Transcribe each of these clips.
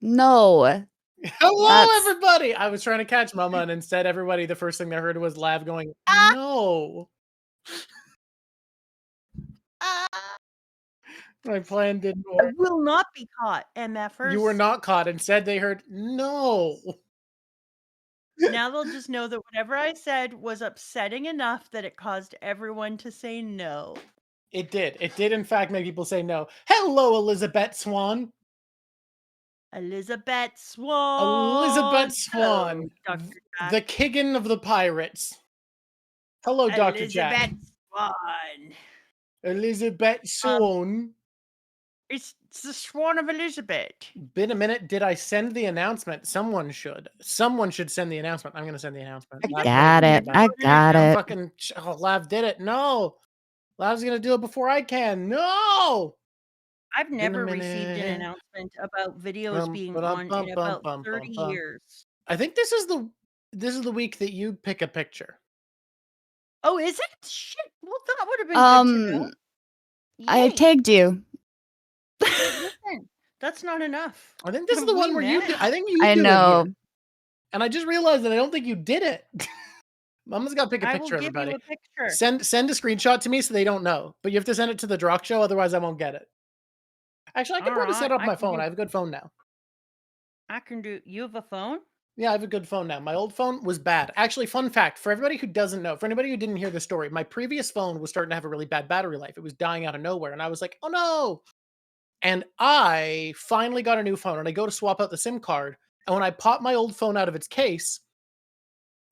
No. Hello, everybody! I was trying to catch Mama, and instead everybody, the first thing they heard was Lav going, no. My plan didn't I work. will not be caught, MFers. You were not caught. Instead, they heard, no. Now they'll just know that whatever I said was upsetting enough that it caused everyone to say no. It did. It did, in fact, make people say no. Hello, Elizabeth Swan. Elizabeth Swan. Elizabeth Swan. Hello, Dr. Jack. The Kiggin of the Pirates. Hello, Dr. Jack. Elizabeth Swan. Elizabeth Swan. It's the Swan of Elizabeth. Been a minute. Did I send the announcement? Someone should. Someone should send the announcement. I'm going to send the announcement. I got it. I got it. Fucking, oh, Lav did it. No. Lav's going to do it before I can. No. I've never received an announcement about videos being on in about 30 years. I think this is the week that you pick a picture. Oh, is it? Shit. Well, that would have been good to know. I tagged you. Listen, that's not enough. I think this is the one where you do. I think you I do know. it here. And I just realized that I don't think you did it. Mama's got to pick a picture, everybody. You a picture. Send a screenshot to me so they don't know. But you have to send it to the Drawk show, otherwise I won't get it. Actually, I can probably set up my phone. I have a good phone now. I can do. You have a phone? Yeah, I have a good phone now. My old phone was bad. Actually, fun fact, for everybody who doesn't know, for anybody who didn't hear the story, my previous phone was starting to have a really bad battery life. It was dying out of nowhere. And I was like, oh no. And I finally got a new phone and I go to swap out the SIM card. And when I popped my old phone out of its case,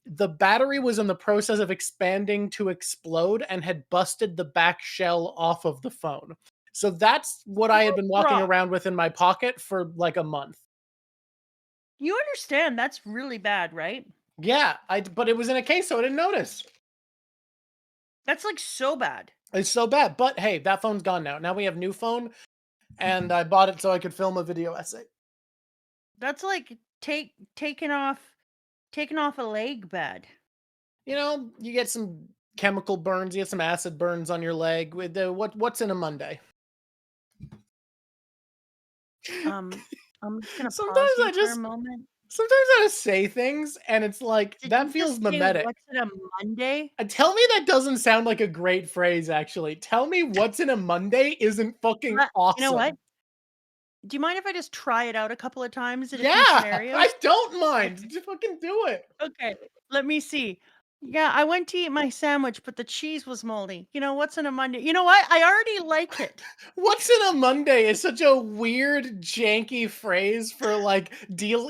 the battery was in the process of expanding to explode and had busted the back shell off of the phone. So that's what I had been walking around with in my pocket for like a month. You understand that's really bad, right? Yeah, but it was in a case, so I didn't notice. That's like so bad. It's so bad. But hey, that phone's gone now. Now we have a new phone, and I bought it so I could film a video essay. That's like taking off a leg bad. You know, you get some chemical burns, you get some acid burns on your leg. With the what's in a Monday? I'm just gonna pause here for a moment. Sometimes I just say things, and it's like, that feels mimetic. What's in a Monday? Tell me that doesn't sound like a great phrase, actually. Tell me what's in a Monday isn't fucking awesome. You know what? Do you mind if I just try it out a couple of times in a few scenarios? I don't mind. Just fucking do it. Okay, let me see. Yeah, I went to eat my sandwich, but the cheese was moldy. You know, what's in a Monday? You know what? I already like it. What's in a Monday is such a weird, janky phrase for like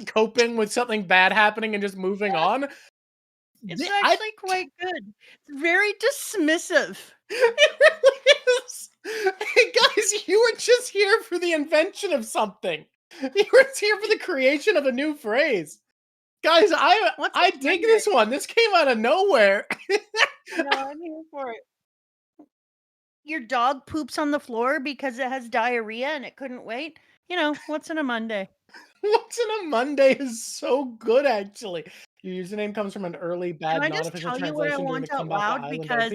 coping with something bad happening and just moving on. It's actually quite good. It's very dismissive. It really is. Hey guys, you were just here for the invention of something. You were here for the creation of a new phrase. Guys, I dig this one. This came out of nowhere. No, I'm here for it. Your dog poops on the floor because it has diarrhea and it couldn't wait. You know, what's in a Monday? What's in a Monday is so good, actually. Your username comes from an early bad non-official translation. What I want out loud because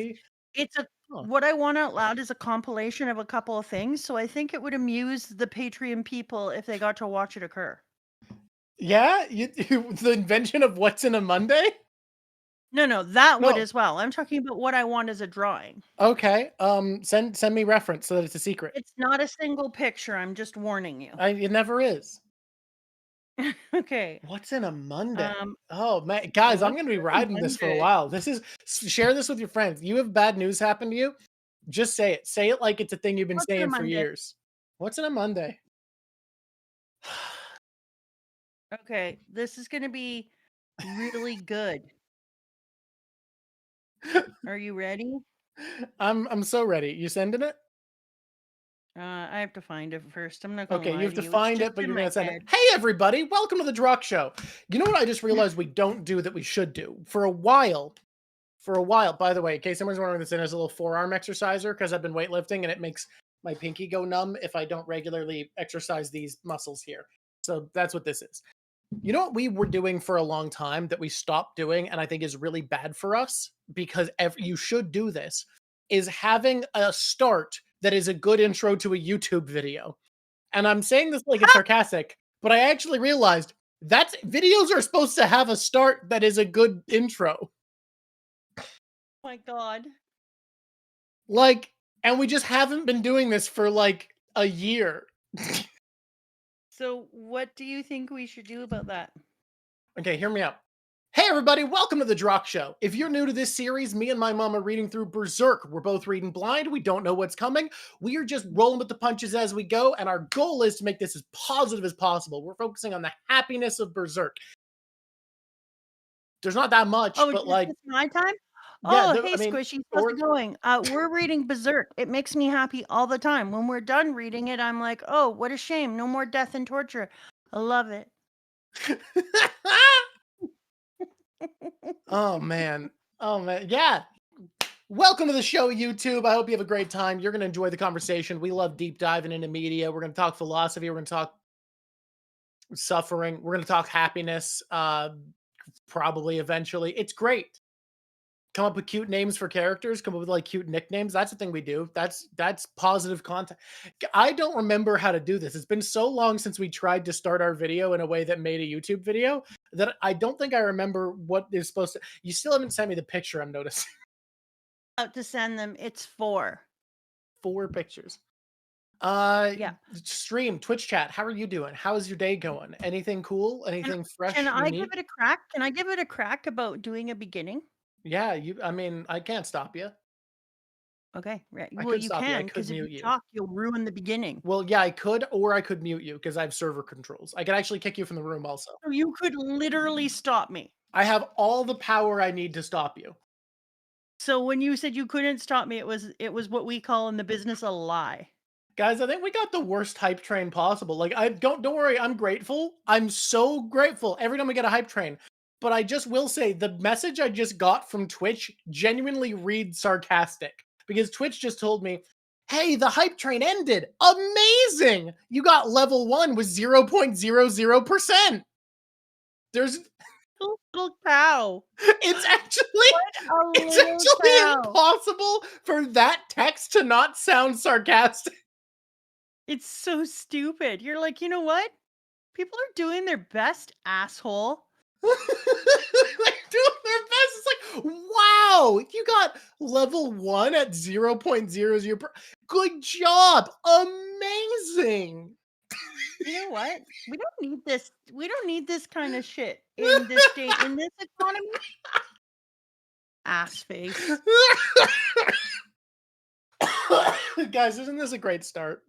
it's what I want out loud is a compilation of a couple of things. So I think it would amuse the Patreon people if they got to watch it occur. Yeah, the invention of what's in a Monday? No, that would as well. I'm talking about what I want as a drawing. Okay, send me reference so that it's a secret. It's not a single picture. I'm just warning you. It never is. Okay. What's in a Monday? Oh man, guys, I'm gonna be riding this for a while. Share this with your friends. You have bad news happen to you, just say it. Say it like it's a thing you've been saying for years. What's in a Monday? Okay, this is gonna be really good. Are you ready? I'm so ready. You sending it? I have to find it first. I'm not gonna you have to find it, but you're gonna send it. Hey everybody, welcome to the Drawk Show. You know what I just realized we don't do that we should do? For a while, by the way, in case someone's wondering, this is a little forearm exerciser because I've been weightlifting and it makes my pinky go numb if I don't regularly exercise these muscles here. So that's what this is. You know what we were doing for a long time that we stopped doing and I think is really bad for us, because you should do this, is having a start that is a good intro to a YouTube video. And I'm saying this like it's sarcastic, But I actually realized videos are supposed to have a start that is a good intro. Oh my God. Like, and we just haven't been doing this for like a year. So what do you think we should do about that? Okay, hear me out. Hey everybody, welcome to the Drawk Show. If you're new to this series, me and my mom are reading through Berserk. We're both reading blind, we don't know what's coming. We are just rolling with the punches as we go, and our goal is to make this as positive as possible. We're focusing on the happiness of Berserk. There's not that much, but like... It's my time? Yeah, Oh, hey, Squishy, how's it going? We're reading Berserk. It makes me happy all the time. When we're done reading it, I'm like, oh, what a shame. No more death and torture. I love it. Oh, man. Oh, man. Yeah. Welcome to the show, YouTube. I hope you have a great time. You're going to enjoy the conversation. We love deep diving into media. We're going to talk philosophy. We're going to talk suffering. We're going to talk happiness, probably eventually. It's great. Come up with cute names for characters, come up with like cute nicknames. That's the thing we do. That's positive content. I don't remember how to do this. It's been so long since we tried to start our video in a way that made a YouTube video that I don't think I remember what is supposed to... You still haven't sent me the picture, I'm noticing. Out to send them. It's 4. 4 pictures. Yeah. Stream, Twitch chat, how are you doing? How is your day going? Anything cool? Anything fresh? Can I give it a crack? Can I give it a crack about doing a beginning? Yeah, I mean, I can't stop you. Okay, right. I Well, could you stop you. I can, could because if mute you you. talk, you'll ruin the beginning. Well, yeah, I could, or I could mute you because I have server controls. I could actually kick you from the room also. So you could literally stop me. I have all the power I need to stop you. So when you said you couldn't stop me, it was what we call in the business a lie. Guys, I think we got the worst hype train possible. Like, don't worry, I'm grateful. I'm so grateful every time we get a hype train. But I just will say, the message I just got from Twitch genuinely reads sarcastic. Because Twitch just told me, hey, the hype train ended. Amazing! You got level 1 with 0.00%. There's... Little cow. It's actually impossible for that text to not sound sarcastic. It's so stupid. You're like, you know what? People are doing their best, asshole. They're doing their best. It's like, wow, you got level 1 at 0.00. Good job. Amazing. You know what? We don't need this. We don't need this kind of shit in this day, in this economy. Ass face. Guys, isn't this a great start?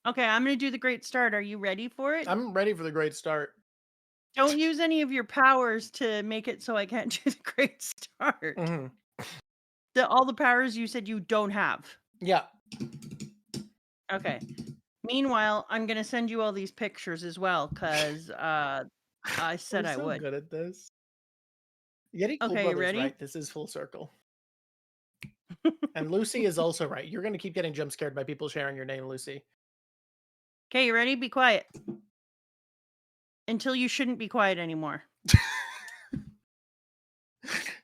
Okay, I'm going to do the great start. Are you ready for it? I'm ready for the great start. Don't use any of your powers to make it so I can't do the great start. Mm-hmm. All the powers you said you don't have. Yeah. Okay. Meanwhile, I'm going to send you all these pictures as well, because I said I would. I'm so good at this. Yeti Cool Okay, Brothers, ready? right? This is full circle. And Lucy is also right. You're going to keep getting jump scared by people sharing your name, Lucy. Okay, you ready? Be quiet. Until you shouldn't be quiet anymore.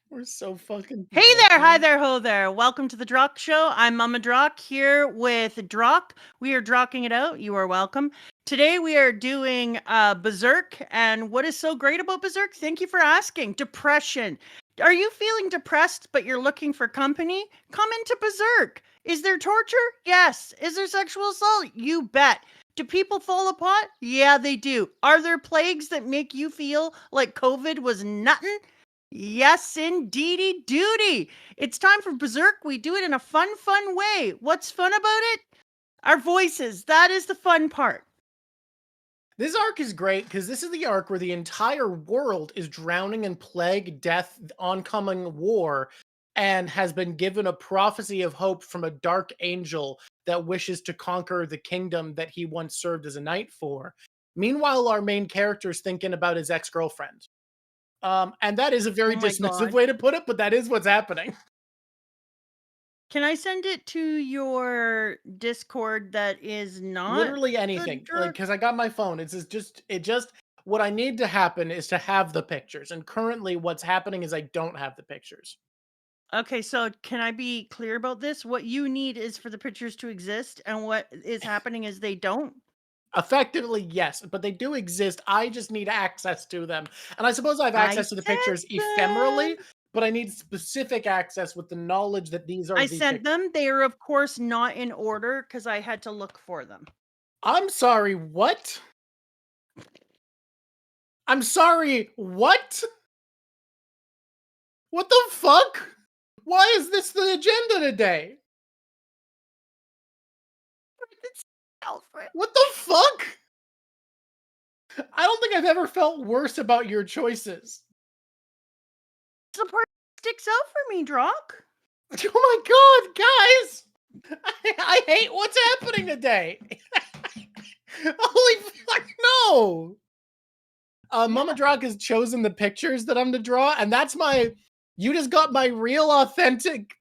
We're so fucking... Hey there, hi there, ho there. Welcome to the Drawk Show. I'm Mama Drawk here with Drawk. We are drawking it out. You are welcome. Today we are doing Berserk. And what is so great about Berserk? Thank you for asking. Depression. Are you feeling depressed, but you're looking for company? Come into Berserk. Is there torture? Yes. Is there sexual assault? You bet. Do people fall apart? Yeah, they do. Are there plagues that make you feel like COVID was nothing? Yes, indeedy duty. It's time for Berserk. We do it in a fun way. What's fun about it? Our voices. That is the fun part. This arc is great because this is the arc where the entire world is drowning in plague, death, oncoming war, and has been given a prophecy of hope from a dark angel that wishes to conquer the kingdom that he once served as a knight for. Meanwhile, our main character is thinking about his ex-girlfriend. And that is a very dismissive way to put it, but that is what's happening. Can I send it to your Discord that is not literally anything? Like, because I got my phone. It just what I need to happen is to have the pictures. And currently what's happening is I don't have the pictures. Okay, so can I be clear about this? What you need is for the pictures to exist, and what is happening is they don't. Effectively, yes, but they do exist. I just need access to them. And I suppose I have access to the pictures ephemerally, but I need specific access with the knowledge that these are I the sent them. They are, of course, not in order because I had to look for them. I'm sorry, what? I'm sorry, what? What the fuck? Why is this the agenda today? Alfred. What the fuck? I don't think I've ever felt worse about your choices. The part that sticks out for me, Drawk. Oh my god, guys! I hate what's happening today. Holy fuck, no! Mama Drawk has chosen the pictures that I'm to draw, and that's my... You just got my real, authentic,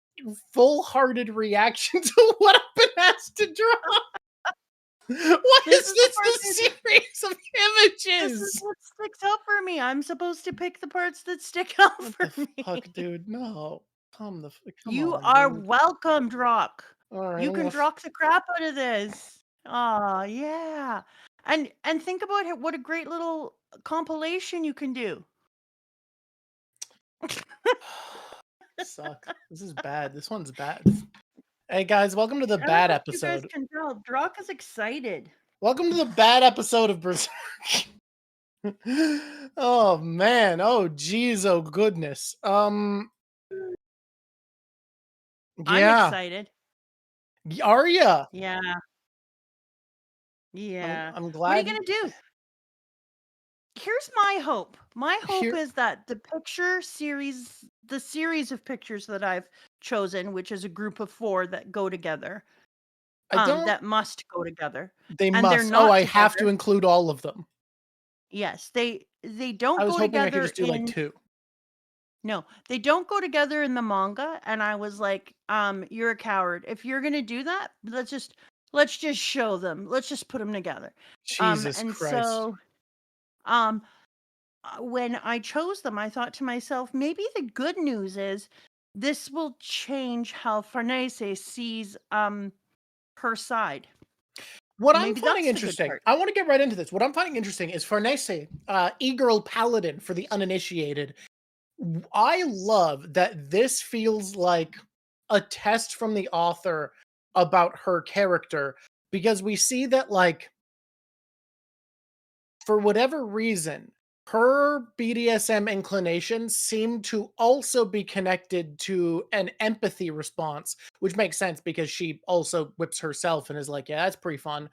full-hearted reaction to what I've been asked to draw. What This is is this? the part The series of images? This is what sticks out for me. I'm supposed to pick the parts that stick out What for the me. fuck, dude? No. Come You on, are dude. welcome, Drawk. All right, You I'm can gonna Drawk the crap out of this. Oh yeah. And think about it, what a great little compilation you can do. Suck. This is bad. This one's bad. Hey guys, welcome to the I don't bad know if you guys episode. can tell. Drawk is excited. Welcome to the bad episode of Berserk. Oh man. Oh geez. Oh goodness. I'm Yeah. excited. Are ya? Yeah. Yeah. I'm What are you glad. gonna do? Here's my hope. My hope Here- is that the series of pictures that I've chosen, which is a group of 4 that go together, I don't. that must go together. They and they're must. not Oh, I have to together. include all of them. Yes, they don't I was go hoping I together could just do like in 2. No, they don't go together in the manga, and I was like, you're a coward. If you're gonna do that, let's just show them. Let's just put them together. Jesus And Christ. so, when I chose them, I thought to myself, maybe the good news is this will change how Farnese sees her side. What I'm Maybe finding that's the good interesting, part. I want to get right into this. What I'm finding interesting is Farnese, e-girl paladin for the uninitiated. I love that this feels like a test from the author about her character, because we see that, like, for whatever reason, her BDSM inclinations seem to also be connected to an empathy response, which makes sense because she also whips herself and is like, yeah, that's pretty fun.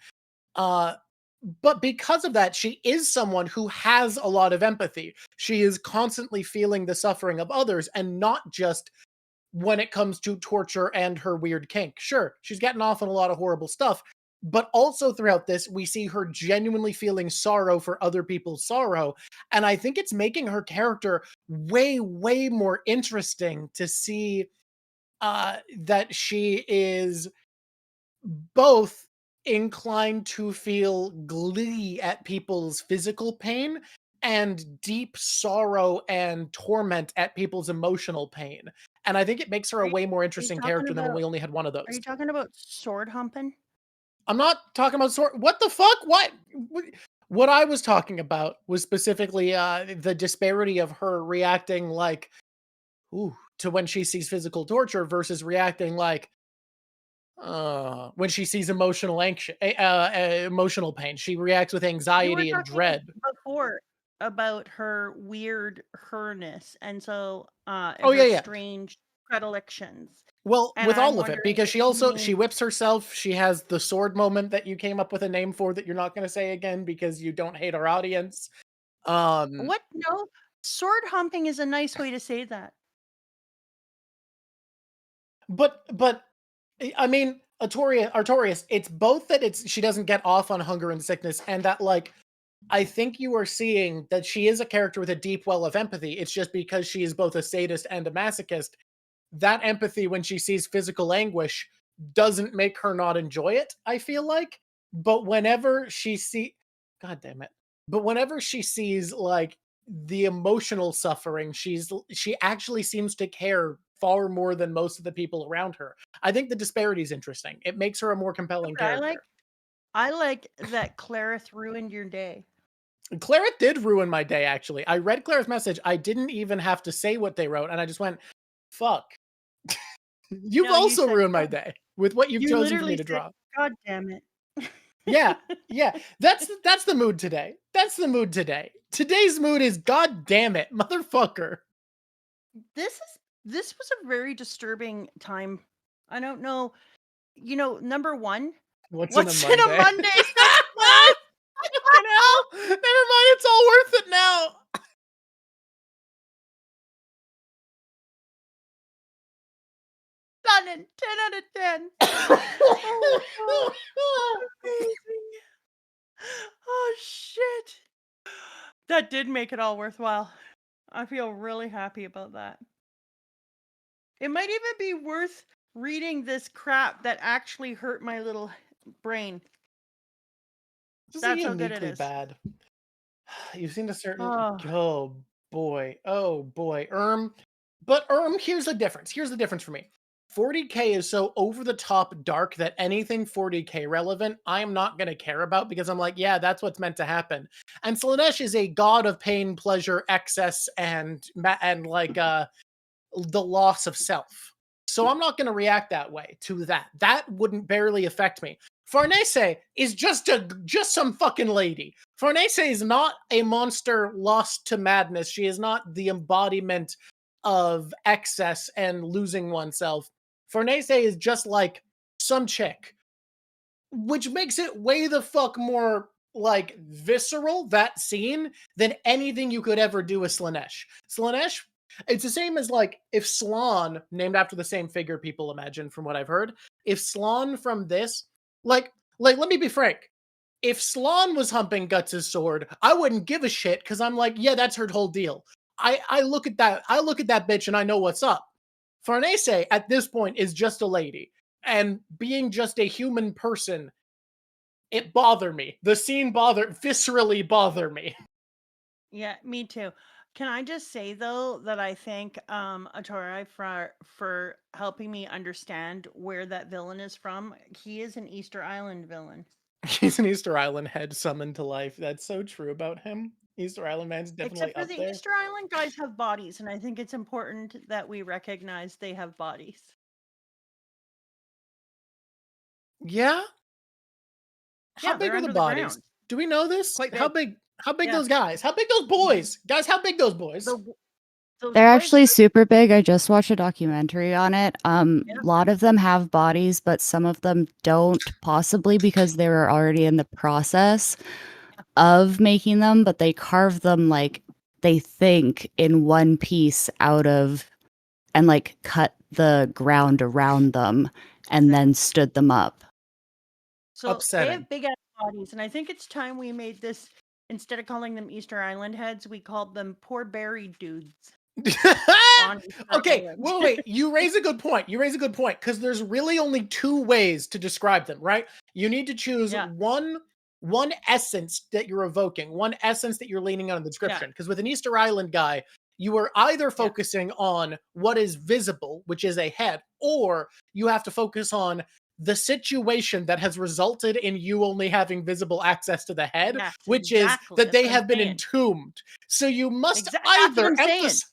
But because of that, she is someone who has a lot of empathy. She is constantly feeling the suffering of others, and not just when it comes to torture and her weird kink. Sure, she's getting off on a lot of horrible stuff, but also throughout this, we see her genuinely feeling sorrow for other people's sorrow. And I think it's making her character way, way more interesting to see that she is both inclined to feel glee at people's physical pain and deep sorrow and torment at people's emotional pain. And I think it makes her a way more interesting character than when we only had one of those. Are you talking about sword humping? I'm not talking about what the fuck? What I was talking about was specifically the disparity of her reacting like, ooh, to when she sees physical torture versus reacting like, when she sees emotional pain. She reacts with You were anxiety and talking dread. before about her weird herness, and so Oh, her yeah, yeah. strange predilections. Well, And with I'm all of it, wondering because if she you also mean- whips herself. She has the sword moment that you came up with a name for that you're not going to say again because you don't hate our audience. What? No, sword humping is a nice way to say that. But I mean, Artorias, it's both that she doesn't get off on hunger and sickness, and that, like, I think you are seeing that she is a character with a deep well of empathy. It's just because she is both a sadist and a masochist. That empathy, when she sees physical anguish, doesn't make her not enjoy it, I feel like. But whenever she God damn it. But whenever she sees, like, the emotional suffering, she actually seems to care far more than most of the people around her. I think the disparity is interesting. It makes her a more compelling character. I like that Clarith ruined your day. Clarith did ruin my day, actually. I read Clarith's message. I didn't even have to say what they wrote, and I just went, fuck. You've No, you also said, ruined my God, day with what you've you chosen for me literally to said, draw. God damn it. Yeah, yeah. That's the mood today. That's the mood today. Today's mood is God damn it, motherfucker. This was a very disturbing time. I don't know. You know, number one, What's in a what's in a Monday? Monday? Says Fucking hell. Never mind, it's all worth it now. Done in 10 out of 10. Oh, God. Amazing. Oh, shit. That did make it all worthwhile. I feel really happy about that. It might even be worth reading this crap that actually hurt my little brain. Just That's how good it uniquely is. bad. You've seen a certain Oh, oh boy. But here's the difference. Here's the difference for me. 40k is so over the top dark that anything 40k relevant, I am not going to care about because I'm like, yeah, that's what's meant to happen. And Slanesh is a god of pain, pleasure, excess, and like the loss of self. So I'm not going to react that way to that. That wouldn't barely affect me. Farnese is just some fucking lady. Farnese is not a monster lost to madness. She is not the embodiment of excess and losing oneself. Farnese is just like some chick, which makes it way the fuck more like visceral, that scene, than anything you could ever do with Slanesh. Slanesh, it's the same as like if Slan, named after the same figure people imagine from what I've heard, if Slan from this, like let me be frank. If Slan was humping Guts' sword, I wouldn't give a shit because I'm like, yeah, that's her whole deal. I look at that bitch and I know what's up. Farnese at this point is just a lady. And being just a human person, it bothered me. The scene viscerally bothered me. yeah, me too. Can I just say though that I thank Atori for helping me understand where that villain is from. He is an Easter Island villain. He's an Easter Island head summoned to life. That's so true about him. Easter Island man's Except definitely for up the there. Easter Island guys have bodies, and I think it's important that we recognize they have bodies. Yeah? How Yeah, big they're are the under the bodies? ground. Do we know this? Quite How big. big Yeah. those guys? How big those boys? Guys, how big those boys? Those They're boys actually are- super big. I just watched a documentary on it. Yeah. A lot of them have bodies, but some of them don't, possibly because they were already in the process of making them, but they carve them like they think in one piece out of and like cut the ground around them and then stood them up. So they Upsetting. have big ass bodies, and I think it's time we made this, instead of calling them Easter Island heads, we called them poor buried dudes. On Easter Okay, Island. wait. You raise a good point. Because there's really only two ways to describe them, right? You need to choose Yeah. one essence that you're evoking, one essence that you're leaning on in the description. Because with an Easter Island guy, you are either focusing on what is visible, which is a head, or you have to focus on the situation that has resulted in you only having visible access to the head, Yes, which exactly. is that That's they what I'm have been saying. entombed. So you must That's what either I'm saying. emphasize.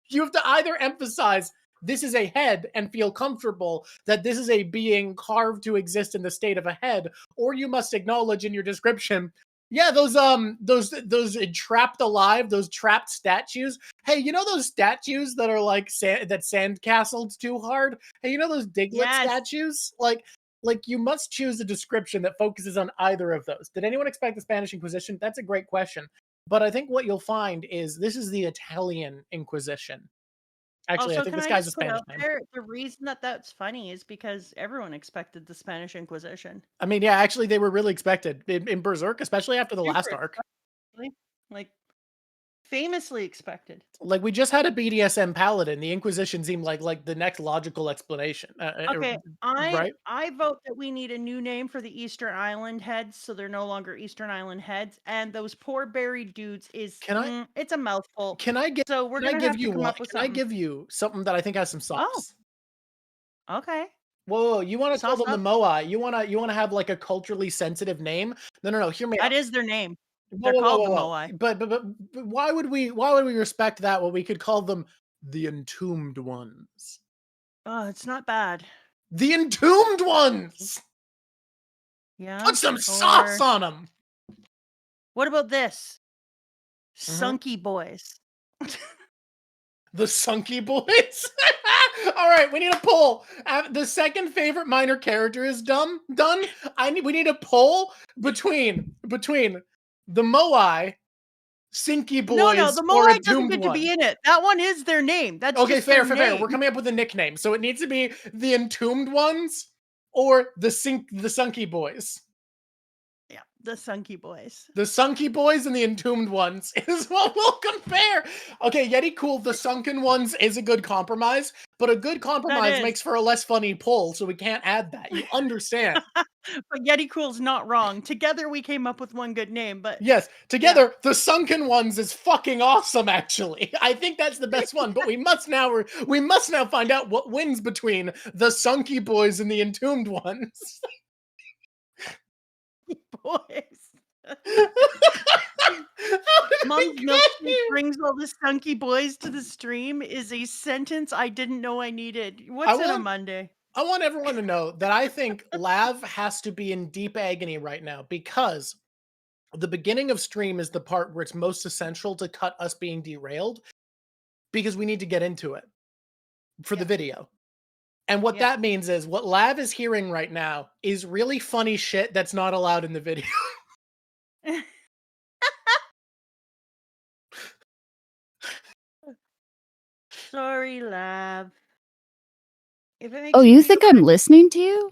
You have to either emphasize this is a head and feel comfortable that this is a being carved to exist in the state of a head, or you must acknowledge in your description, yeah, those trapped alive, those trapped statues. Hey, you know those statues that are like that sand castled too hard? Hey, you know those Diglett statues? Like you must choose a description that focuses on either of those. Did anyone expect the Spanish Inquisition? That's a great question. But I think what you'll find is this is the Italian Inquisition. Actually, Also, I think can this I guy's a just put Spanish out name. there, the reason that that's funny is because everyone expected the Spanish Inquisition. I mean, yeah, actually, they were really expected in Berserk, especially after the last arc. Like, famously expected. Like, we just had a BDSM paladin. The Inquisition seemed like the next logical explanation. Okay, right? I vote that we need a new name for the Eastern Island heads, so they're no longer Eastern Island heads. And those poor buried dudes is it's a mouthful. Can I give? So we're Can I gonna give have you to come one? up with Can I something. give you something that I think has some sauce? Okay. Whoa, you want to call Sauce them the up. Moai? You want to have like a culturally sensitive name? No. Hear me out. That is their name. Whoa, They're whoa, whoa, called whoa, the whoa. Moai. But why would we respect that when we could call them the Entombed Ones? Oh, it's not bad. The Entombed Ones. Yeah. Put some sauce Or on them. what about this? Mhm. Sunky Boys. The Sunky Boys. All right, we need a poll. The second favorite minor character is done. We need a poll between the Moai, Sinky No, Boys, the or Moai doesn't Entombed get to be One. in it. That one is their name. That's Okay, just their fair. name. We're coming up with a nickname, so it needs to be the Entombed Ones or the Sunky Boys. Yeah, the Sunky Boys. The Sunky Boys and the Entombed Ones is what we'll compare. Okay, Yeti Cool, the Sunken Ones is a good compromise, but a good compromise is. makes for a less funny poll, so we can't add that. You understand? But Yeti Cool's not wrong. Together we came up with one good name, but Yes, together, the Sunken Ones is fucking awesome, actually. I think that's the best one, but we must now find out what wins between the Sunky Boys and the Entombed Ones. boys. How did Mom's we get milkshake here? brings all the Sunky Boys to the stream is a sentence I didn't know I needed. What's in a Monday? I want everyone to know that I think Lav has to be in deep agony right now because the beginning of stream is the part where it's most essential to cut us being derailed because we need to get into it for the video. And what that means is what Lav is hearing right now is really funny shit that's not allowed in the video. Sorry, Lav. If it makes Oh, you feel think I'm listening to you?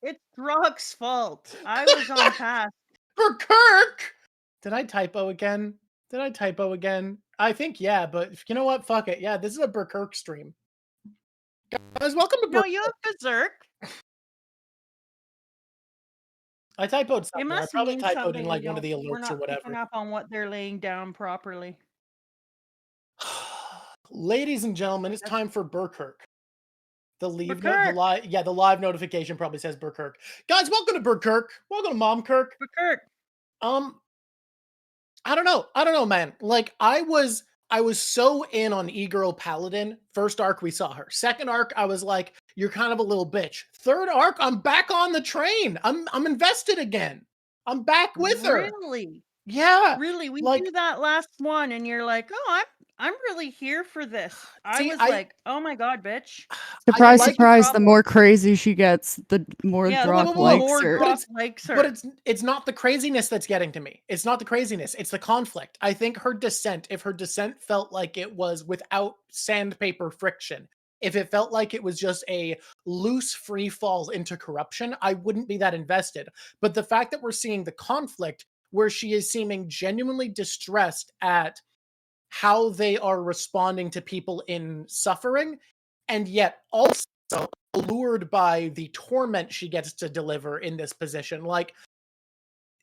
it's Drawk's fault. I was on task. Berserk! Did I typo again? I think yeah, but you know what? Fuck it. Yeah, this is a Berserk stream. Guys, welcome to No, Berserk. you have Berserk. I typoed It something. I must probably mean typoed something. in like one of the We're alerts not or whatever. picking up on what they're laying down properly. Ladies and gentlemen, it's time for Berserk. The live notification probably says Berserk. Guys, welcome to Berserk. Welcome to Momkirk. Berserk. I don't know, man. Like I was so in on E-Girl Paladin. First arc we saw her. Second arc, I was like, you're kind of a little bitch. Third arc, I'm back on the train. I'm invested again. I'm back with her. Really? Yeah. Really? We do that last one and you're like, oh, I'm really here for this. I was like, oh my god, bitch. Surprise, surprise, the more crazy she gets, the more Drawk likes her. But it's not the craziness that's getting to me. It's not the craziness. It's the conflict. I think her descent, if her descent felt like it was without sandpaper friction, if it felt like it was just a loose free fall into corruption, I wouldn't be that invested. But the fact that we're seeing the conflict where she is seeming genuinely distressed at how they are responding to people in suffering, and yet also allured by the torment she gets to deliver in this position. Like,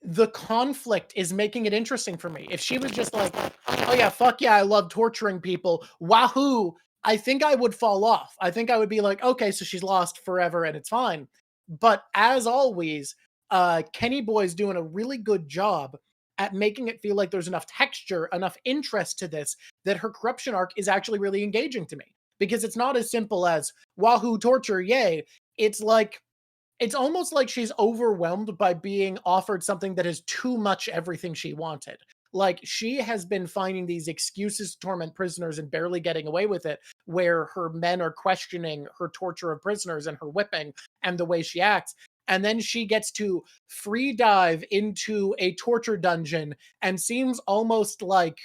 the conflict is making it interesting for me. If she was just like, oh yeah, fuck yeah, I love torturing people, wahoo, I think I would fall off. I think I would be like, okay, so she's lost forever and it's fine. But as always, Kenny Boy's doing a really good job at making it feel like there's enough texture, enough interest to this, that her corruption arc is actually really engaging to me. Because it's not as simple as, wahoo, torture, yay. It's almost like she's overwhelmed by being offered something that is too much everything she wanted. Like, she has been finding these excuses to torment prisoners and barely getting away with it, where her men are questioning her torture of prisoners and her whipping and the way she acts. And then she gets to free dive into a torture dungeon and seems almost like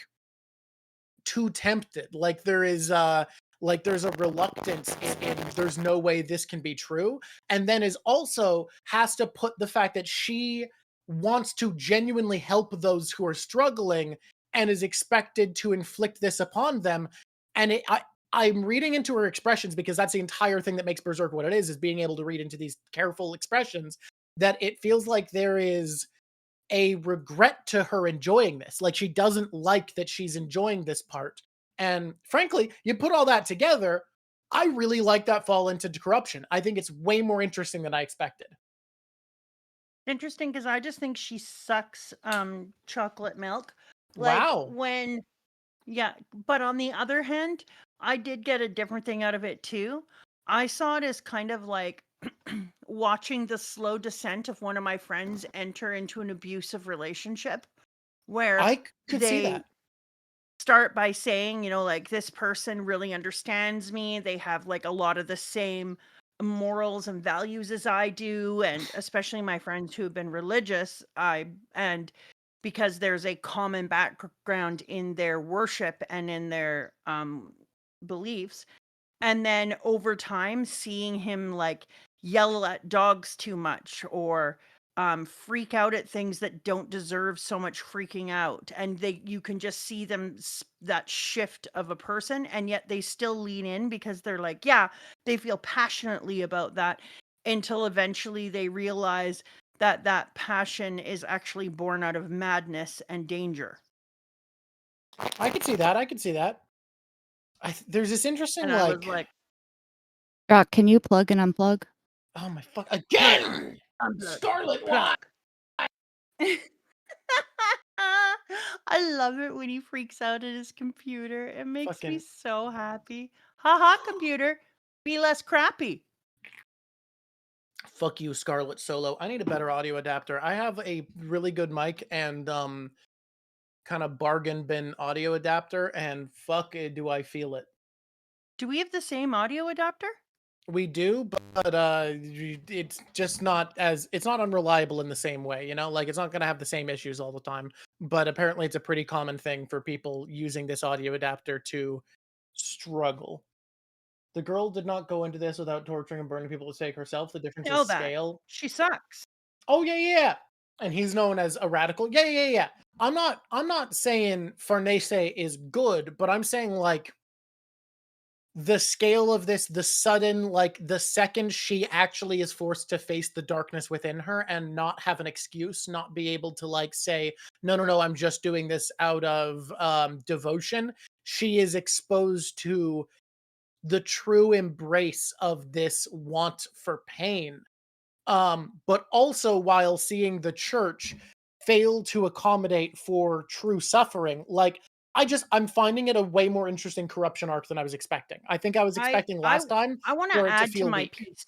too tempted. Like there's a reluctance in there's no way this can be true. And then is also has to put the fact that she wants to genuinely help those who are struggling and is expected to inflict this upon them. And I'm reading into her expressions, because that's the entire thing that makes Berserk what it is being able to read into these careful expressions, that it feels like there is a regret to her enjoying this. Like, she doesn't like that she's enjoying this part. And frankly, you put all that together, I really like that fall into corruption. I think it's way more interesting than I expected. Interesting, because I just think she sucks chocolate milk. Like Wow. when, yeah, but on the other hand, I did get a different thing out of it too. I saw it as kind of like watching the slow descent of one of my friends enter into an abusive relationship where I could see they that. start by saying, like, this person really understands me. They have like a lot of the same morals and values as I do, and especially my friends who have been religious, and because there's a common background in their worship and in their beliefs. And then over time, seeing him like yell at dogs too much, or freak out at things that don't deserve so much freaking out, and you can just see them, that shift of a person, and yet they still lean in because they're like, yeah, they feel passionately about that, until eventually they realize that that passion is actually born out of madness and danger. I could see that. I could see that. There's this interesting And I was like, Drawk, can you plug and unplug? oh my fuck again, unplug, Scarlet. Why? I love it when he freaks out at his computer. It makes me Fucking so happy. Haha, computer, be less crappy. fuck you, Scarlet Solo. I need a better audio adapter. I have a really good mic and kind of bargain bin audio adapter, and fuck it, do I feel it. Do we have the same audio adapter? We do, but it's just not it's not unreliable in the same way, you know? Like, it's not gonna have the same issues all the time. But apparently it's a pretty common thing for people using this audio adapter to struggle. The girl did not go into this without torturing and burning people to stake herself. The difference Know is that. scale. She sucks. Oh yeah. And he's known as a radical. Yeah. I'm not saying Farnese is good, but I'm saying, like, the scale of this, the sudden, like, the second she actually is forced to face the darkness within her and not have an excuse, not be able to, like, say, no, I'm just doing this out of devotion. She is exposed to the true embrace of this want for pain. But also while seeing the church fail to accommodate for true suffering. Like, I'm finding it a way more interesting corruption arc than I was expecting. I think I was expecting last time I want to for it to add to feel my weak. piece,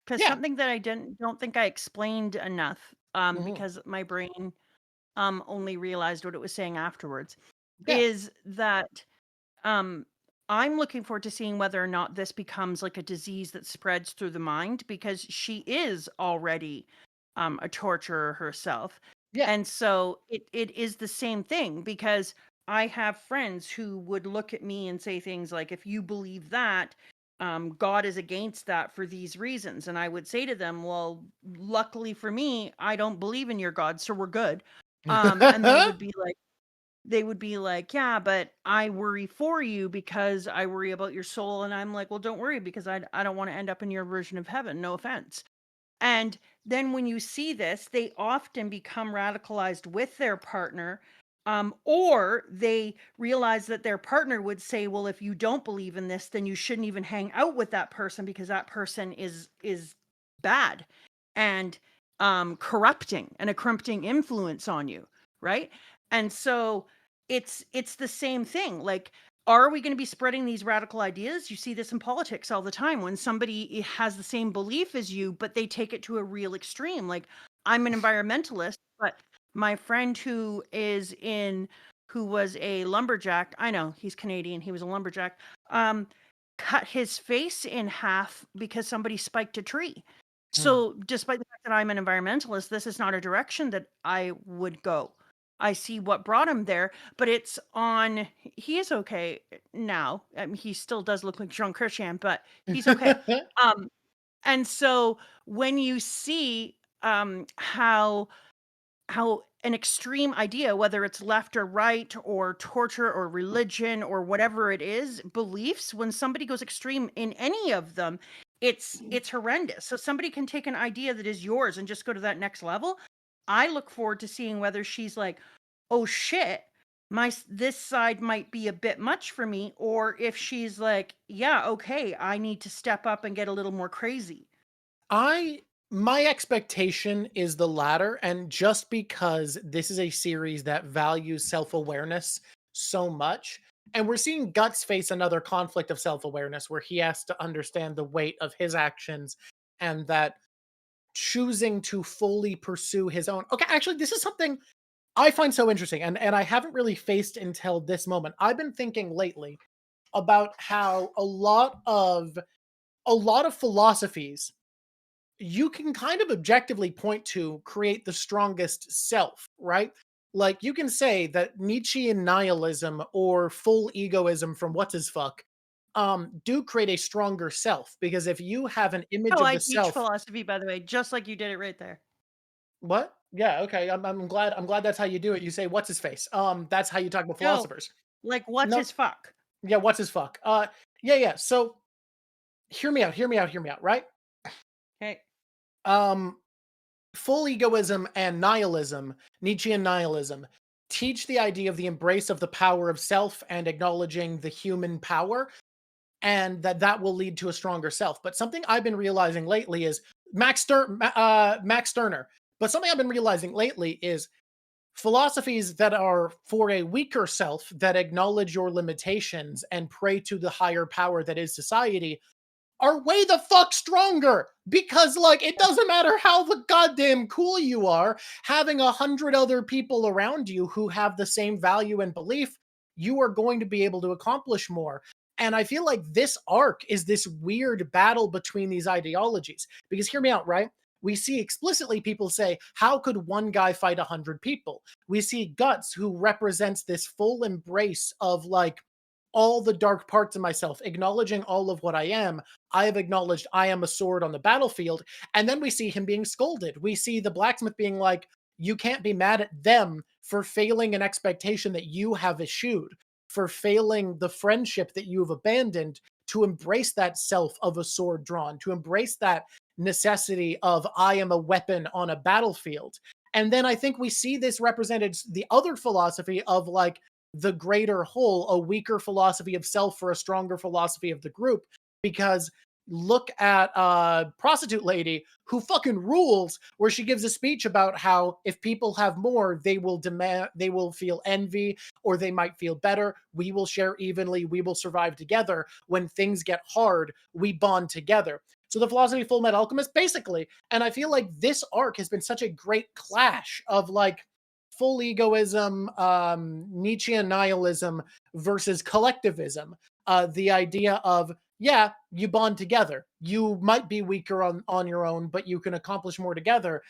because Yeah. something that I don't think I explained enough, Mhm. because my brain only realized what it was saying afterwards, Yeah. is that I'm looking forward to seeing whether or not this becomes like a disease that spreads through the mind, because she is already a torturer herself. Yeah. And so it is the same thing, because I have friends who would look at me and say things like, if you believe that, God is against that for these reasons. And I would say to them, well, luckily for me, I don't believe in your God, so we're good. And they would be like, yeah, but I worry for you because I worry about your soul. And I'm like, well, don't worry, because I don't want to end up in your version of heaven. No offense. And then when you see this, they often become radicalized with their partner, or they realize that their partner would say, well, if you don't believe in this, then you shouldn't even hang out with that person, because that person is bad and corrupting, and a corrupting influence on you, right? And so it's the same thing. Like, are we going to be spreading these radical ideas? You see this in politics all the time, when somebody has the same belief as you, but they take it to a real extreme. Like, I'm an environmentalist, but my friend who was a lumberjack, I know he's Canadian, he was a lumberjack, cut his face in half because somebody spiked a tree. So despite the fact that I'm an environmentalist, this is not a direction that I would go. I see what brought him there, but he is okay now. I mean, he still does look like Jean Christian, but he's okay. And so when you see how an extreme idea, whether it's left or right or torture or religion or whatever it is, beliefs, when somebody goes extreme in any of them, it's horrendous. So somebody can take an idea that is yours and just go to that next level. I look forward to seeing whether she's like, oh shit, this side might be a bit much for me, or if she's like, yeah, okay, I need to step up and get a little more crazy. My expectation is the latter, and just because this is a series that values self-awareness so much, and we're seeing Guts face another conflict of self-awareness where he has to understand the weight of his actions and that choosing to fully pursue his own. Okay, actually, this is something I find so interesting, and I haven't really faced until this moment. I've been thinking lately about how a lot of philosophies you can kind of objectively point to create the strongest self, right? Like you can say that Nietzschean nihilism or full egoism from what's his fuck do create a stronger self because if you have an image Oh, of I the teach self. philosophy, by the way, just like you did it right there. What? Yeah, okay. I'm glad that's how you do it. You say what's his face. That's how you talk about No, philosophers. like what's No, his fuck? yeah, what's his fuck? Yeah. So hear me out, right? Okay. Um Full egoism and nihilism, Nietzschean nihilism, teach the idea of the embrace of the power of self and acknowledging the human power, and that will lead to a stronger self. But something I've been realizing lately is Max Stirner. But something I've been realizing lately is philosophies that are for a weaker self that acknowledge your limitations and pray to the higher power that is society are way the fuck stronger because like it doesn't matter how the goddamn cool you are, having 100 other people around you who have the same value and belief, you are going to be able to accomplish more. And I feel like this arc is this weird battle between these ideologies because hear me out, right? We see explicitly people say, how could one guy fight 100 people? We see Guts, who represents this full embrace of like all the dark parts of myself, acknowledging all of what I am. I have acknowledged I am a sword on the battlefield. And then we see him being scolded. We see the blacksmith being like, you can't be mad at them for failing an expectation that you have eschewed, for failing the friendship that you've abandoned, to embrace that self of a sword drawn, to embrace that necessity of I am a weapon on a battlefield. And then I think we see this represented the other philosophy of like, the greater whole, a weaker philosophy of self for a stronger philosophy of the group. Because look at prostitute lady who fucking rules, where she gives a speech about how if people have more, they will feel envy, or they might feel better. We will share evenly, we will survive together. When things get hard, we bond together. So the philosophy of Full Metal Alchemist, basically. And I feel like this arc has been such a great clash of like full egoism, Nietzschean nihilism versus collectivism. The idea of, yeah, you bond together. You might be weaker on your own, but you can accomplish more together,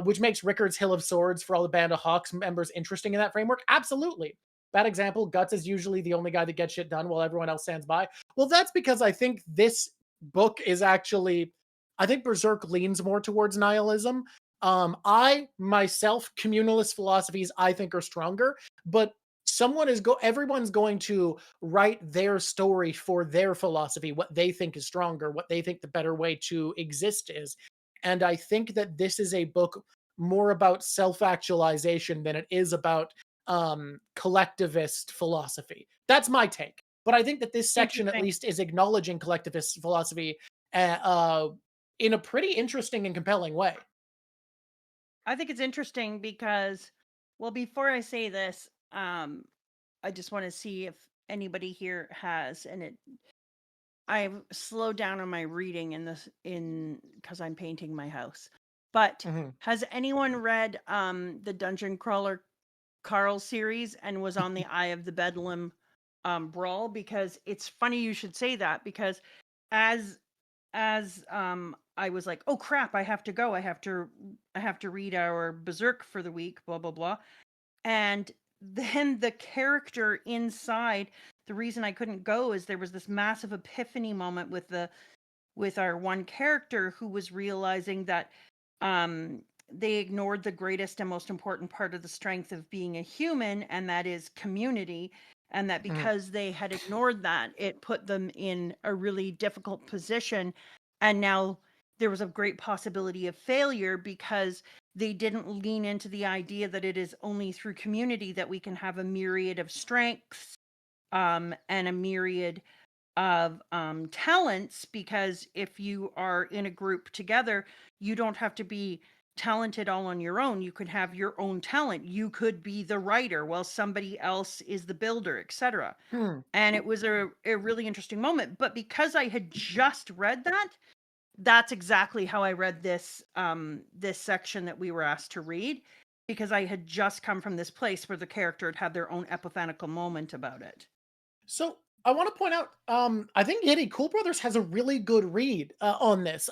which makes Rickard's Hill of Swords for all the Band of Hawks members interesting in that framework. Absolutely. Bad example, Guts is usually the only guy that gets shit done while everyone else stands by. Well, that's because I think this book is actually, I think Berserk leans more towards nihilism. I myself, communalist philosophies, I think are stronger, but everyone's going to write their story for their philosophy, what they think is stronger, what they think the better way to exist is. And I think that this is a book more about self-actualization than it is about collectivist philosophy. That's my take. But I think that this section at Interesting. least is acknowledging collectivist philosophy in a pretty interesting and compelling way. I think it's interesting because, well, before I say this, I just want to see if anybody here has, and I've slowed down on my reading because I'm painting my house. But has anyone read the Dungeon Crawler Carl series and was on the Eye of the Bedlam brawl? Because it's funny you should say that, because as I was like, oh crap, I have to go. I have to read our Berserk for the week, blah blah blah. And then the character inside, the reason I couldn't go is there was this massive epiphany moment with our one character who was realizing that they ignored the greatest and most important part of the strength of being a human, and that is community. And that because they had ignored that, it put them in a really difficult position. And now there was a great possibility of failure because They didn't lean into the idea that it is only through community that we can have a myriad of strengths, and a myriad of talents, because if you are in a group together, you don't have to be talented all on your own. You could have your own talent. You could be the writer while somebody else is the builder, etc. Hmm. And it was a really interesting moment. But because I had just read that, that's exactly how I read this this section that we were asked to read, because I had just come from this place where the character had their own epiphanical moment about it. So I want to point out, I think Yeti Cool Brothers has a really good read on this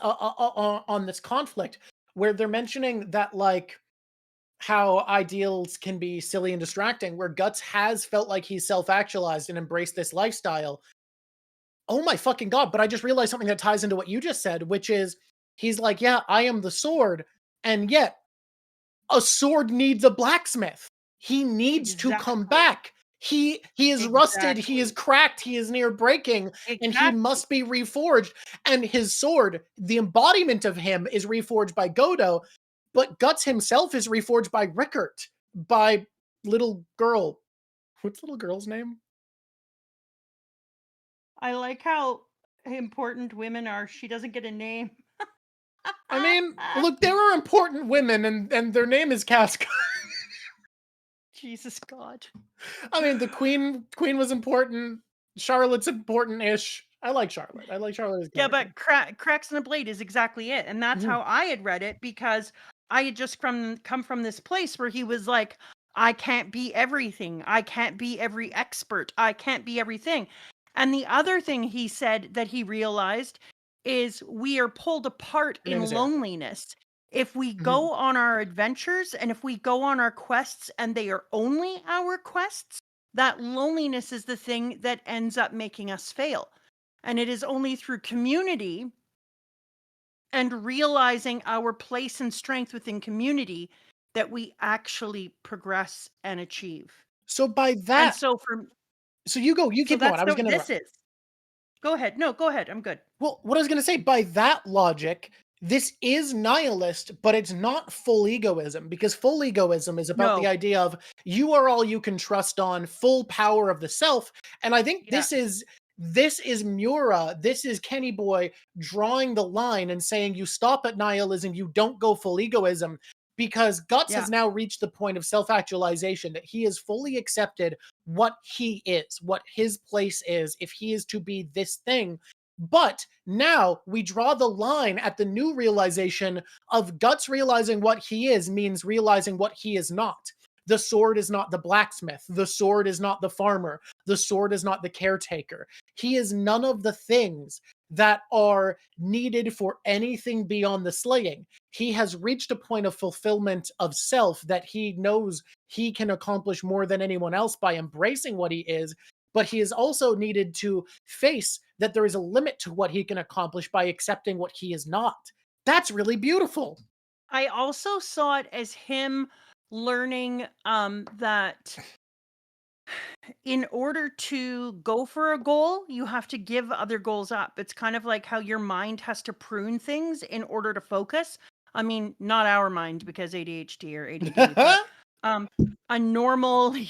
conflict, where they're mentioning that like how ideals can be silly and distracting, where Guts has felt like he's self-actualized and embraced this lifestyle. Oh my fucking god! But I just realized something that ties into what you just said, which is he's like, yeah, I am the sword, and yet a sword needs a blacksmith. He needs to come Exactly. back. He is rusted, he is Exactly. cracked, he is near breaking, and he Exactly. must be reforged. And his sword, the embodiment of him, is reforged by Godo, but Guts himself is reforged by Rickert, by little girl. What's little girl's name? I like how important women are. She doesn't get a name. I mean, look, there are important women, and their name is Casca. Jesus God. I mean, the queen was important. Charlotte's important-ish. I like Charlotte. I like Charlotte as Yeah, character. but cracks in a blade is exactly it. And that's Mhm. how I had read it, because I had just come from this place where he was like, I can't be everything. I can't be every expert. I can't be everything. And the other thing he said that he realized is we are pulled apart Her name in is Erica. loneliness. If we Mhm. go on our adventures and if we go on our quests and they are only our quests, that loneliness is the thing that ends up making us fail. And it is only through community and realizing our place and strength within community that we actually progress and achieve. So by And that, so you so keep going. that's I was what gonna this interrupt. is. Go ahead. No, go ahead. I'm good. Well, what I was gonna say, by that logic, this is nihilist, but it's not full egoism, because full egoism is about the No. idea of you are all you can trust on, full power of the self. And I think Yeah. this is Mura, this is Kenny Boy drawing the line and saying you stop at nihilism, you don't go full egoism, because Guts Yeah. has now reached the point of self-actualization, that he has fully accepted what he is, what his place is, if he is to be this thing. But now we draw the line at the new realization of Guts realizing what he is means realizing what he is not. The sword is not the blacksmith. The sword is not the farmer. The sword is not the caretaker. He is none of the things that are needed for anything beyond the slaying. He has reached a point of fulfillment of self that he knows he can accomplish more than anyone else by embracing what he is, but he is also needed to face that there is a limit to what he can accomplish by accepting what he is not. That's really beautiful. I also saw it as him learning that in order to go for a goal, you have to give other goals up. It's kind of like how your mind has to prune things in order to focus. I mean, not our mind, because ADHD or ADD, but a normally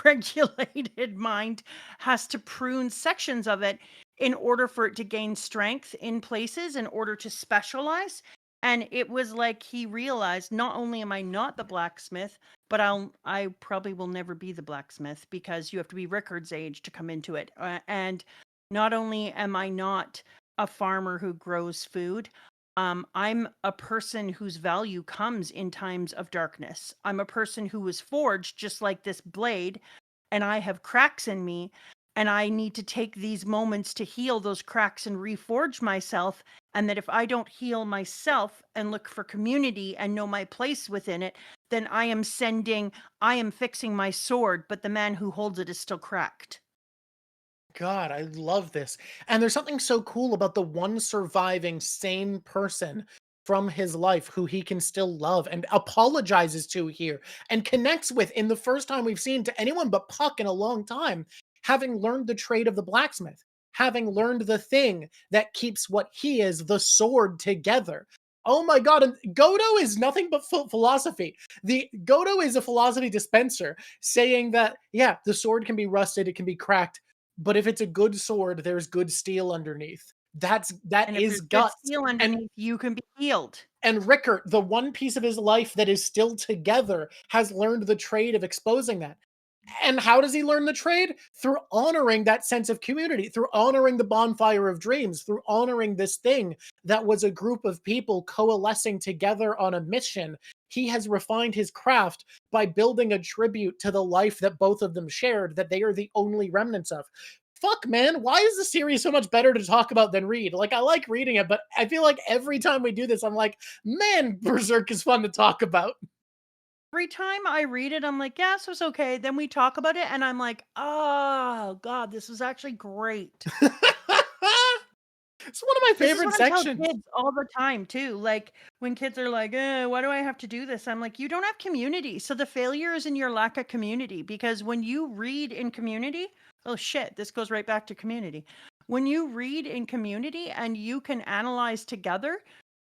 regulated mind has to prune sections of it in order for it to gain strength in places, in order to specialize. And it was like he realized, not only am I not the blacksmith, but I probably will never be the blacksmith, because you have to be Rickard's age to come into it. And not only am I not a farmer who grows food, I'm a person whose value comes in times of darkness. I'm a person who was forged just like this blade, and I have cracks in me, and I need to take these moments to heal those cracks and reforge myself. And that if I don't heal myself and look for community and know my place within it, then I am fixing my sword, but the man who holds it is still cracked. God, I love this. And there's something so cool about the one surviving sane person from his life who he can still love and apologizes to here and connects with in the first time we've seen to anyone but Puck in a long time, having learned the trade of the blacksmith, having learned the thing that keeps what he is, the sword, together. Oh my god, and Godo is nothing but philosophy. The Godo is a philosophy dispenser saying that, yeah, the sword can be rusted, it can be cracked, but if it's a good sword, there's good steel underneath. That And if is there's good guts. steel And underneath, you can be healed. and Rickert, the one piece of his life that is still together, has learned the trade of exposing that. And how does he learn the trade? Through honoring that sense of community, through honoring the bonfire of dreams, through honoring this thing that was a group of people coalescing together on a mission. He has refined his craft by building a tribute to the life that both of them shared, that they are the only remnants of. Fuck, man, why is the series so much better to talk about than read? Like, I like reading it, but I feel like every time we do this, I'm like, man, Berserk is fun to talk about. Every time I read it, I'm like, yeah, this was okay. Then we talk about it, and I'm like, oh god, this was actually great. It's one of my This is favorite what I tell sections. kids all the time too. Like when kids are like, why do I have to do this? I'm like, you don't have community. So the failure is in your lack of community. Because when you read in community, oh shit, this goes right back to community. When you read in community and you can analyze together,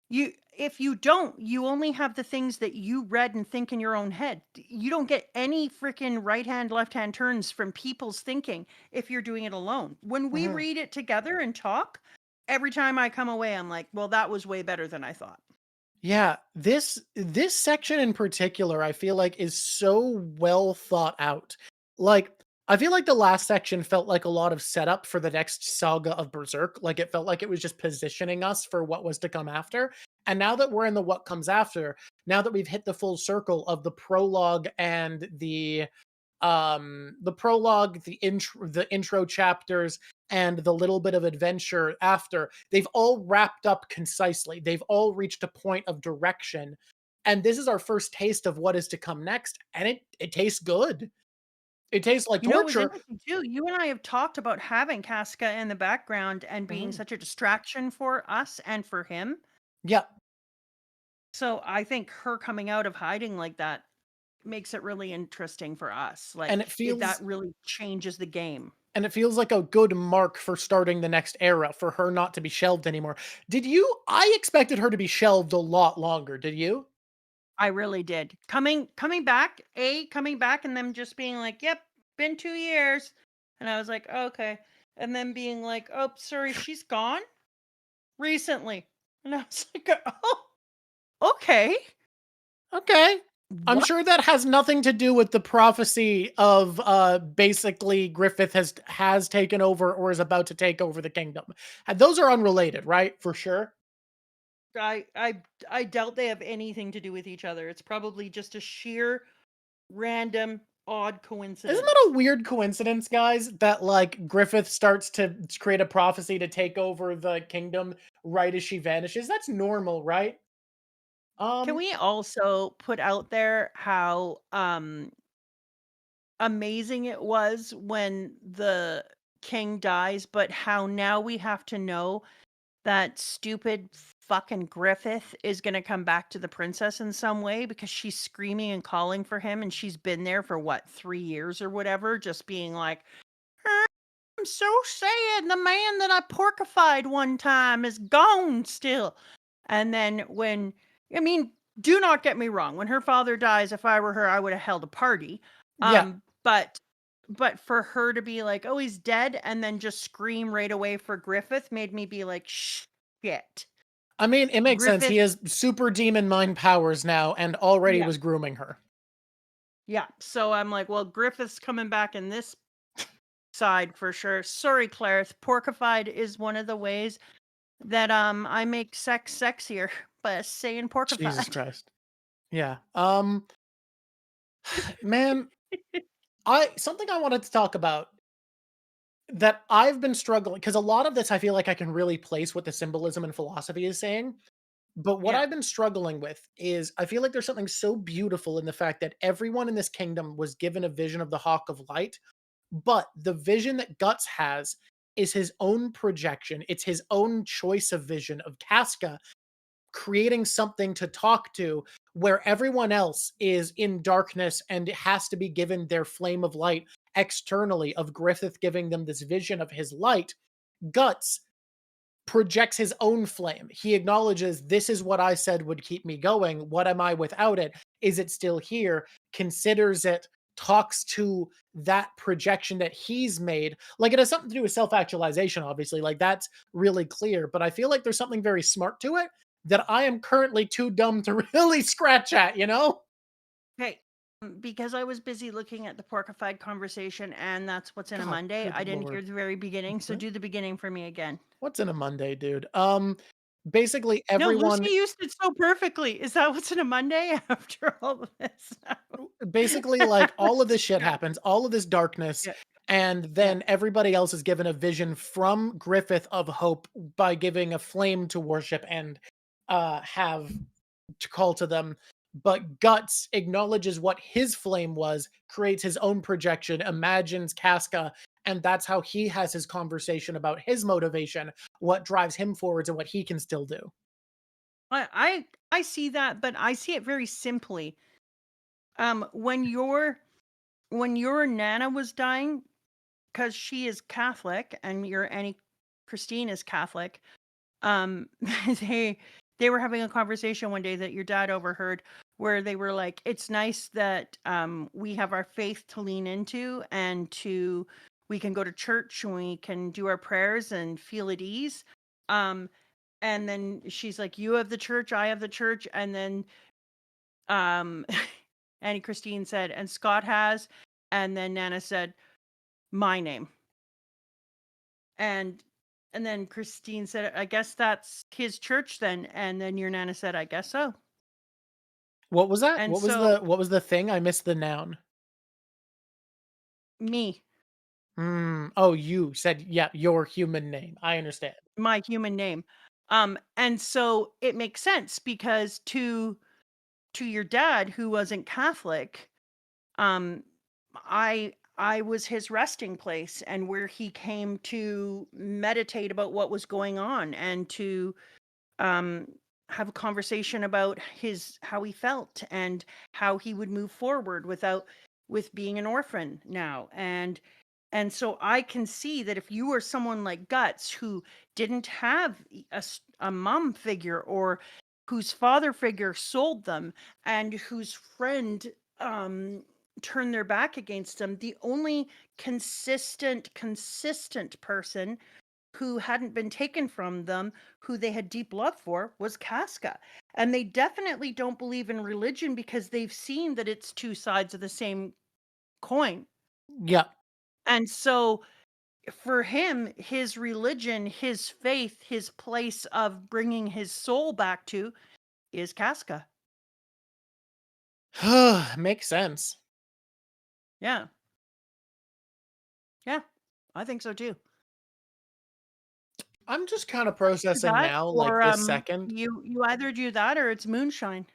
if you don't, you only have the things that you read and think in your own head. You don't get any freaking right hand, left hand turns from people's thinking if you're doing it alone. When we Mhm. read it together and talk, every time I come away, I'm like, well, that was way better than I thought. Yeah, this section in particular, I feel like is so well thought out. Like, I feel like the last section felt like a lot of setup for the next saga of Berserk. Like, it felt like it was just positioning us for what was to come after. And now that we're in the what comes after, now that we've hit the full circle of the prologue and the prologue, the intro chapters, and the little bit of adventure after, they've all wrapped up concisely. They've all reached a point of direction. And this is our first taste of what is to come next. And it tastes good. It tastes like You know, it was torture. interesting too. You and I have talked about having Casca in the background and being Mhm. such a distraction for us and for him. Yeah. So I think her coming out of hiding like that makes it really interesting for us. And Like that really changes the game. it feels like a good mark for starting the next era, for her not to be shelved anymore. I expected her to be shelved a lot longer. Did you? I really did. Coming back, coming back and them just being like, "Yep, been 2 years." And I was like, oh, "Okay." And then being like, "Oh, sorry, she's gone recently." And I was like, "Oh, okay. Okay. I'm What?" sure that has nothing to do with the prophecy of basically Griffith has taken over or is about to take over the kingdom. Those are unrelated, right? For sure. I doubt they have anything to do with each other. It's probably just a sheer random odd Isn't coincidence. that a weird coincidence, guys? That like Griffith starts to create a prophecy to take over the kingdom right as she vanishes. That's normal, right? Can Um we also put out there how amazing it was when the king dies, but how now we have to know that stupid fucking Griffith is going to come back to the princess in some way because she's screaming and calling for him and she's been there for what, 3 years or whatever, just being like, I'm so sad the man that I porkified one time is gone still. And then I mean, do not get me wrong, when her father dies, if I were her, I would have held a party. yeah. But for her to be like, "Oh, he's dead," and then just scream right away for Griffith made me be like, "Shit." I mean, it makes sense. Griffith, He has super demon mind powers now and already yeah, was grooming her. yeah. So I'm like, well, Griffith's coming back in this side for sure. Sorry, Clarith. Porkified is one of the ways that I make sex sexier by saying Jesus porkified. Christ. Yeah. Man, something I wanted to talk about that I've been struggling, because a lot of this I feel like I can really place what the symbolism and philosophy is saying. But what Yeah. I've been struggling with is I feel like there's something so beautiful in the fact that everyone in this kingdom was given a vision of the Hawk of Light, but the vision that Guts has is his own projection. It's his own choice of vision of Casca creating something to talk to, where everyone else is in darkness and it has to be given their flame of light externally, of Griffith giving them this vision of his light. Guts projects his own flame. He acknowledges, this is what I said would keep me going. What am I without it? Is it still here? Considers it, talks to that projection that he's made. Like, it has something to do with self-actualization, obviously. Like, that's really clear. But I feel like there's something very smart to it that I am currently too dumb to really scratch at, you know? Okay. Because I was busy looking at the porkified conversation, and that's what's in a God, Monday. good I didn't hear lord. the very beginning, so Okay. do the beginning for me again. What's in a Monday, dude? Basically No, everyone Lucy used it so perfectly. Is that what's in a Monday after all of this? basically, like, all of this shit happens, all of this darkness, Yeah, and yeah. then everybody else is given a vision from Griffith of hope by giving a flame to worship and have to call to them. But Guts acknowledges what his flame was, creates his own projection, imagines Casca, and that's how he has his conversation about his motivation, what drives him forwards, and what he can still do. I see that, but I see it very simply. When your Nana was dying, because she is Catholic and your Annie Christine is Catholic, um, they they were having a conversation one day that your dad overheard, where they were like, "It's nice that we have our faith to lean into, and we can go to church and we can do our prayers and feel at ease." Um, and then she's like, "You have the church, I have the church," and then um, Annie Christine said, "And Scott has," and then Nana said, "My name." And then Christine said, "I guess that's his church then." And then your Nana said, "I guess so." What was that? And so What was the thing? I missed the noun. me, Oh, you said, yeah, your human name. I understand. my human name. And so it makes sense because to your dad, who wasn't Catholic, um, I was his resting place and where he came to meditate about what was going on and to um, have a conversation about how he felt and how he would move forward with being an orphan now. And so I can see that if you were someone like Guts, who didn't have a mom figure, or whose father figure sold them, and whose friend turned their back against them, the only consistent person who hadn't been taken from them, who they had deep love for, was Casca. And they definitely don't believe in religion because they've seen that it's two sides of the same coin. Yeah. And so for him, his religion, his faith, his place of bringing his soul back to is Casca. Makes sense. Yeah. Yeah. I think so too. I'm just kind of Do processing that, now, like or this second. you either do that or it's moonshine.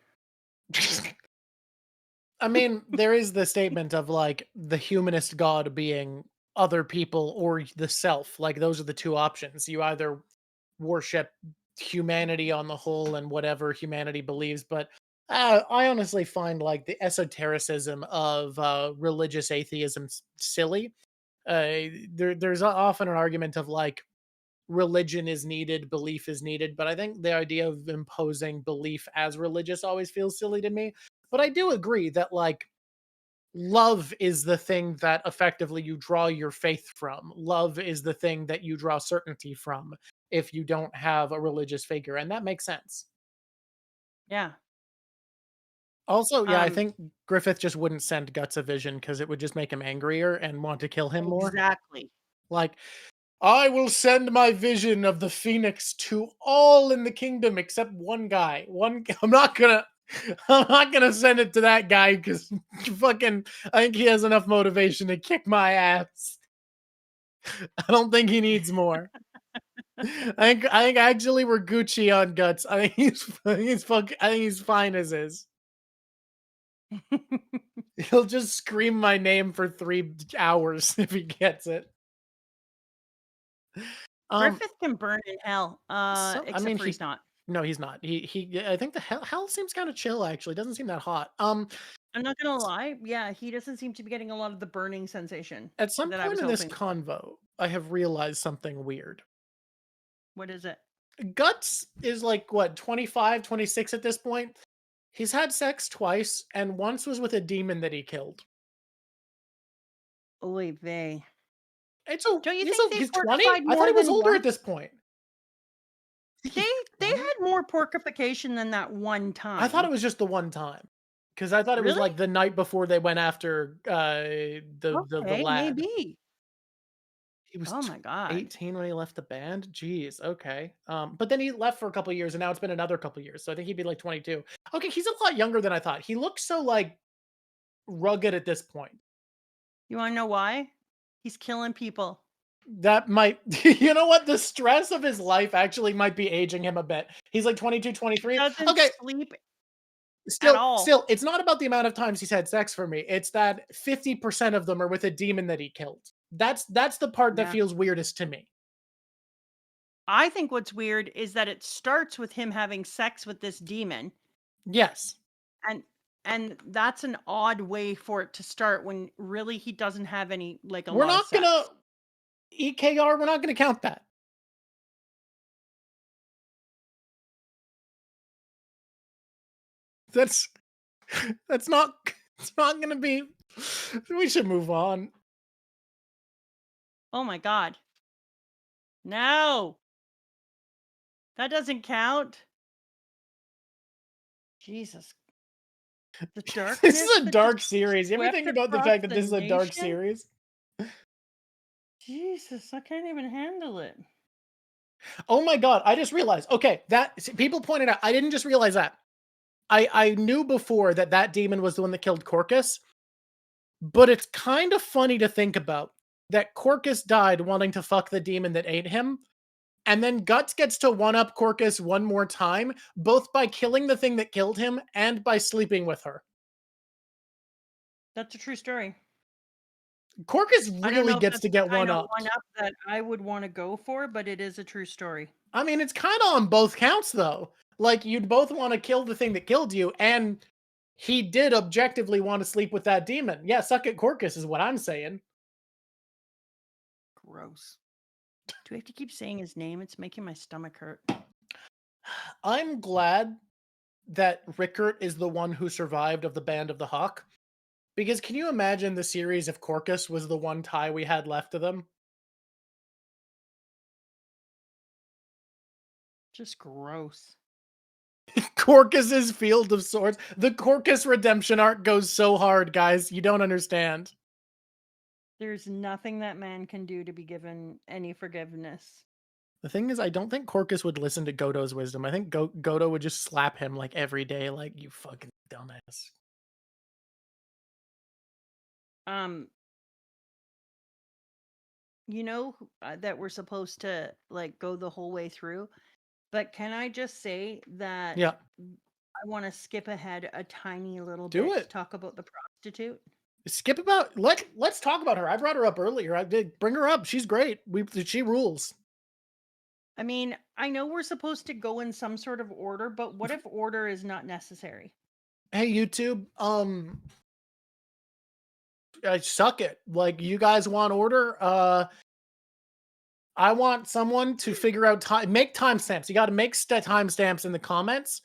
I mean, there is the statement of like the humanist god being other people or the self. Like, those are the two options. You either worship humanity on the whole and whatever humanity believes, but I honestly find like the esotericism of religious atheism silly. There's often an argument of like religion is needed, belief is needed, but I think the idea of imposing belief as religious always feels silly to me. But I do agree that like love is the thing that effectively you draw your faith from. Love is the thing that you draw certainty from if you don't have a religious figure, and that makes sense. Yeah. Also, yeah, I Um, think Griffith just wouldn't send Guts a vision because it would just make him angrier and want to kill him more. exactly. Like, I will send my vision of the Phoenix to all in the kingdom except one guy. I'm not gonna I'm not gonna send it to that guy because fucking I think he has enough motivation to kick my ass. I don't think he needs more. I think actually we're Gucci on Guts. I think I think he's fine as is. He'll just scream my name for 3 hours if he gets it. Um, Griffith can burn in hell, I except mean, for he's not. no, he's not. I think the hell seems kind of chill actually. Doesn't seem that hot. I'm not gonna lie. Yeah, he doesn't seem to be getting a lot of the burning sensation At some that I point was in this hoping for. convo, I have realized something weird. What is it? Guts is like, what, 25, 26 at this point? He's had sex twice, and once was with a demon that he killed. Oy vey. Don't you think they've he's 20? porkified I thought more he was than older once? at this point. They had more porkification than that one time. I thought it was just the one time. Because I thought it was Really? like the night before they went after the Okay, lad. maybe. He was Oh my god. 18 when he left the band. Jeez, okay. But then he left for a couple years, and now it's been another couple years. So I think he'd be like 22. Okay, he's a lot younger than I thought. He looks so like rugged at this point. You want to know why? He's killing people. That might, you know what? The stress of his life actually might be aging him a bit. He's like 22, 23. Doesn't Okay, sleep at still, all. it's not about the amount of times he's had sex for me. It's that 50% of them are with a demon that he killed. That's the part that Yeah. feels weirdest to me. I think what's weird is that it starts with him having sex with this demon, Yes. and that's an odd way for it to start when really he doesn't have any like a We're lot of not sex. gonna EKR, we're not gonna count that. That's not it's not gonna be. We should move on. Oh my god. No. That doesn't count. Jesus. The darkness. This is a that dark just series. You ever swept think about the across fact that the this is a dark nation? series? Jesus, I can't even handle it. Oh my god, I just realized. Okay, people pointed out, I didn't just realize that. I knew before that demon was the one that killed Corcus, but it's kind of funny to think about that Corcus died wanting to fuck the demon that ate him, and then Guts gets to one-up Corcus one more time, both by killing the thing that killed him and by sleeping with her. That's a true story. Corcus I don't know really if gets that's to the get kind of one-upped. one-up that I would want to go for, but it is a true story. I mean, it's kind of on both counts, though. Like, you'd both want to kill the thing that killed you, and he did objectively want to sleep with that demon. Yeah, suck it, Corcus, is what I'm saying. Gross. Do we have to keep saying his name? It's making my stomach hurt. I'm glad that Rickert is the one who survived of the Band of the Hawk. Because can you imagine the series if Corcus was the one tie we had left of them? Just gross. Corcus's Field of Swords. The Corcus redemption arc goes so hard, guys. You don't understand. There's nothing that man can do to be given any forgiveness. The thing is, I don't think Corcus would listen to Godo's wisdom. I think Godo would just slap him like every day, like, you fucking dumbass. You know that we're supposed to like go the whole way through, but can I just say that Yeah. I want to skip ahead a tiny little Do bit it. to talk about the prostitute? Skip about let's talk about her. I brought her up earlier. I did bring her up. She's great. She rules. I mean, I know we're supposed to go in some sort of order, but what if order is not necessary? Hey YouTube, I suck it. Like, you guys want order? I want someone to figure out make timestamps. You got to make timestamps in the comments,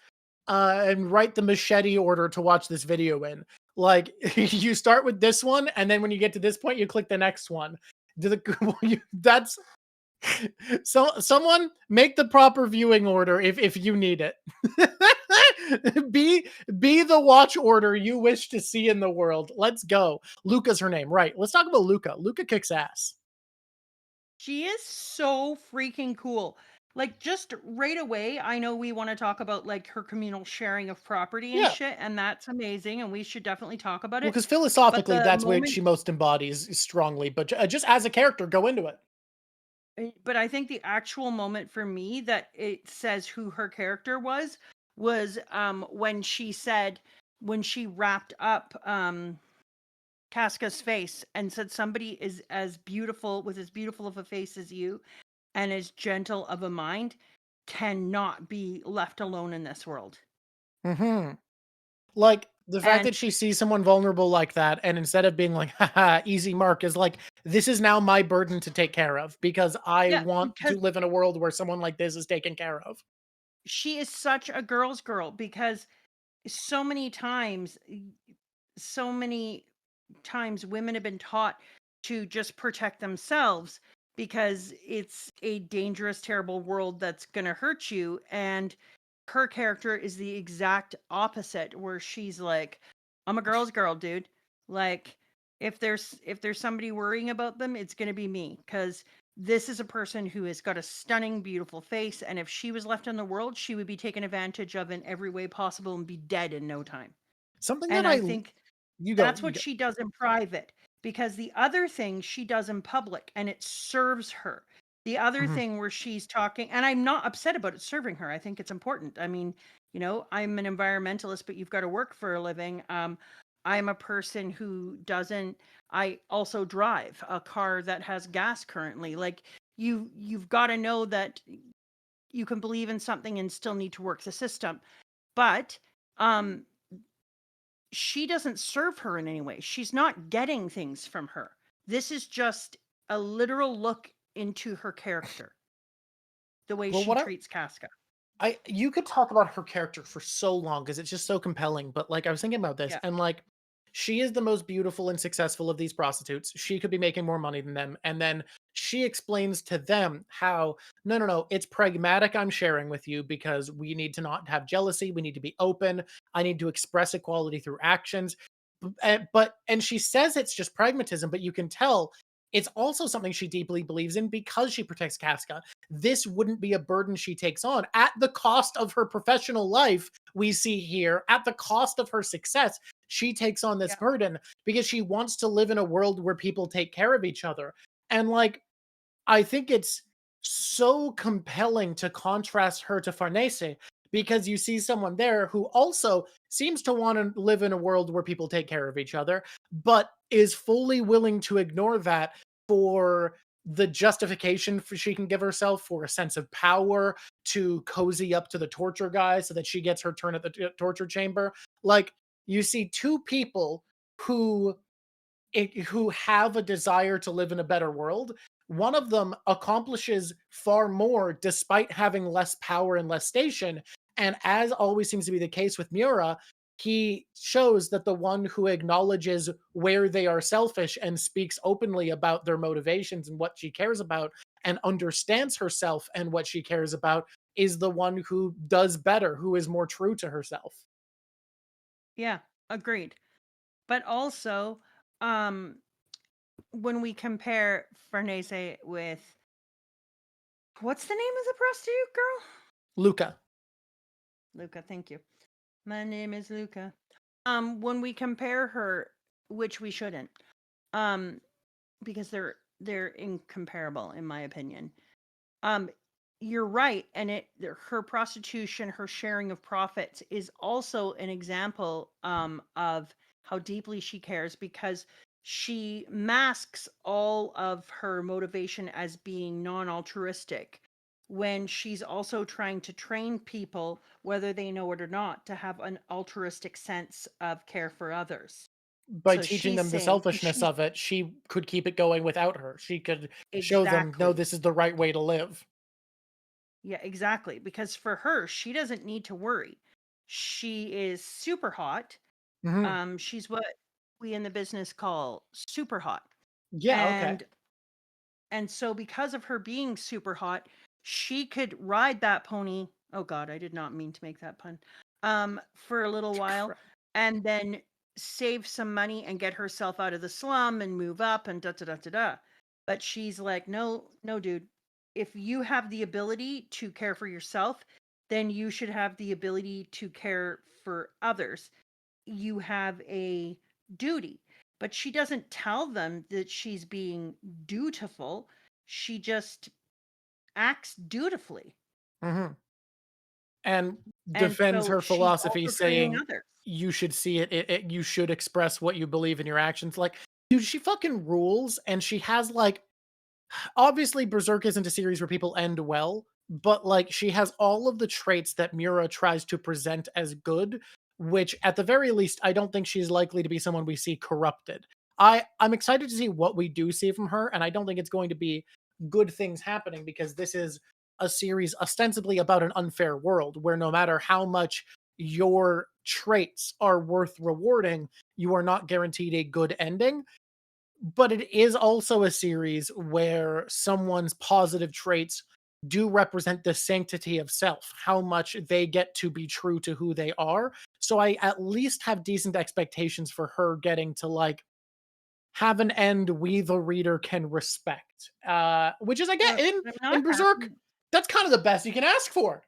and write the machete order to watch this video in. Like, you start with this one, and then when you get to this point, you click the next one. That's someone make the proper viewing order if you need it. Be the watch order you wish to see in the world. Let's go. Luca's her name, right? Let's talk about Luca. Luca kicks ass. She is so freaking cool. Like, just right away, I know we want to talk about like her communal sharing of property and Yeah. shit, and that's amazing, and we should definitely talk about Well, it. because philosophically, the that's what moment- she most embodies strongly. But just as a character, go into it. But I think the actual moment for me that it says who her character was when she said, when she wrapped up Casca's face and said, somebody is as beautiful, with as beautiful of a face as you and as gentle of a mind cannot be left alone in this world. Mm-hmm. Like, the fact that she sees someone vulnerable like that, and instead of being like, haha, easy mark, is like, this is now my burden to take care of because I Yeah, want because to live in a world where someone like this is taken care of. she is such a girl's girl because so many times so many times women have been taught to just protect themselves because it's a dangerous, terrible world that's going to hurt you. And her character is the exact opposite, where she's like, I'm a girl's girl, dude. Like, if there's somebody worrying about them, it's going to be me, because this is a person who has got a stunning, beautiful face, and if she was left in the world, she would be taken advantage of in every way possible and be dead in no time. Something that And I think you go, that's what she does in private, because the other thing she does in public, and it serves her. The other Mhm. thing where she's talking, and I'm not upset about it serving her. I think it's important. I mean, I'm an environmentalist, but you've got to work for a living. I'm a person who doesn't. I also drive a car that has gas currently. Like, you've got to know that you can believe in something and still need to work the system. But she doesn't serve her in any way. She's not getting things from her. This is just a literal look into her character, the way Well, she what treats Casca. you could talk about her character for so long because it's just so compelling. But like I was thinking about this, Yeah. and like she is the most beautiful and successful of these prostitutes. She could be making more money than them, and then she explains to them how no, it's pragmatic. I'm sharing with you because we need to not have jealousy. We need to be open. I need to express equality through actions. And she says it's just pragmatism, but you can tell it's also something she deeply believes in because she protects Casca. This wouldn't be a burden she takes on at the cost of her professional life. We see here, at the cost of her success, she takes on this Yeah. burden because she wants to live in a world where people take care of each other. And like, I think it's so compelling to contrast her to Farnese because you see someone there who also seems to want to live in a world where people take care of each other, but is fully willing to ignore that for the justification for she can give herself for a sense of power to cozy up to the torture guy so that she gets her turn at the torture chamber. Like, you see two people who who have a desire to live in a better world. One of them accomplishes far more despite having less power and less station. And as always seems to be the case with Mura, he shows that the one who acknowledges where they are selfish and speaks openly about their motivations and what she cares about and understands herself and what she cares about is the one who does better, who is more true to herself. Yeah, agreed. But also, um, when we compare Farnese with, what's the name of the prostitute girl? Luca. Luca, thank you. My name is Luca. When we compare her, which we shouldn't, um, because they're incomparable in my opinion. Um, you're right, and her prostitution, her sharing of profits is also an example of how deeply she cares, because she masks all of her motivation as being non-altruistic when she's also trying to train people, whether they know it or not, to have an altruistic sense of care for others. By So teaching she's them the saying, and selfishness she's of it, she could keep it going without her. She could show them, no, exactly. this is the right way to live. Yeah, exactly. Because for her, she doesn't need to worry. She is super hot. Mhm. She's what we in the business call super hot. Yeah, okay. And so because of her being super hot, she could ride that pony. Oh God, I did not mean to make that pun. For a little while Cra- and then save some money and get herself out of the slum and move up and da da da da da. But she's like, no, no, dude. If you have the ability to care for yourself, then you should have the ability to care for others. You have a duty. But she doesn't tell them that she's being dutiful. She just acts dutifully. Mhm. And And defends so her she's philosophy also training saying others. you should see you should express what you believe in your actions. Like, dude, she fucking rules, and she has like obviously Berserk isn't a series where people end well, but like she has all of the traits that Mura tries to present as good, which at the very least I don't think she's likely to be someone we see corrupted. I'm excited to see what we do see from her, and I don't think it's going to be good things happening because this is a series ostensibly about an unfair world where no matter how much your traits are worth rewarding, you are not guaranteed a good ending. But it is also a series where someone's positive traits do represent the sanctity of self, how much they get to be true to who they are. So I at least have decent expectations for her getting to like have an end we the reader can respect. Which is I get I'm not in Berserk, happy. that's kind of the best you can ask for.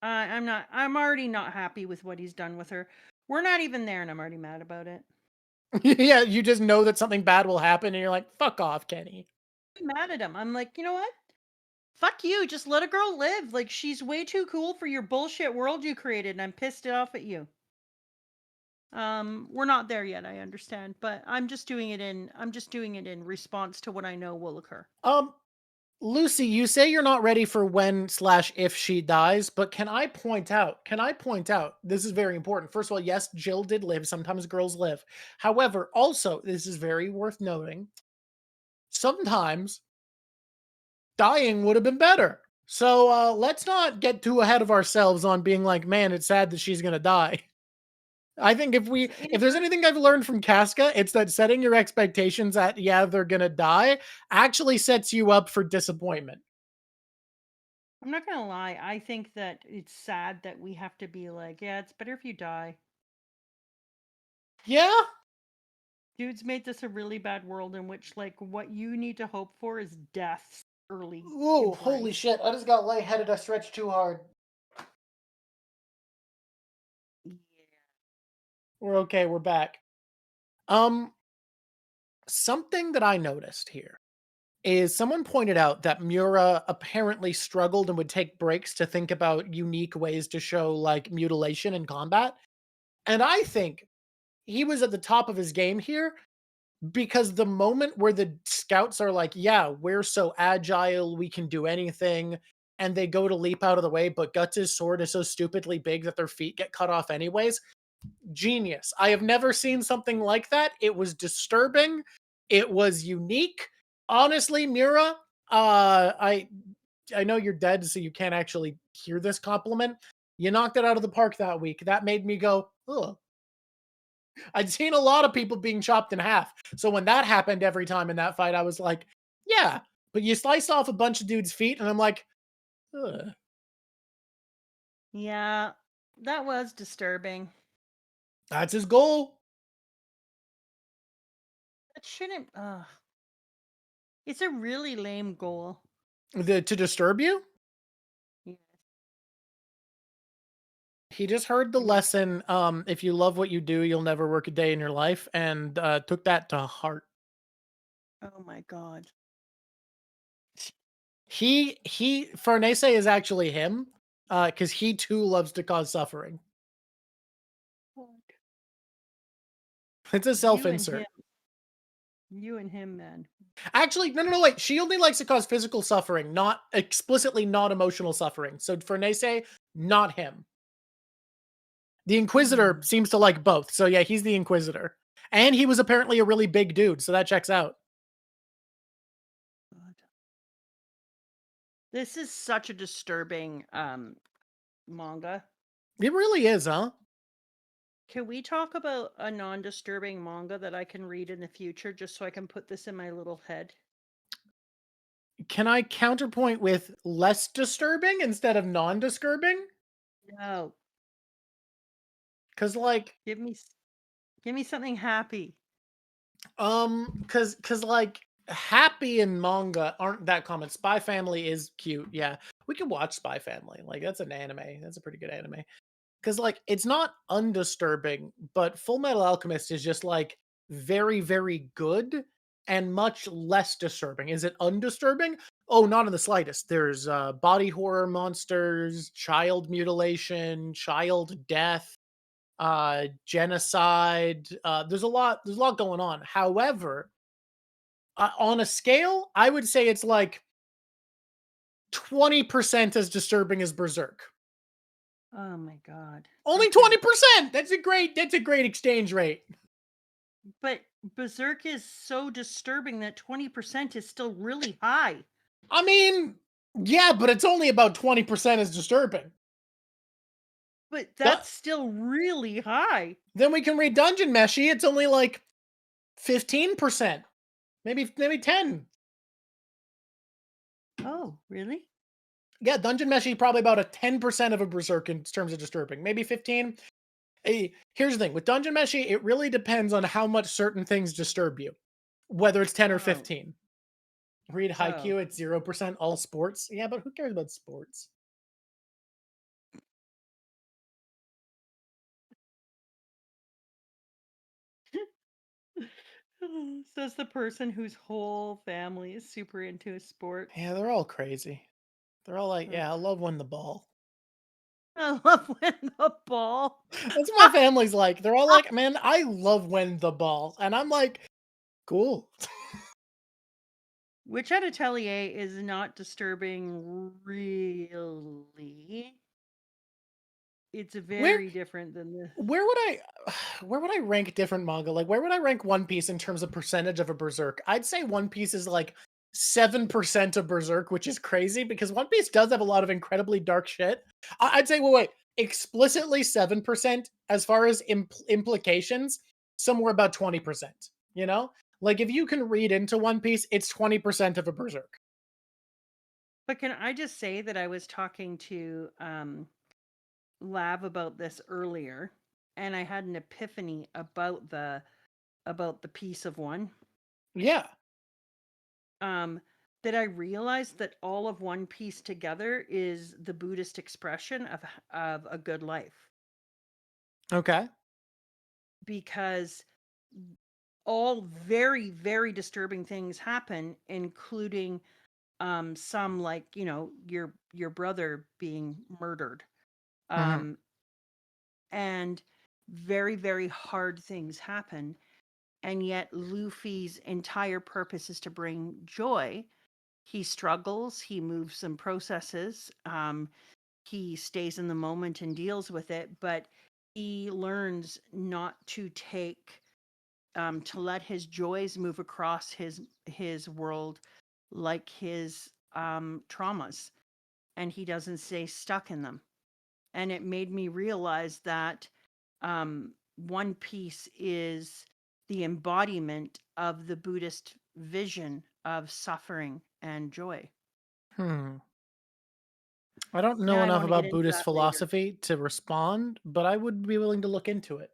I'm not. I'm already not happy with what he's done with her. We're not even there, and I'm already mad about it. Yeah, you just know that something bad will happen and you're like, fuck off, Kenny. I'm mad at him. I'm like, you know what? Fuck you. Just let a girl live. Like she's way too cool for your bullshit world you created, and I'm pissed off at you. We're not there yet, I understand, but I'm just doing it in response to what I know will occur. Lucy, you say you're not ready for when/if she dies, but can I point out, this is very important. First of all, yes, Jill did live. Sometimes girls live. However, also, this is very worth noting. Sometimes dying would have been better. So let's not get too ahead of ourselves on being like, man, it's sad that she's going to die. I think if there's anything I've learned from Casca, it's that setting your expectations at, yeah, they're going to die actually sets you up for disappointment. I'm not gonna lie, I think that it's sad that we have to be like, yeah, it's better if you die. Yeah. Dude's made this a really bad world in which, like, what you need to hope for is death early. Ooh, in holy life. shit. I just got lightheaded. I stretched too hard. Yeah. We're okay. We're back. Something that I noticed here is someone pointed out that Mura apparently struggled and would take breaks to think about unique ways to show like mutilation in combat. And I think he was at the top of his game here because the moment where the scouts are like, yeah, we're so agile, we can do anything, and they go to leap out of the way, but Guts' sword is so stupidly big that their feet get cut off anyways. Genius. I have never seen something like that. It was disturbing. It was unique. Honestly, Mira, I know you're dead, so you can't actually hear this compliment. You knocked it out of the park that week. That made me go, ugh. I'd seen a lot of people being chopped in half. So when that happened every time in that fight, I was like, yeah, but you sliced off a bunch of dudes' feet, and I'm like, ugh. Yeah, that was disturbing. That's his goal. It shouldn't. It's a really lame goal. To disturb you? Yeah. He just heard the lesson, if you love what you do, you'll never work a day in your life, and took that to heart. Oh my god. He Farnese is actually him, because he too loves to cause suffering. It's a self-insert. You and him, man. Actually, no, wait. She only likes to cause physical suffering, not explicitly not emotional suffering. So Farnese, not him. The Inquisitor seems to like both. So yeah, he's the Inquisitor. And he was apparently a really big dude, so that checks out. God. This is such a disturbing manga. It really is, huh? Can we talk about a non-disturbing manga that I can read in the future just so I can put this in my little head? Can I counterpoint with less disturbing instead of non-disturbing? No. Cause like, Give me something happy. cause like happy and manga aren't that common. Spy Family is cute. Yeah. We can watch Spy Family. Like that's an anime. That's a pretty good anime. Cause like it's not undisturbing, but Full Metal Alchemist is just like very, very good and much less disturbing. Is it undisturbing? Oh, not in the slightest. There's body horror monsters, child mutilation, child death, genocide. There's a lot going on. However, on a scale, I would say it's like 20% as disturbing as Berserk. Oh my god. Only 20%. That's a great exchange rate. But Berserk is so disturbing that 20% is still really high. I mean, yeah, but it's only about 20% is disturbing. But Du- that's still really high. Then we can read Dungeon Meshi. It's only like 15%, maybe 10. Oh, really? Yeah, Dungeon Meshi probably about a 10% of a Berserk in terms of disturbing, maybe 15. Hey, here's the thing with Dungeon Meshi, it really depends on how much certain things disturb you, whether it's 10 or Oh, 15. Read oh. Haikyuu, it's 0% all sports. Yeah, but who cares about sports? Says the person whose whole family is super into sports. Yeah, they're all crazy. They're all like, Ugh. yeah, I love winning the ball. I love winning the ball. That's what my family's like. They're all like, man, I love winning the ball. And I'm like, cool. Witch at Atelier is not disturbing, really. It's Where very different than the. where would I where would I rank different manga? Like where would I rank One Piece in terms of percentage of a Berserk? I'd say One Piece is like 7% of Berserk, which is crazy because One Piece does have a lot of incredibly dark shit. I'd say wait, explicitly 7% as far as implications, somewhere about 20%, you know? Like if you can read into One Piece, it's 20% of a Berserk. But can I just say that I was talking to Lav about this earlier, and I had an epiphany about the piece of one. Yeah. That I realized that all of One Piece together is the Buddhist expression of a good life, Okay. because all very, very disturbing things happen, including some, like, your brother being murdered, Mhm. um and very, very hard things happen, and yet Luffy's entire purpose is to bring joy. He struggles, he moves and processes, he stays in the moment and deals with it, but he learns not to to let his joys move across his world like his traumas, and he doesn't stay stuck in them. And it made me realize that One Piece is the embodiment of the Buddhist vision of suffering and joy. Hmm. I don't know Yeah, I enough want to get about into Buddhist that later. philosophy to respond, but I would be willing to look into it.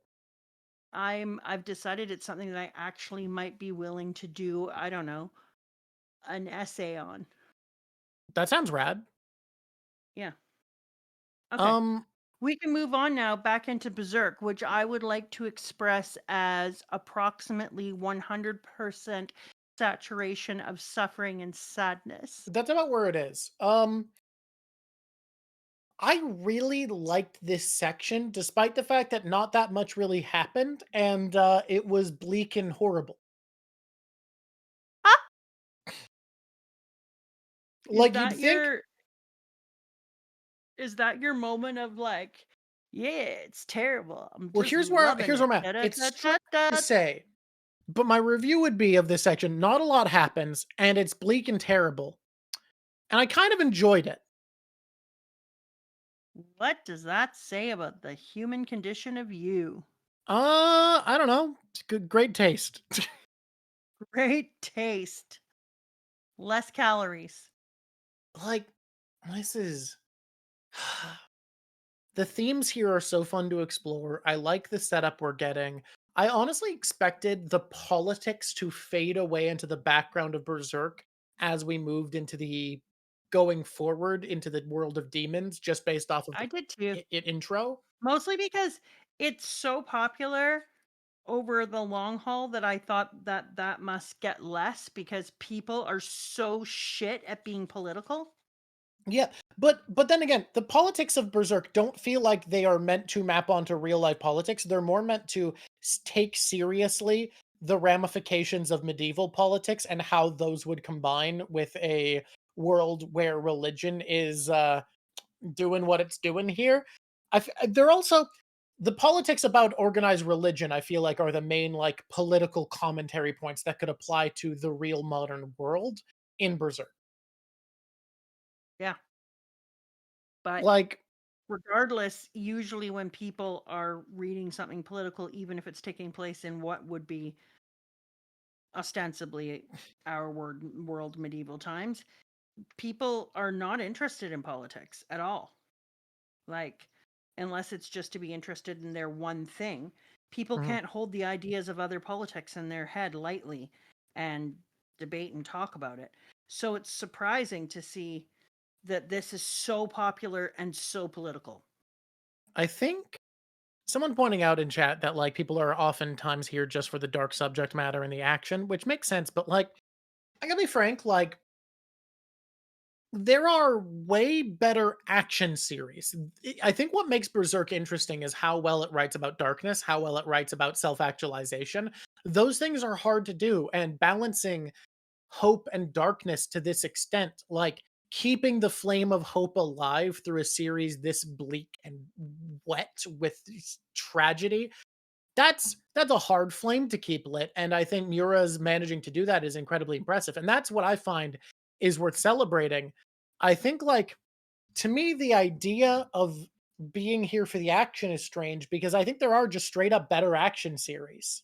I've decided it's something that I actually might be willing to do, I don't know, an essay on. That sounds rad. Yeah. Okay. Um, We can move on now back into Berserk, which I would like to express as approximately 100% saturation of suffering and sadness. that's about where it is. I really liked this section, despite the fact that not that much really happened, and it was bleak and horrible. Ah! Is Like you'd that think. your is that your moment of like, yeah, it's terrible. I'm Well, just loving here's it. where I'm at. It's strange to Da-da-da-da-da. say, but my review would be of this section. Not a lot happens, and it's bleak and terrible, and I kind of enjoyed it. What does that say about the human condition of you? I don't know. It's good, great taste. Great taste. Less calories. Like this is the themes here are so fun to explore. I like the setup we're getting. I honestly expected the politics to fade away into the background of Berserk as we moved into the going forward into the world of demons, just based off of I the did too. intro. Mostly because it's so popular over the long haul that I thought that that must get less because people are so shit at being political. Yeah, but then again, the politics of Berserk don't feel like they are meant to map onto real life politics. They're more meant to take seriously the ramifications of medieval politics and how those would combine with a world where religion is doing what it's doing here. They're also the politics about organized religion, I feel like, are the main like political commentary points that could apply to the real modern world in Berserk. Yeah. But Like, regardless, usually when people are reading something political, even if it's taking place in what would be ostensibly our world medieval times, people are not interested in politics at all. Like, unless it's just to be interested in their one thing, people mhm. can't hold the ideas of other politics in their head lightly and debate and talk about it. So it's surprising to see that this is so popular and so political. I think someone pointing out in chat that like people are oftentimes here just for the dark subject matter and the action, which makes sense, but like I gotta be frank, like there are way better action series. I think what makes Berserk interesting is how well it writes about darkness, how well it writes about self-actualization. Those things are hard to do, and balancing hope and darkness to this extent, like keeping the flame of hope alive through a series this bleak and wet with tragedy, that's a hard flame to keep lit, and I think Mura's managing to do that is incredibly impressive, and that's what I find is worth celebrating. I think, like, to me, the idea of being here for the action is strange because I think there are just straight up better action series.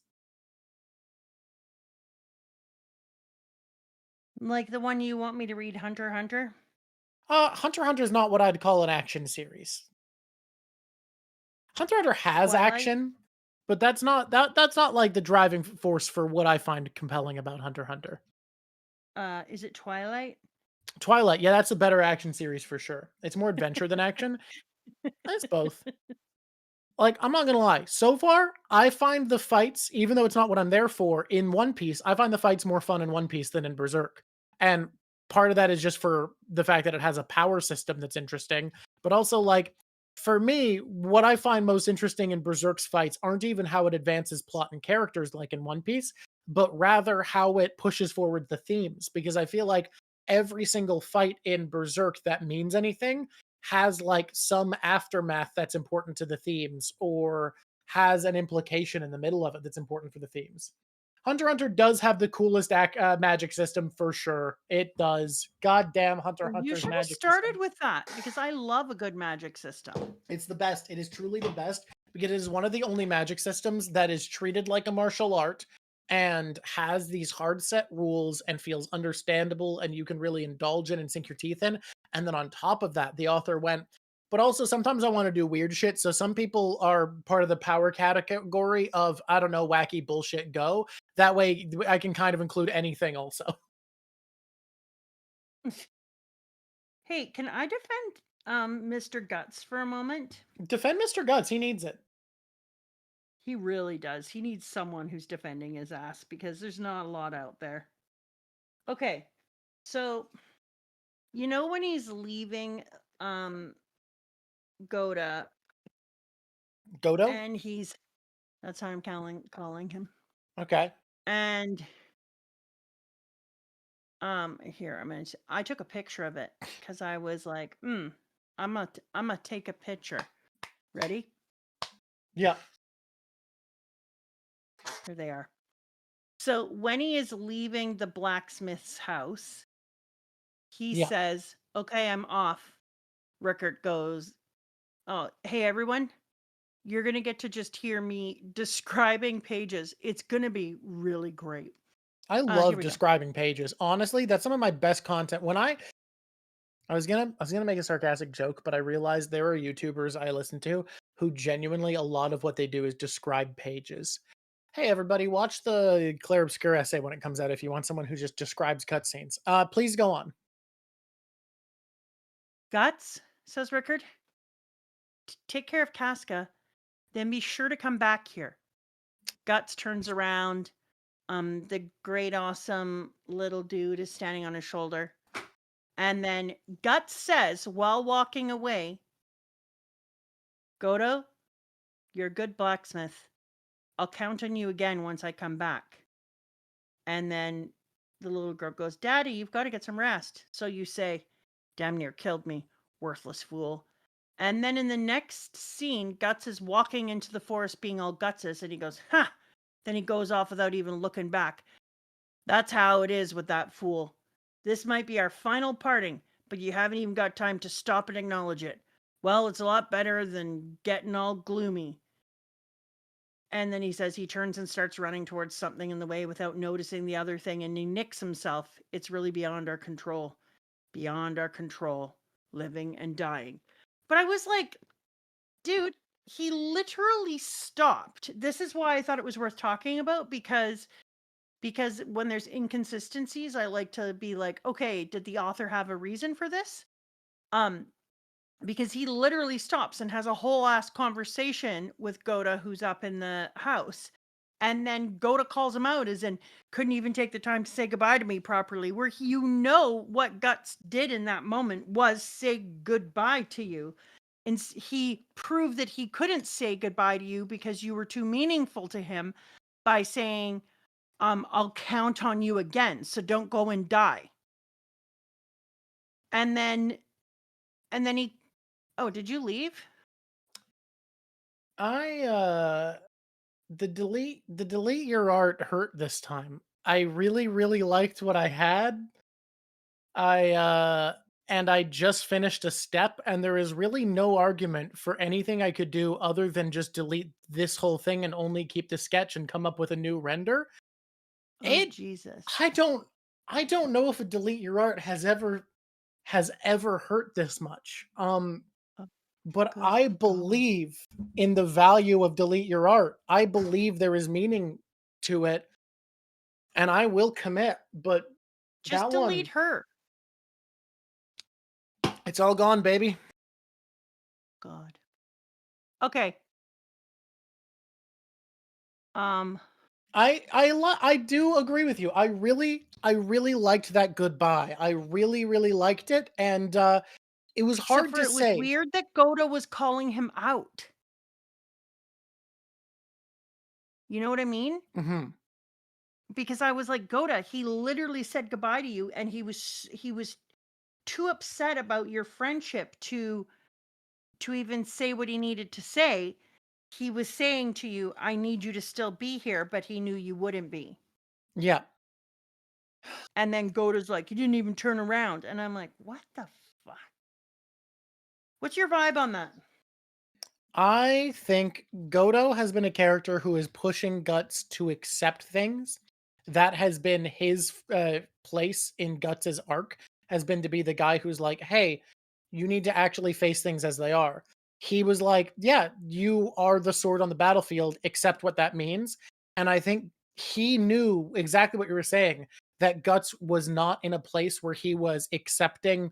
Like the one you want me to read, Hunter x Hunter? Hunter x Hunter is not what I'd call an action series. Hunter x Hunter has Twilight? action, but that's not like the driving force for what I find compelling about Hunter x Hunter. Is it Twilight? Twilight, yeah, that's a better action series for sure. It's more adventure than action. It's both. Like, I'm not gonna lie. So far, I find the fights, even though it's not what I'm there for, in One Piece, I find the fights more fun in One Piece than in Berserk. And part of that is just for the fact that it has a power system that's interesting, but also like for me, what I find most interesting in Berserk's fights aren't even how it advances plot and characters like in One Piece, but rather how it pushes forward the themes. Because I feel like every single fight in Berserk that means anything has like some aftermath that's important to the themes or has an implication in the middle of it that's important for the themes. Hunter x Hunter does have the coolest magic system for sure. It does. Goddamn Hunter x You Hunter's should have magic started system. with that because I love a good magic system. It's the best. It is truly the best because it is one of the only magic systems that is treated like a martial art and has these hard set rules and feels understandable and you can really indulge in and sink your teeth in. And then on top of that, the author went, but also sometimes I want to do weird shit. So some people are part of the power category of, I don't know, wacky bullshit go. That way I can kind of include anything also. Hey, can I defend Mr. Guts for a moment? Defend Mr. Guts. He needs it. He really does. He needs someone who's defending his ass because there's not a lot out there. Okay. So, you know when he's leaving Goda Godo? and that's how I'm calling him. Okay. And here I took a picture of it because I was like, I'm gonna take a picture. Ready? Yeah. Here they are. So when he is leaving the blacksmith's house, he Yeah. says, "Okay, I'm off." Rickert goes, "Oh, hey everyone, you're gonna get to just hear me describing pages. It's gonna be really great." I Here love we go. describing pages. Honestly, that's some of my best content. When I was gonna make a sarcastic joke, but I realized there are YouTubers I listen to who genuinely a lot of what they do is describe pages. Hey everybody, watch the Claire Obscure essay when it comes out if you want someone who just describes cutscenes. Please go on. Guts, says Rickard. Take care of Casca, then be sure to come back here. Guts turns around. The great, awesome little dude is standing on his shoulder. And then Guts says, while walking away, "Godo, you're a good blacksmith. I'll count on you again once I come back." And then the little girl goes, "Daddy, you've got to get some rest." So you say, "Damn near killed me, worthless fool." And then in the next scene, Guts is walking into the forest being all Gutses, and he goes, "Ha!" Then he goes off without even looking back. That's how it is with that fool. This might be our final parting, but you haven't even got time to stop and acknowledge it. Well, it's a lot better than getting all gloomy. And then he says he turns and starts running towards something in the way without noticing the other thing, and he nicks himself. It's really beyond our control. Beyond our control. Living and dying. But I was like, dude, he literally stopped. This is why I thought it was worth talking about, because when there's inconsistencies, I like to be like, okay, did the author have a reason for this? Because he literally stops and has a whole ass conversation with Goda, who's up in the house. And then Goda calls him out as in, couldn't even take the time to say goodbye to me properly. Where what Guts did in that moment was say goodbye to you. And he proved that he couldn't say goodbye to you because you were too meaningful to him by saying, I'll count on you again, so don't go and die. And then he, oh, did you leave? The delete your art hurt this time. I really, really liked what I had. And I just finished a step, and there is really no argument for anything I could do other than just delete this whole thing and only keep the sketch and come up with a new render. Oh, Jesus. I don't know if a delete your art has ever hurt this much. Oh, But good I God. believe in the value of delete your art. I believe there is meaning to it, and I will commit. But Just that delete one, her. it's all gone, baby. God. Okay. I do agree with you. I really liked that goodbye. I really liked it, and it was Except hard for to it was say. weird that Goda was calling him out. You know what I mean? Mhm. Because I was like, Goda, he literally said goodbye to you, and he was too upset about your friendship to even say what he needed to say. He was saying to you, I need you to still be here, but he knew you wouldn't be. Yeah. And then Goda's like, you didn't even turn around. And I'm like, what the fuck? What's your vibe on that? I think Godo has been a character who is pushing Guts to accept things. That has been his place in Guts's arc, has been to be the guy who's like, hey, you need to actually face things as they are. He was like, yeah, you are the sword on the battlefield, accept what that means. And I think he knew exactly what you were saying, that Guts was not in a place where he was accepting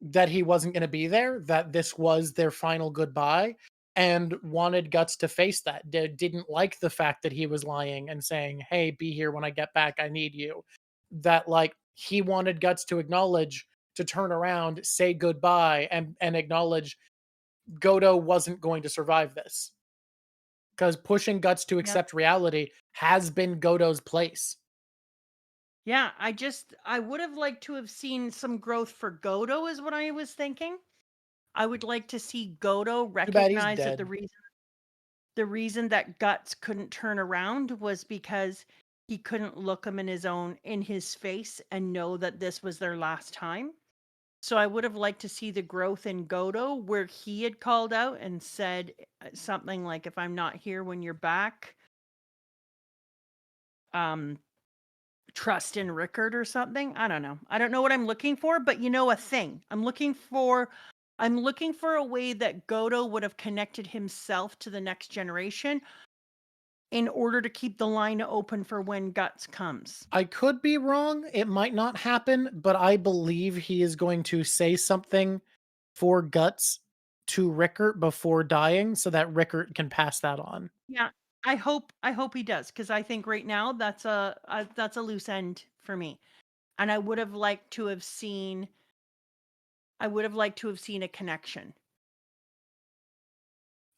that he wasn't going to be there, that this was their final goodbye, and wanted Guts to face that. Didn't like the fact that he was lying and saying, hey, be here when I get back, I need you. That, like, he wanted Guts to acknowledge, to turn around, say goodbye, and acknowledge Godo wasn't going to survive this. Because pushing Guts to Yep. accept reality has been Godo's place. Yeah, I would have liked to have seen some growth for Godo, is what I was thinking. I would like to see Godo Too bad he's recognize that dead. the reason that Guts couldn't turn around was because he couldn't look him in his face and know that this was their last time. So I would have liked to see the growth in Godo, where he had called out and said something like, if I'm not here when you're back, trust in Rickard or something. I don't know. I don't know what I'm looking for, but you know a thing. I'm looking for a way that Godo would have connected himself to the next generation in order to keep the line open for when Guts comes. I could be wrong. It might not happen, but I believe he is going to say something for Guts to Rickert before dying so that Rickert can pass that on. Yeah, I hope he does, because I think right now that's a loose end for me, and I would have liked to have seen a connection.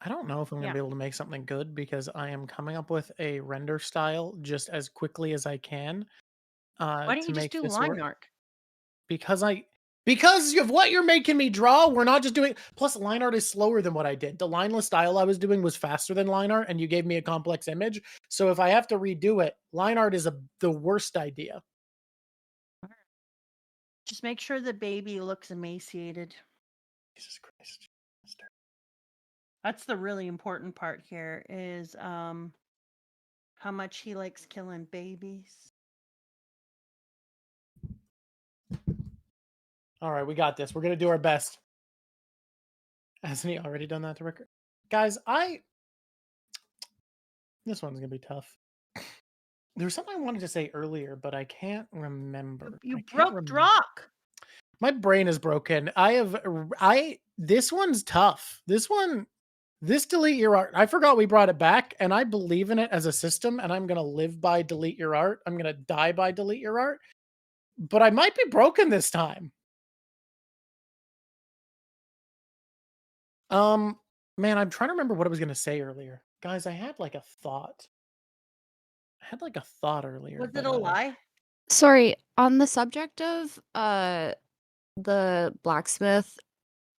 I don't know if I'm going to be able to make something good because I am coming up with a render style just as quickly as I can Why don't to you just make do this line work. art? Because Because of what you're making me draw, we're not just doing. Plus, line art is slower than what I did. The lineless style I was doing was faster than line art, and you gave me a complex image. So if I have to redo it, line art is the worst idea. Just make sure the baby looks emaciated. Jesus Christ. That's the really important part here is how much he likes killing babies. All right, we got this. We're going to do our best. Hasn't he already done that to Ricker? Guys, this one's going to be tough. There was something I wanted to say earlier, but I can't remember. You broke Drawk. My brain is broken. This one's tough. This delete your art. I forgot we brought it back, and I believe in it as a system, and I'm going to live by delete your art. I'm going to die by delete your art. But I might be broken this time. Man, I'm trying to remember what I was going to say earlier. Guys, I had like a thought. Earlier. Was it a lie? Sorry, on the subject of the blacksmith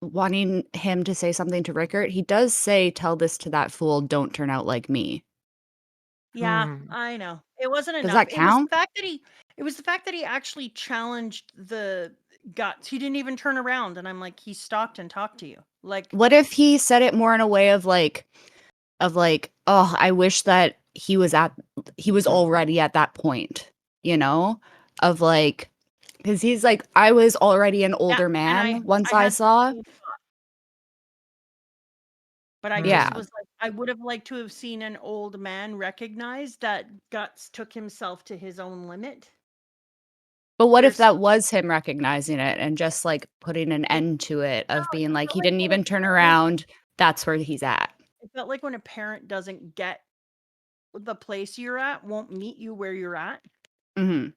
wanting him to say something to Rickert, he does say, "Tell this to that fool, don't turn out like me." Yeah, I know. It wasn't enough. Does that count? It was the fact that he actually challenged the guts. He didn't even turn around, and I'm like, he stopped and talked to you. Like, What if he said it more in a way of like, oh, I wish that he was already at that point, you know, of like, because he's like, I was already an older man once I saw. But I just was like, I would have liked to have seen an old man recognize that Guts took himself to his own limit. But what if that was him recognizing it and just like putting an end to it of being like, he didn't even turn around. That's where he's at. It felt like when a parent doesn't get the place you're at, won't meet you where you're at. Mm-hmm.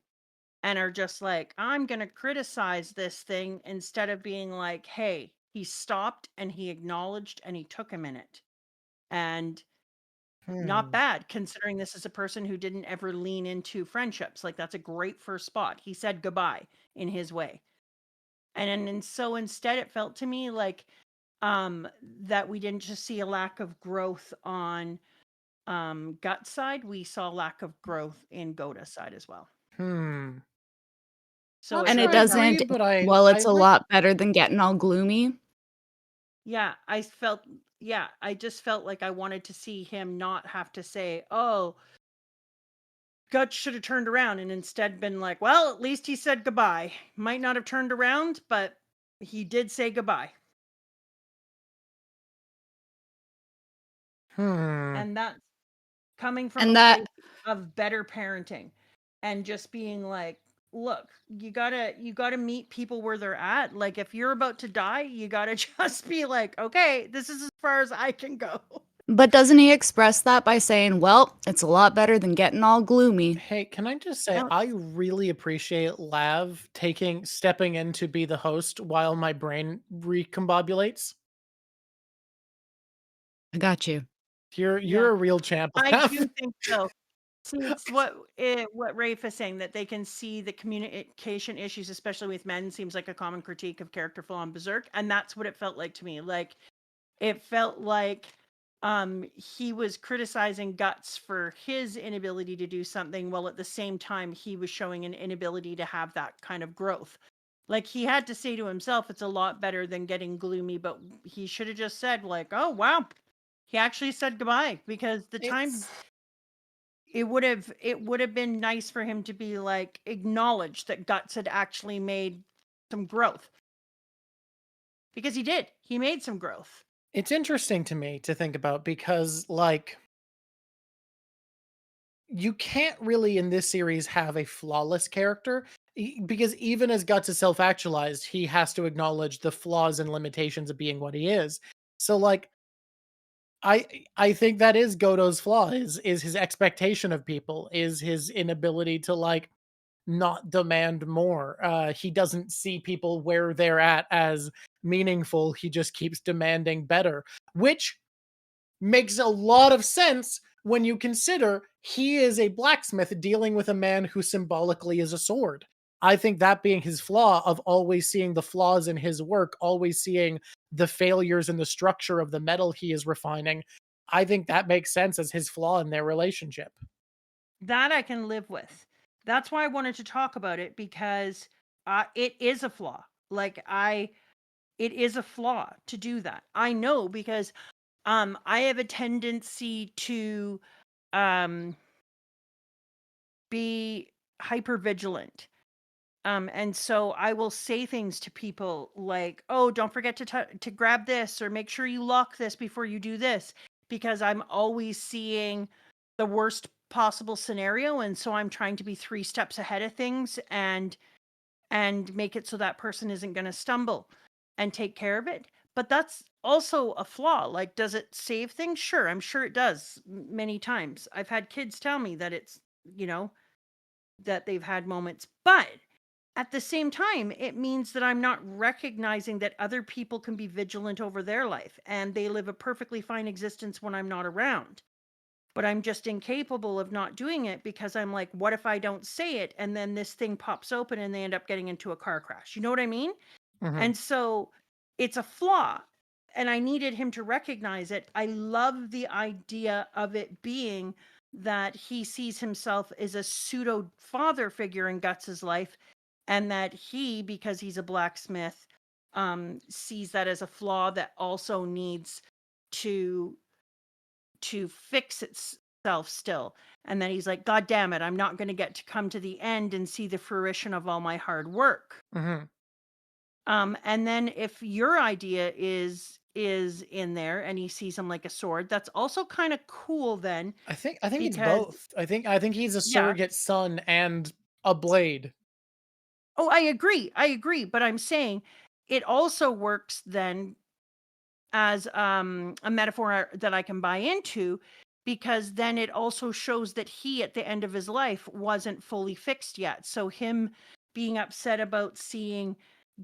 And are just like, I'm going to criticize this thing instead of being like, hey, he stopped and he acknowledged and he took a minute. And not bad considering this is a person who didn't ever lean into friendships. Like, that's a great first spot. He said goodbye in his way. And so instead it felt to me like that we didn't just see a lack of growth on Gut side, we saw lack of growth in Goda's side as well. So and it doesn't, it's a lot better than getting all gloomy. Yeah, I just felt like I wanted to see him not have to say, oh, Guts should have turned around, and instead been like, well, at least he said goodbye. Might not have turned around, but he did say goodbye. And that's coming from place of better parenting and just being like, look, you gotta meet people where they're at. Like, if you're about to die, you gotta just be like, okay, this is as far as I can go. But doesn't he express that by saying, well, it's a lot better than getting all gloomy? Hey, can I just say, I really appreciate Lav stepping in to be the host while my brain recombobulates. I got you. You're a real champ. I do think so. See, it's what Rafe is saying, that they can see the communication issues, especially with men, seems like a common critique of character flaw on Berserk, and that's what it felt like to me. Like, it felt like he was criticizing Guts for his inability to do something, while at the same time he was showing an inability to have that kind of growth. Like, he had to say to himself, it's a lot better than getting gloomy, but he should have just said, like, oh wow, he actually said goodbye, because the time it would have been nice for him to be like, acknowledge that Guts had actually made some growth, because he made some growth. It's interesting to me to think about, because like, you can't really in this series have a flawless character, because even as Guts is self-actualized, he has to acknowledge the flaws and limitations of being what he is. So like, I think that is Godo's flaw, is his expectation of people, is his inability to like not demand more. He doesn't see people where they're at as meaningful. He just keeps demanding better, which makes a lot of sense when you consider he is a blacksmith dealing with a man who symbolically is a sword. I think that being his flaw of always seeing the flaws in his work, always seeing the failures in the structure of the metal he is refining, I think that makes sense as his flaw in their relationship. That I can live with. That's why I wanted to talk about it, because it is a flaw. It is a flaw to do that. I know, because I have a tendency to um be hyper vigilant. And so I will say things to people like, "Oh, don't forget to grab this, or make sure you lock this before you do this," because I'm always seeing the worst possible scenario, and so I'm trying to be 3 steps ahead of things and make it so that person isn't going to stumble and take care of it. But that's also a flaw. Like, does it save things? Sure, I'm sure it does many times. I've had kids tell me that it's, you know, that they've had moments, but at the same time, it means that I'm not recognizing that other people can be vigilant over their life and they live a perfectly fine existence when I'm not around. But I'm just incapable of not doing it, because I'm like, what if I don't say it and then this thing pops open and they end up getting into a car crash? You know what I mean? Mhm. And so it's a flaw. And I needed him to recognize it. I love the idea of it being that he sees himself as a pseudo father figure in Guts's life, and that he, because he's a blacksmith, sees that as a flaw that also needs to fix itself still. And then he's like, God damn it, I'm not going to get to come to the end and see the fruition of all my hard work. Mhm. And then if your idea is in there and he sees him like a sword, that's also kind of cool then, I think it's because both. I think he's a yeah. surrogate son and a blade. Oh, I agree. I agree, but I'm saying it also works then as a metaphor that I can buy into, because then it also shows that he at the end of his life wasn't fully fixed yet. So him being upset about seeing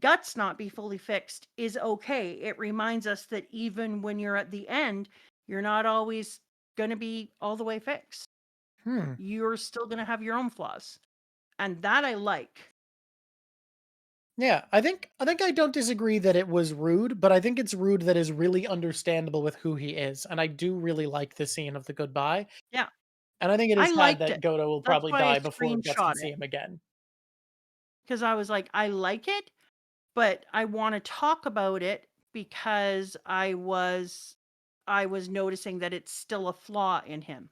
Guts not be fully fixed is okay. It reminds us that even when you're at the end, you're not always going to be all the way fixed. Hmm. You're still going to have your own flaws. And that I like. Yeah, I think I don't disagree that it was rude, but I think it's rude that is really understandable with who he is, and I do really like the scene of the goodbye, Yeah, and I think it I is sad liked that it. Goto will That's probably why I die before Guts screenshot can see it, him again. because I was like, I like it, but I want to talk about it because I was noticing that it's still a flaw in him.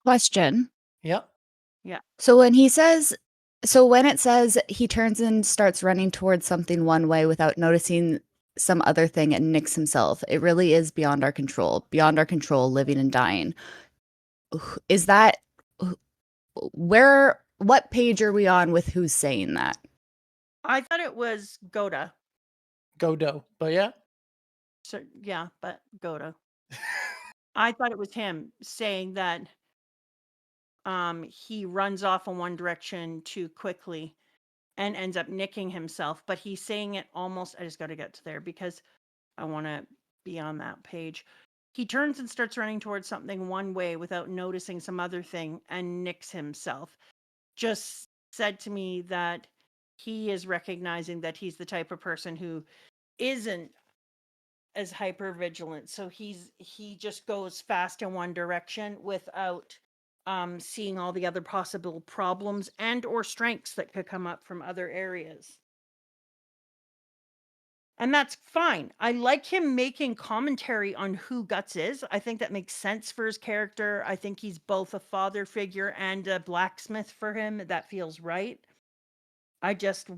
Question. Yep. Yeah. So when it says he turns and starts running towards something one way without noticing some other thing and nicks himself, it really is beyond our control, living and dying. Is that what page are we on with who's saying that? I thought it was Goda. Godo. But yeah. So yeah, but Goda. I thought it was him saying that he runs off in one direction too quickly and ends up nicking himself, but he's saying it almost, I just got to get to there because I want to be on that page. He turns and starts running towards something one way without noticing some other thing and nicks himself. Just said to me that he is recognizing that he's the type of person who isn't as hyper vigilant. So he just goes fast in one direction without seeing all the other possible problems and or strengths that could come up from other areas. And that's fine. I like him making commentary on who Guts is. I think that makes sense for his character. I think he's both a father figure and a blacksmith for him. That feels right. I just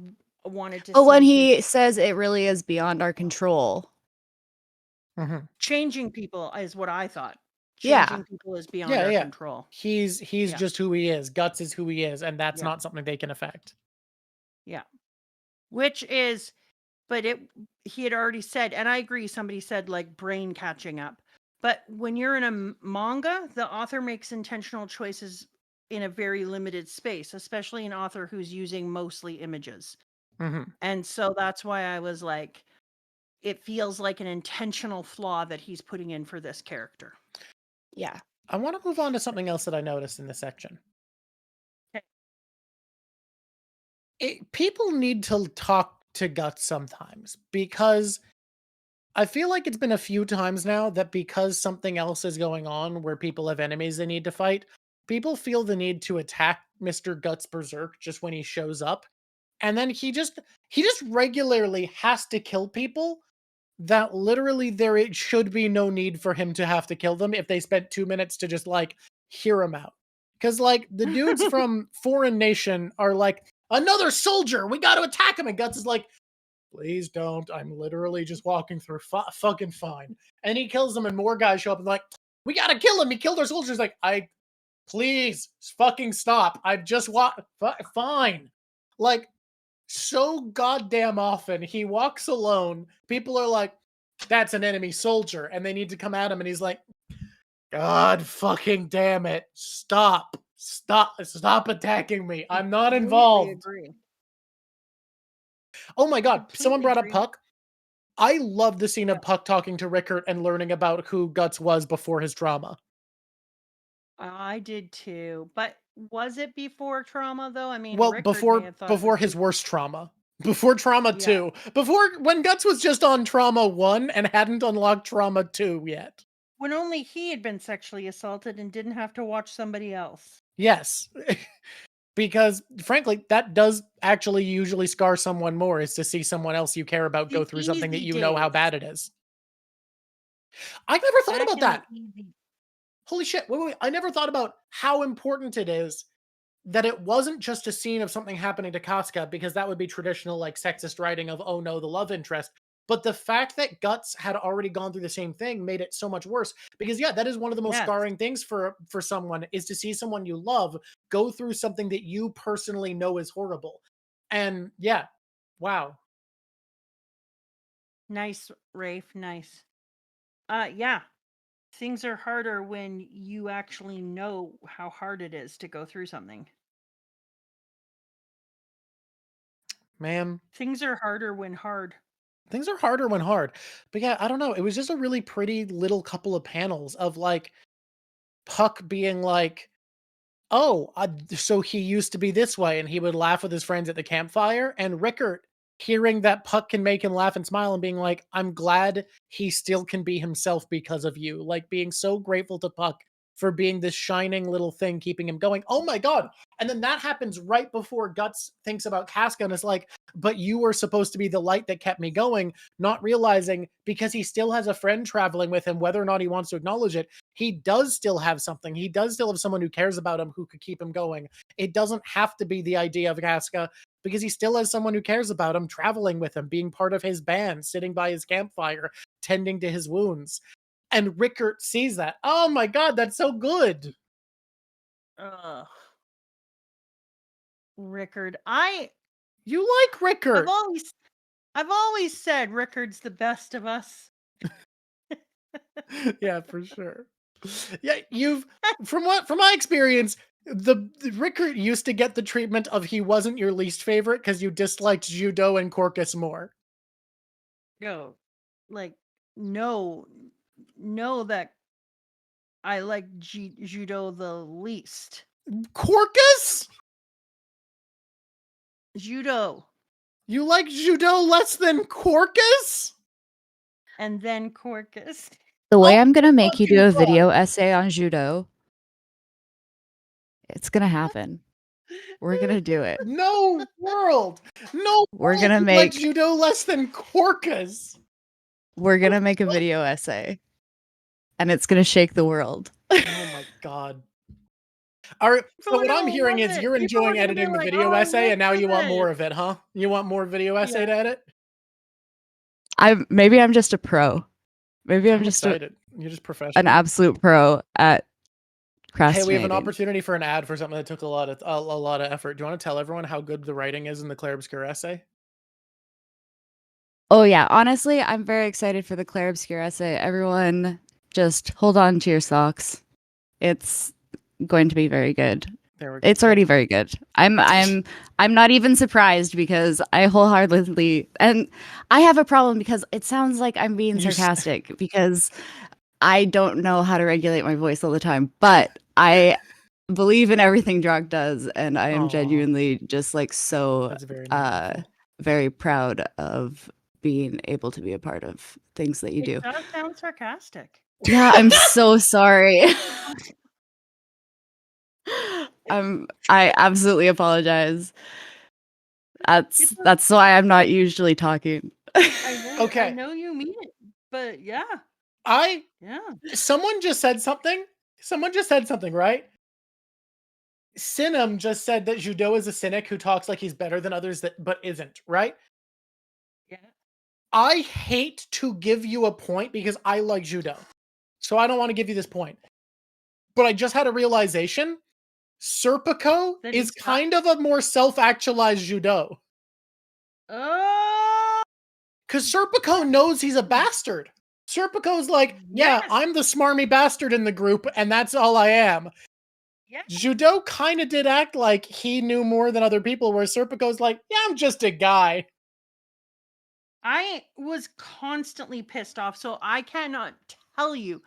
wanted to But when see he says it really is beyond our control. Mhm. changing people is what I thought. Yeah. Changing people is beyond Yeah, our yeah. control. He's Yeah. just who he is. Guts is who he is, and that's Yeah. not something they can affect. Yeah. Which is, but he had already said, and I agree, somebody said like brain catching up. But when you're in a manga, the author makes intentional choices in a very limited space, especially an author who's using mostly images. Mhm. And so that's why I was like, it feels like an intentional flaw that he's putting in for this character. Yeah. I want to move on to something else that I noticed in this section. Okay. People need to talk to Guts sometimes, because I feel like it's been a few times now that because something else is going on where people have enemies they need to fight, people feel the need to attack Mr. Guts Berserk just when he shows up. And then he just regularly has to kill people that literally it should be no need for him to have to kill them if they spent 2 minutes to just like hear him out. Cuz like the dudes from Foreign Nation are like, "Another soldier, we got to attack him." And Guts is like, "Please don't. I'm literally just walking through fucking fine." And he kills them and more guys show up and like, "We got to kill him. He killed our soldiers." Like, please fucking stop. I've just fine. Like, so goddamn often he walks alone. People are like, "That's an enemy soldier," and they need to come at him, and he's like, "God fucking damn it. Stop attacking me. I'm not Completely involved." agree. Oh my god, someone Completely brought up agree. Puck. I love the scene of Puck talking to Rickert and learning about who Guts was before his trauma. I did too. But was it before trauma though? I mean, Well, Rickard may have thought it before was his worst trauma. Before trauma Yeah. 2. Before when Guts was just on trauma 1 and hadn't unlocked trauma 2 yet. when only he had been sexually assaulted and didn't have to watch somebody else. Yes. Because frankly, that does actually usually scar someone more, is to see someone else you care about go The through something that easy you know how days. bad it is. I never thought Back about in that. the easy. Holy shit. Wait. I never thought about how important it is that it wasn't just a scene of something happening to Casca, because that would be traditional, like, sexist writing of, oh no, the love interest. But the fact that Guts had already gone through the same thing made it so much worse. Because yeah, that is one of the most Yes. scarring things for someone, is to see someone you love go through something that you personally know is horrible. And yeah, wow. Nice, Rafe. Nice. Yeah. Things are harder when you actually know how hard it is to go through something. Man, Things are harder when hard. things are harder when hard. But yeah, I don't know. It was just a really pretty little couple of panels of like Puck being like, "Oh, so he used to be this way," and he would laugh with his friends at the campfire. And Rickert hearing that Puck can make him laugh and smile and being like, "I'm glad he still can be himself because of you." Like being so grateful to Puck for being this shining little thing keeping him going. Oh my god. And then that happens right before Guts thinks about Casca and is like, "But you were supposed to be the light that kept me going," not realizing because he still has a friend traveling with him, whether or not he wants to acknowledge it, he does still have something. He does still have someone who cares about him who could keep him going. It doesn't have to be the idea of Casca, because he still has someone who cares about him, traveling with him, being part of his band, sitting by his campfire, tending to his wounds. And Rickert sees that. Oh my god, that's so good. Ugh. Rickard. You like Rickert. I've always said Rickard's the best of us. Yeah, for sure. Yeah, from my experience, the Rickert used to get the treatment of he wasn't your least favorite because you disliked Judo and Corcus more. Go. Like, no that I like Judo the least. Corcus? Judo. You like Judo less than Corcus? And then Corcus. The way I'm gonna make you do a fucking video essay on judo, it's gonna happen. We're gonna do it. No world. No We're world gonna would make like Judo less than Corcus. we're gonna make a video essay, and it's gonna shake the world. Oh my god. All right, so People what I'm don't hearing love is it. you're People are enjoying gonna be editing the like, video "Oh, I essay, and now love you want more it." of it, huh? You want more video essay Yeah. to edit? Maybe I'm just a pro. Maybe I'm just excited. You're just an professional. absolute pro at Hey, we have procrastinating. an opportunity for an ad for something that took a lot of effort. Do you want to tell everyone how good the writing is in the Claire Obscure essay? Oh yeah, honestly, I'm very excited for the Claire Obscure essay. Everyone, just hold on to your socks. It's going to be very good. There we go. It's already very good. I'm not even surprised, because I wholeheartedly, and I have a problem because it sounds like I'm being sarcastic because I don't know how to regulate my voice all the time, but I believe in everything Drawk does, and I am Aw. genuinely just like so That's very meaningful. very proud of being able to be a part of things that you do. It does sound sarcastic. Yeah, I'm so sorry. I absolutely apologize. That's why I'm not usually talking. I Okay. know you mean it, but yeah. Someone just said something. Someone just said something, right? Sinem just said that Judo is a cynic who talks like he's better than others but isn't, right? Yeah. I hate to give you a point because I like Judo. So I don't want to give you this point. But I just had a realization. Serpico That is he's kind of a more self-actualized Judo. Oh, Because Serpico knows he's a bastard. Serpico's like, yeah, yes. I'm the smarmy bastard in the group, and that's all I am. Yeah. Judo kind of did act like he knew more than other people, where Serpico's like, yeah, I'm just a guy. I was constantly pissed off, so I cannot tell you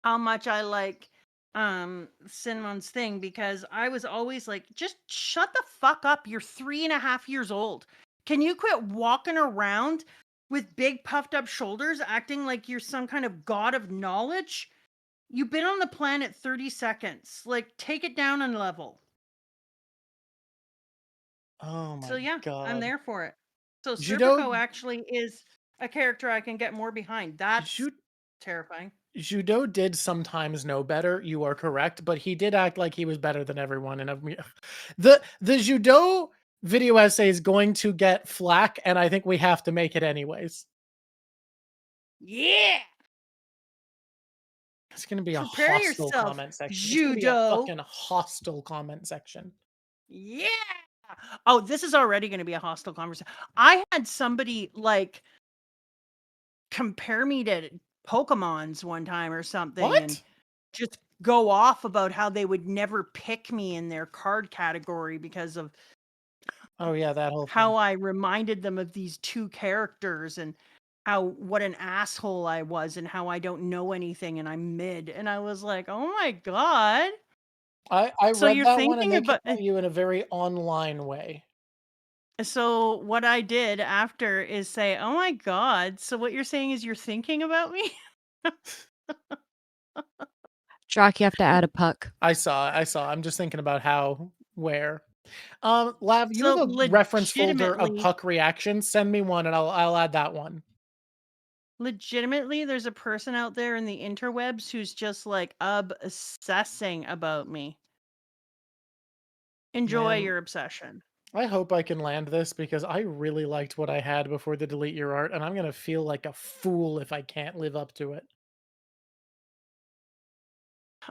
how much I like Cinnamon's thing, because I was always like, just shut the fuck up. You're 3.5 years old. Can you quit walking around with big puffed up shoulders, acting like you're some kind of god of knowledge? You've been on the planet 30 seconds. Like, take it down a level. Oh my So yeah, god. I'm there for it. So Judo- Serpico actually is a character I can get more behind. That's terrifying. Judo did sometimes know better, you are correct, but he did act like he was better than everyone. And the Judo video essay is going to get flack, and I think we have to make it anyways. Yeah. It's going to be Prepare a hostile yourself, comment section. It's Judo. going to be a fucking hostile comment section. Yeah. Oh, this is already going to be a hostile conversation. I had somebody like compare me to Pokemons one time or something. What? And just go off about how they would never pick me in their card category because of Oh yeah, that whole how thing. I reminded them of these two characters and what an asshole I was and how I don't know anything and I'm mid. And I was like, oh my God. I So read you're that one, and thinking they came about at you in a very online way. so what I did after is say, oh my God. So what you're saying is you're thinking about me? Drawk, you have to add a puck. I saw. I'm just thinking about how, where. Lav, you So have a reference folder of legitimately, puck reactions. Send me one, and I'll add that one. legitimately, there's a person out there in the interwebs who's just like obsessing about me. Enjoy Man, your obsession. I hope I can land this because I really liked what I had before the delete your art, and I'm gonna feel like a fool if I can't live up to it.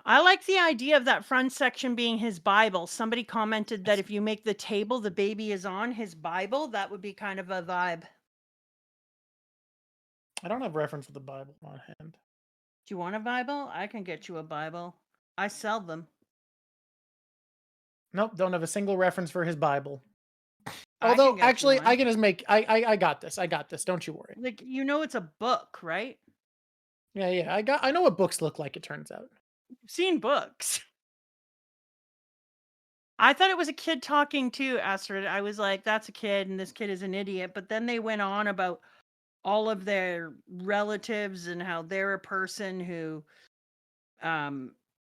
I like the idea of that front section being his Bible. Somebody commented that if you make the table the baby is on his Bible, that would be kind of a vibe. I don't have reference with the Bible on hand. Do you want a Bible? I can get you a Bible. I sell them. Nope, don't have a single reference for his Bible. I Although, can get you actually, one. I can just make. I got this. I got this. Don't you worry. Like, you know, it's a book, right? Yeah. I know what books look like. It turns out. You've seen books. I thought it was a kid talking to Astrid. I was like, that's a kid and this kid is an idiot. But then they went on about all of their relatives and how they're a person who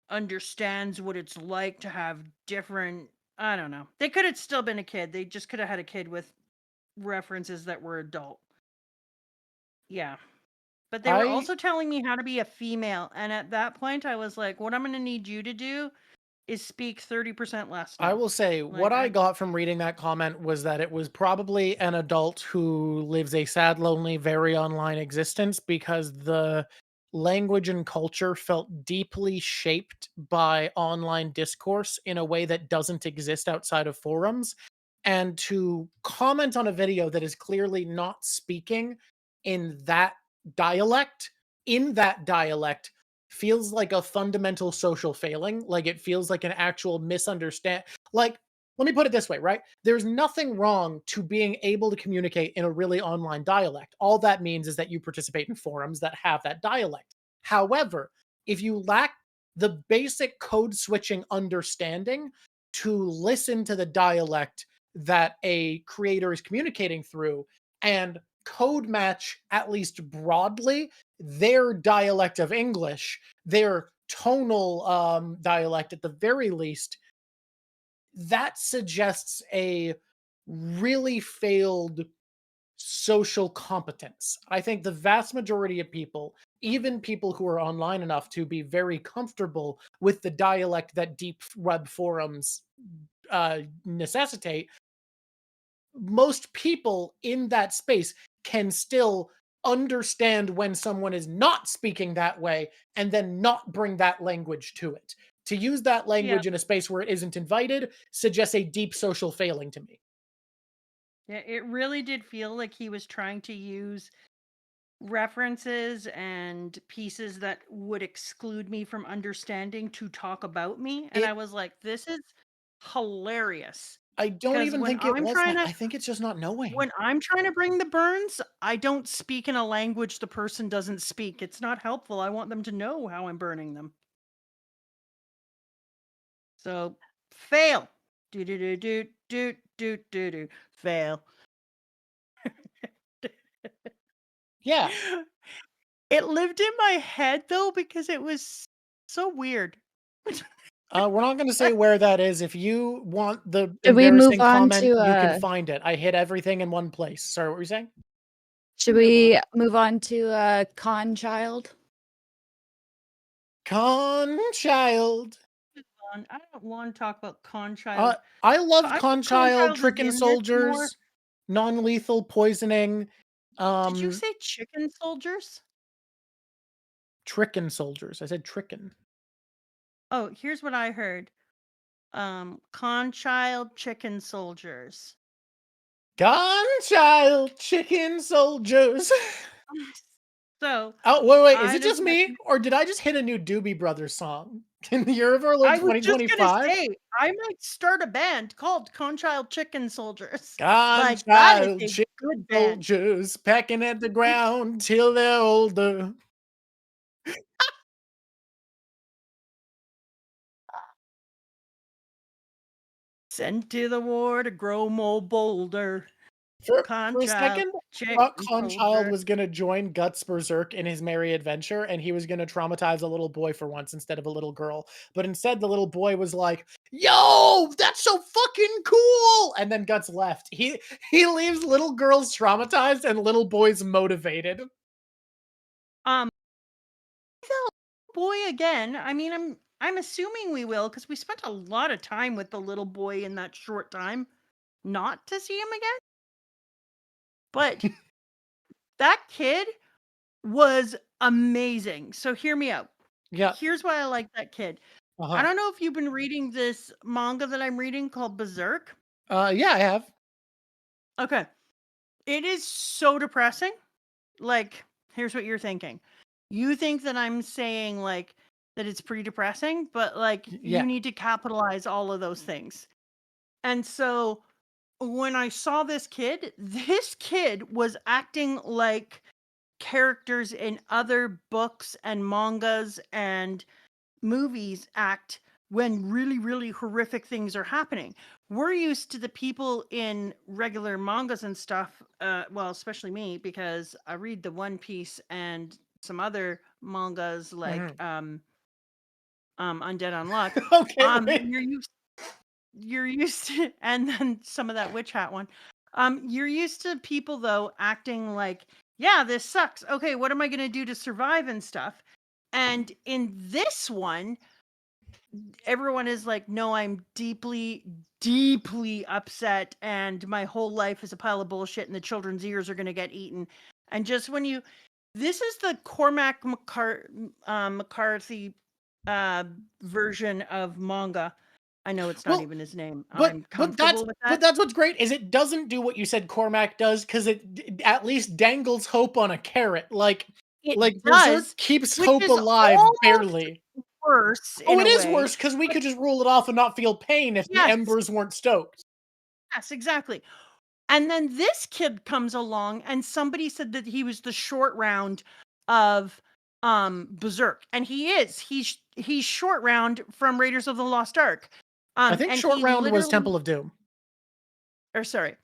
understands what it's like to have different, I don't know. They could have still been a kid. They just could have had a kid with references that were adult. Yeah. But they were also telling me how to be a female. And at that point, I was like, what I'm going to need you to do is speak 30% less now. I will say Like, what I got from reading that comment was that it was probably an adult who lives a sad, lonely, very online existence because the language and culture felt deeply shaped by online discourse in a way that doesn't exist outside of forums. And to comment on a video that is clearly not speaking in that dialect, feels like a fundamental social failing. Like it feels like an actual misunderstand. Like, let me put it this way, right? There's nothing wrong to being able to communicate in a really online dialect. All that means is that you participate in forums that have that dialect. However, if you lack the basic code switching understanding to listen to the dialect that a creator is communicating through and code match, at least broadly, their dialect of English, their tonal dialect at the very least. That suggests a really failed social competence. I think the vast majority of people, even people who are online enough to be very comfortable with the dialect that deep web forums necessitate, most people in that space can still understand when someone is not speaking that way and then not bring that language to it. To use that Yeah. language in a space where it isn't invited suggests a deep social failing to me. Yeah, it really did feel like he was trying to use references and pieces that would exclude me from understanding to talk about me. And I It was like, this is hilarious. I don't Because even when think it I'm was trying that. to I think it's just not knowing. when I'm trying to bring the burns, I don't speak in a language the person doesn't speak. It's not helpful. I want them to know how I'm burning them. So fail. Do do do do do do do do. Fail. Yeah. It lived in my head though because it was so weird. We're not going to say where that is. If you want the Should we move embarrassing on comment, to you can find it. I hid everything in one place. Sorry, what were you saying? should we move on to Con Child? Con Child. I don't want to talk about Conchild. I loved I Con think Child, Conchild is Trickin' in this more. Soldiers, Non-Lethal Poisoning. Did you say chicken soldiers? Trickin' Soldiers. I said Trickin'. Oh, here's what I heard. Conchild chicken soldiers. Con Child, Chicken Soldiers. So Oh, wait. Is I it just just me? Or did I just hit a new Doobie Brothers song in the year of our Lord I was just gonna 2025? say I might start a band called Conchild Chicken Soldiers. Con Like that is Child, a Chicken good band. Soldiers, pecking at the ground till they're older. Sent to the war to grow more bolder. For a Conchild second, I chicken thought Conchild soldier. was gonna join Guts Berserk in his merry adventure, and he was gonna traumatize a little boy for once instead of a little girl. But instead, the little boy was like, "Yo, that's so fucking cool!" And then Guts left. He leaves little girls traumatized and little boys motivated. The boy again. I mean, I'm assuming we will because we spent a lot of time with the little boy in that short time, not to see him again. But that kid was amazing. So hear me out. Yeah. Here's why I like that kid. I don't know if you've been reading this manga that I'm reading called Berserk. Yeah, I have. Okay. It is so depressing. Like, here's what you're thinking. You think that I'm saying like that it's pretty depressing, but like Yeah. you need to capitalize all of those things. And so when I saw this kid was acting like characters in other books and mangas and movies act when really, really horrific things are happening. We're used to the people in regular mangas and stuff, well, especially me, because I read the One Piece and some other mangas like Undead Unluck. Okay. You're used to, and then some of that Witch Hat one. You're used to people though acting like, yeah, this sucks. Okay, what am I gonna do to survive and stuff? And in this one, everyone is like, no, I'm deeply, deeply upset, and my whole life is a pile of bullshit, and the children's ears are gonna get eaten. And just when you, this is the Cormac McCarthy version of manga. I know it's not even his name. I'm comfortable with that. But that's what's great is it doesn't do what you said Cormac does because it at least dangles hope on a carrot. Like Berserk keeps hope alive barely. Worse. Oh, it is worse because we could just rule it off and not feel pain if the embers weren't stoked. Yes, exactly. And then this kid comes along, and somebody said that he was the short round of Berserk, and he is. He's he's Short Round from Raiders of the Lost Ark. I think And Short he Round was literally, Temple of Doom. or sorry,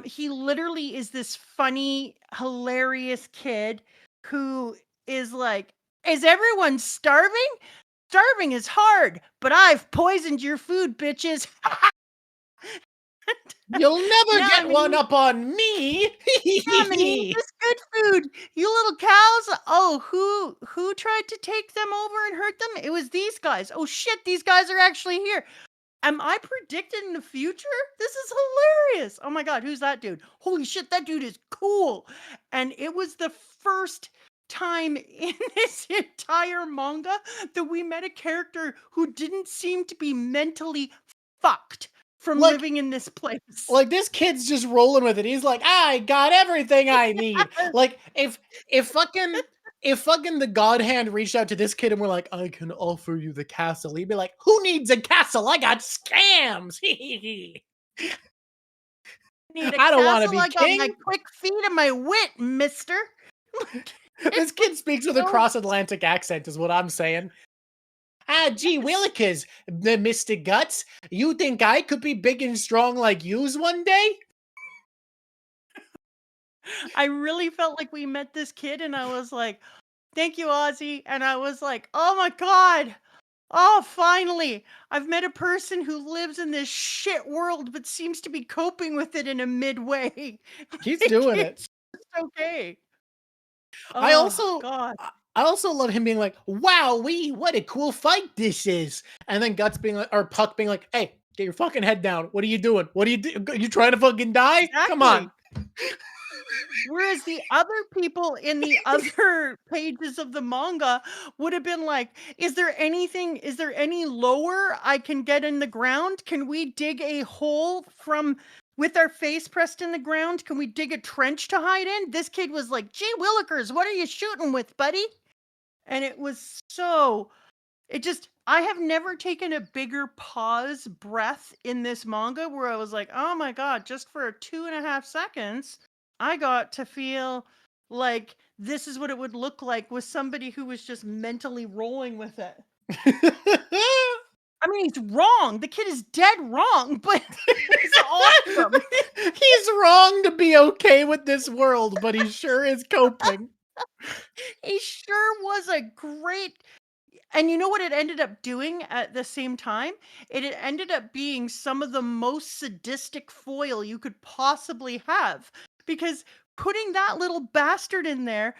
he literally is this funny, hilarious kid who is like, "Is everyone starving? Starving is hard, but I've poisoned your food, bitches." You'll never Now get I'm one gonna up on me. I'm gonna eat this good food. You little cows. Oh, who tried to take them over and hurt them? It was these guys. Oh shit, these guys are actually here. Am I predicting the future? This is hilarious. Oh my god, who's that dude? Holy shit, that dude is cool. And it was the first time in this entire manga that we met a character who didn't seem to be mentally fucked from Like- living in this place. Like, this kid's just rolling with it. He's like, I got everything I need. Like, if fucking the God Hand reached out to this kid and were like, I can offer you the castle, he'd be like, who needs a castle? I got scams. Need a I don't wanna castle? be I got my king. quick feet and my wit, mister. This kid speaks with a so- cross-Atlantic accent, is what I'm saying. Ah, gee willikers, the Mr. Guts. You think I could be big and strong like yous one day? I really felt like we met this kid and I was like, thank you, Ozzy. And I was like, oh my God. Oh, finally. I've met a person who lives in this shit world but seems to be coping with it in a midway. He's doing it. It's okay. I Oh, also God. I also love him being like, "Wowee, what a cool fight this is," and then Guts being like, or Puck being like, "Hey, get your fucking head down. What are you doing? What are you you trying to fucking die? Come on." Whereas the other people in the other pages of the manga would have been like, is there any lower I can get in the ground? Can we dig a hole with our face pressed in the ground? Can we dig a trench to hide in? This kid was like, gee willikers, what are you shooting with, buddy? And it was I have never taken a bigger pause breath in this manga where I was like, oh my God, just for 2.5 seconds, I got to feel like this is what it would look like with somebody who was just mentally rolling with it. I mean, he's wrong. The kid is dead wrong, but he's awesome. He's wrong to be okay with this world, but he sure is coping. He sure was a great. And you know what it ended up doing at the same time? It ended up being some of the most sadistic foil you could possibly have. Because putting that little bastard in there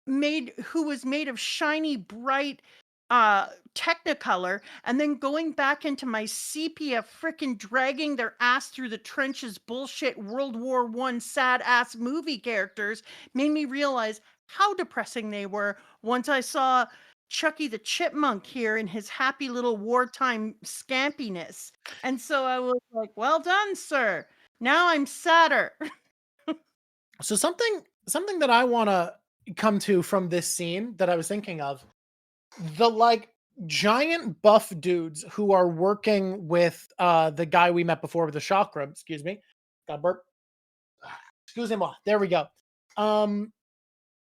who was made of shiny, bright Technicolor, and then going back into my sepia, frickin' dragging their ass through the trenches bullshit World War I sad ass movie characters made me realize how depressing they were once I saw Chucky the Chipmunk here in his happy little wartime scampiness. And so I was like, well done, sir. Now I'm sadder. So something that I want to come to from this scene that I was thinking of, the like giant buff dudes who are working with the guy we met before with the chakra. Excuse me, got burp. Excusez-moi. There we go.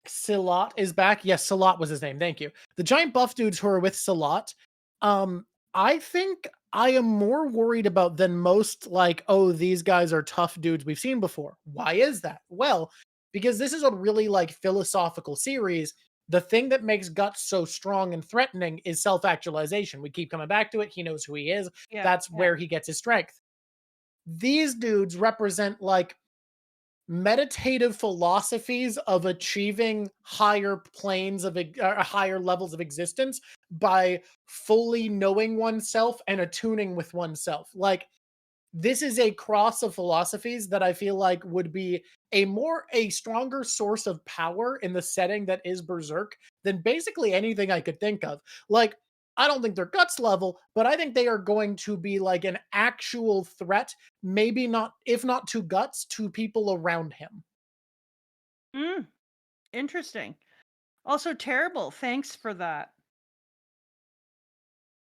Salat is back. Yes, Salat was his name. Thank you. The giant buff dudes who are with Salat. I think I am more worried about than most, like, oh, these guys are tough dudes we've seen before. Why is that? Well, because this is a really like philosophical series. The thing that makes Guts so strong and threatening is self-actualization. We keep coming back to it. He knows who he is. That's where he gets his strength. These dudes represent like meditative philosophies of achieving higher planes of higher levels of existence by fully knowing oneself and attuning with oneself. Like, this is a cross of philosophies that I feel like would be a stronger source of power in the setting that is Berserk than basically anything I could think of. Like, I don't think they're Guts level, but I think they are going to be like an actual threat, maybe not, if not to Guts, to people around him. Interesting. Also terrible. Thanks for that.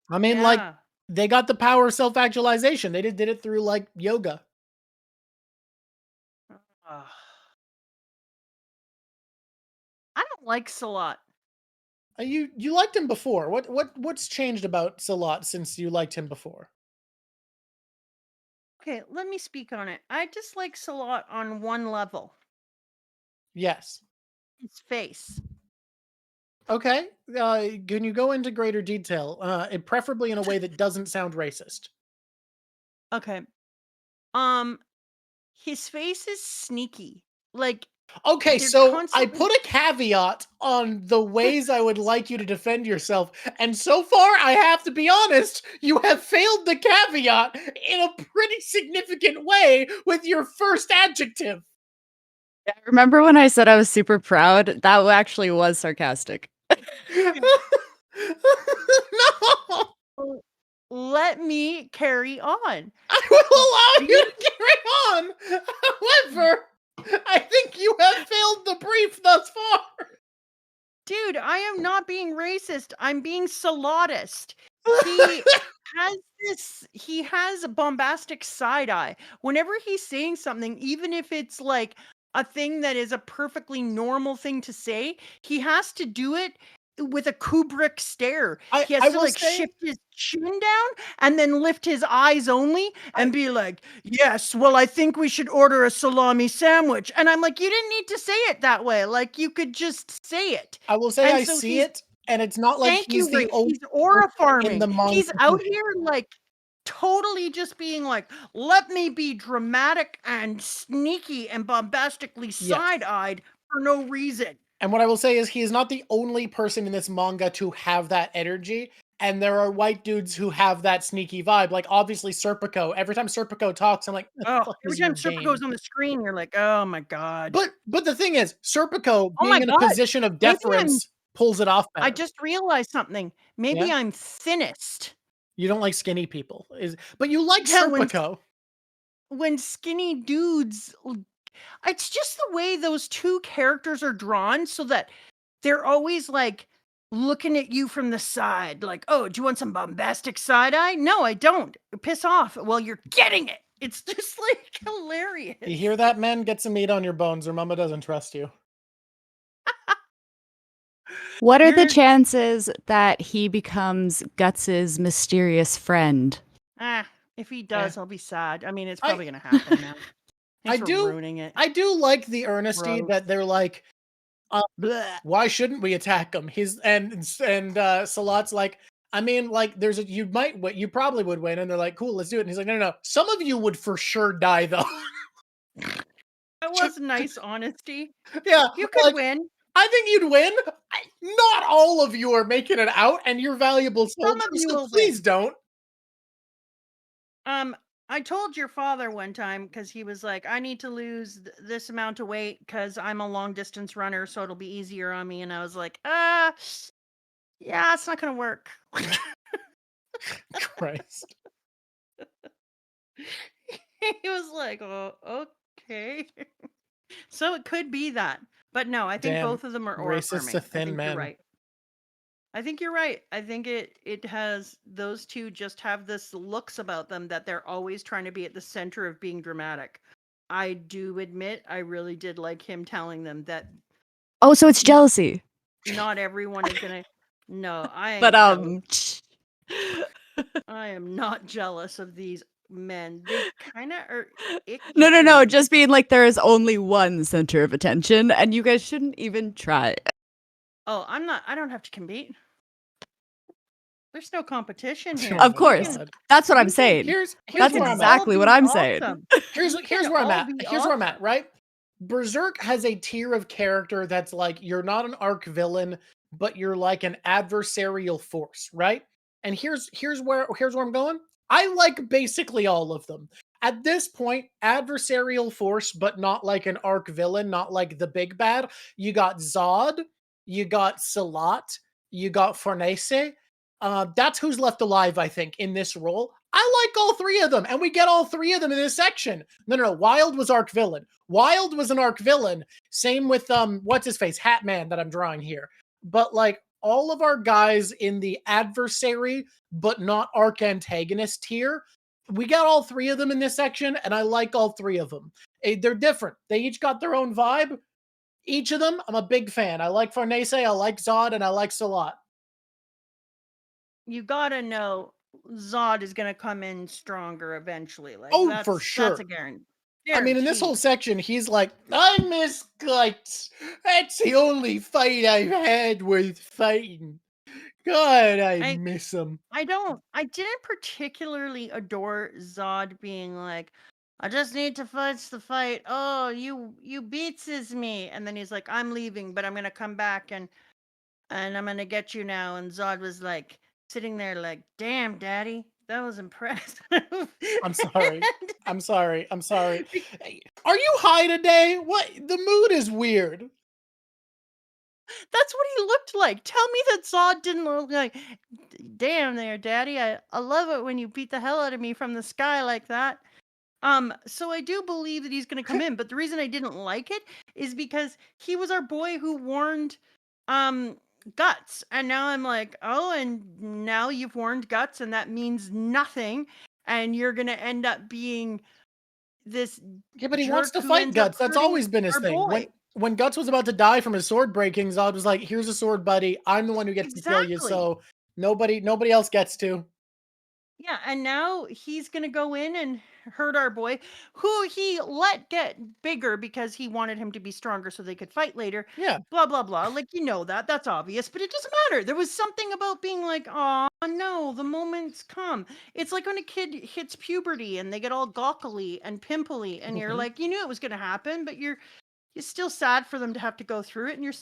I mean, like, they got the power of self-actualization. They did it through like yoga. I don't like Salat. You liked him before. What's changed about Salat since you liked him before? Okay, let me speak on it. I dislike Salat on one level. Yes. His face. Okay. Can you go into greater detail? And preferably in a way that doesn't sound racist. Okay. His face is sneaky. Like Okay, they're so I constantly put a caveat on the ways I would like you to defend yourself, and so far, I have to be honest, you have failed the caveat in a pretty significant way with your first adjective. Remember when I said I was super proud? That actually was sarcastic. No! let me carry on. I will allow you to carry on! However, I think you have failed the brief thus far. Dude, I am not being racist. I'm being salatist. He has a bombastic side eye. Whenever he's saying something, even if it's like a thing that is a perfectly normal thing to say, he has to do it with a Kubrick stare. He has I to will like say, shift his chin down and then lift his eyes only and be like, yes, well, I think we should order a salami sandwich. And I'm like, you didn't need to say it that way. Like, you could just say it. I will say And I so see he's, it, and it's not like thank he's you, the Ray. only He's aura person in farming. the manga He's out who- here like totally just being like, let me be dramatic and sneaky and bombastically side-eyed for no reason. And what I will say is he is not the only person in this manga to have that energy. And there are white dudes who have that sneaky vibe. Like obviously Serpico. Every time Serpico talks, I'm like, what the Oh, fuck every is your time Serpa game? goes on the screen, you're like, oh my god. But the thing is, Serpico Oh my being in a god. position of Maybe deference pulls it off better. I just realized something. Maybe Yeah? I'm thinnest. You don't like skinny people. But you like Yeah, Serpico. when skinny dudes, it's just the way those two characters are drawn so that they're always like looking at you from the side, like, oh, do you want some bombastic side eye? No, I don't. Piss off. Well, you're getting it. It's just like hilarious. You hear that, men? Get some meat on your bones or mama doesn't trust you. What are the You're- chances that he becomes Guts's mysterious friend? If he does, I'll be sad. I mean, it's probably gonna happen now. I Thanks for do- ruining it. I do like the earnesty Gross. that they're like, Blech. why shouldn't we attack him? Salat's like, I mean, like, you probably would win, and they're like, cool, let's do it. And he's like, no. Some of you would for sure die, though. That was nice honesty. Yeah, You could like, win. I think you'd win. Not all of you are making it out, and you're valuable Some of soldiers, you so will please win. don't. I told your father one time because he was like, I need to lose this amount of weight because I'm a long distance runner, so it'll be easier on me. And I was like, yeah, it's not gonna work. Christ. He was like, oh, okay. So it could be that. But no, I think Damn, both of them are aura racist to farming. I thin think men. you're right. I think you're right. I think it has, those two just have this looks about them that they're always trying to be at the center of being dramatic. I do admit I really did like him telling them that Oh, so it's jealousy. not everyone is gonna. No, I ain't But jealous. I am not jealous of these men. They kind of are icky to no, me. just being like there is only one center of attention and you guys shouldn't even try. Oh, I'm not. I don't have to compete. There's no competition here. Of course. God. That's what I'm We can- saying. Here's That's where I'm at. exactly what I'm saying. Here's We can where I'm all at. be Here's where I'm at, awesome. right? Berserk has a tier of character that's like, you're not an arc villain, but you're like an adversarial force, right? And here's where I'm going. I like basically all of them. At this point, adversarial force, but not like an arc villain, not like the big bad. You got Zod, you got Salat, you got Farnese. That's who's left alive, I think, in this role. I like all three of them, and we get all three of them in this section. No. Wild was arc villain. Wild was an arc villain. Same with what's his face, Hat Man that I'm drawing here. But like all of our guys in the adversary, but not arc antagonist tier, we got all three of them in this section, and I like all three of them. They're different. They each got their own vibe. Each of them, I'm a big fan. I like Farnese, I like Zod, and I like Salat. You gotta know Zod is gonna come in stronger eventually. Like Oh, for that's sure. a guarantee. I mean, in this whole Guaranteed. section, he's like, I miss Guts. That's the only fight I've had with fighting. God, I I miss him. I didn't particularly adore Zod being like, I just need to fight the fight. Oh, you beatses me. And then he's like, I'm leaving, but I'm gonna come back and I'm gonna get you now. And Zod was like sitting there like, damn, daddy, that was impressive. I'm sorry. I'm sorry. I'm sorry. Hey, are you high today? What? The mood is weird. That's what he looked like. Tell me that Zod didn't look like, damn there, daddy. I love it when you beat the hell out of me from the sky like that. So I do believe that he's gonna come in, but the reason I didn't like it is because he was our boy who warned Guts. And now I'm like, oh, and now you've warned Guts, and that means nothing. And you're gonna end up being this Yeah, but he wants jerk to who fight ends up Guts. That's hurting always been his our thing. boy. When Guts was about to die from his sword breaking, Zod was like, "Here's a sword, buddy. I'm the one who gets to kill you, Exactly. so nobody else gets to." Yeah, and now he's gonna go in and hurt our boy, who he let get bigger because he wanted him to be stronger so they could fight later. Yeah. Blah blah blah. Like you know that, that's obvious, but it doesn't matter. There was something about being like, oh no, the moment's come. It's like when a kid hits puberty and they get all gawkily and pimply, and you're Mhm. like, you knew it was gonna happen, but you're still sad for them to have to go through it, and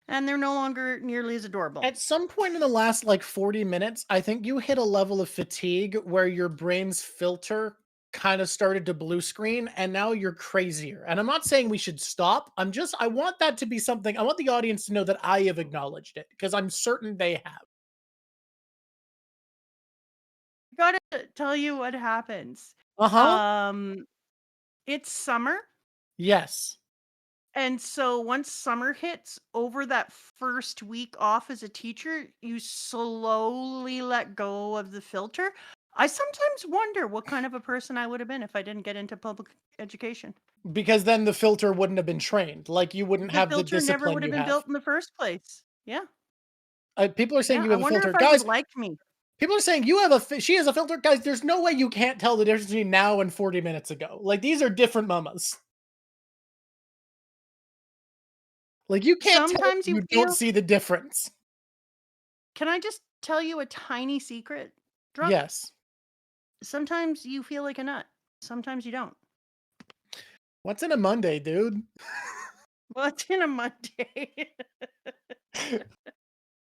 and they're no longer nearly as adorable. At some point in the last like 40 minutes, I think you hit a level of fatigue where your brain's filter kind of started to blue screen and now you're crazier. And I'm not saying we should stop. I want that to be something. I want the audience to know that I have acknowledged it because I'm certain they have. Gotta tell you what happens. Uh-huh. Um, it's summer. Yes. And so once summer hits, over that first week off as a teacher, you slowly let go of the filter. I sometimes wonder what kind of a person I would have been if I didn't get into public education. Because then the filter wouldn't have been trained. Like you wouldn't The have the filter never discipline would have you been have. built in the first place. Yeah. People are saying Yeah. you I have a wonder filter. if I would Guys, have liked me. people are saying you have she has a filter. Guys, there's no way you can't tell the difference between now and 40 minutes ago. Like these are different mamas. Like you can't tell Sometimes you you don't feel. see the difference. Can I just tell you a tiny secret, Druck? Yes. Sometimes you feel like a nut. Sometimes you don't. What's in a Monday, dude? What's in a Monday?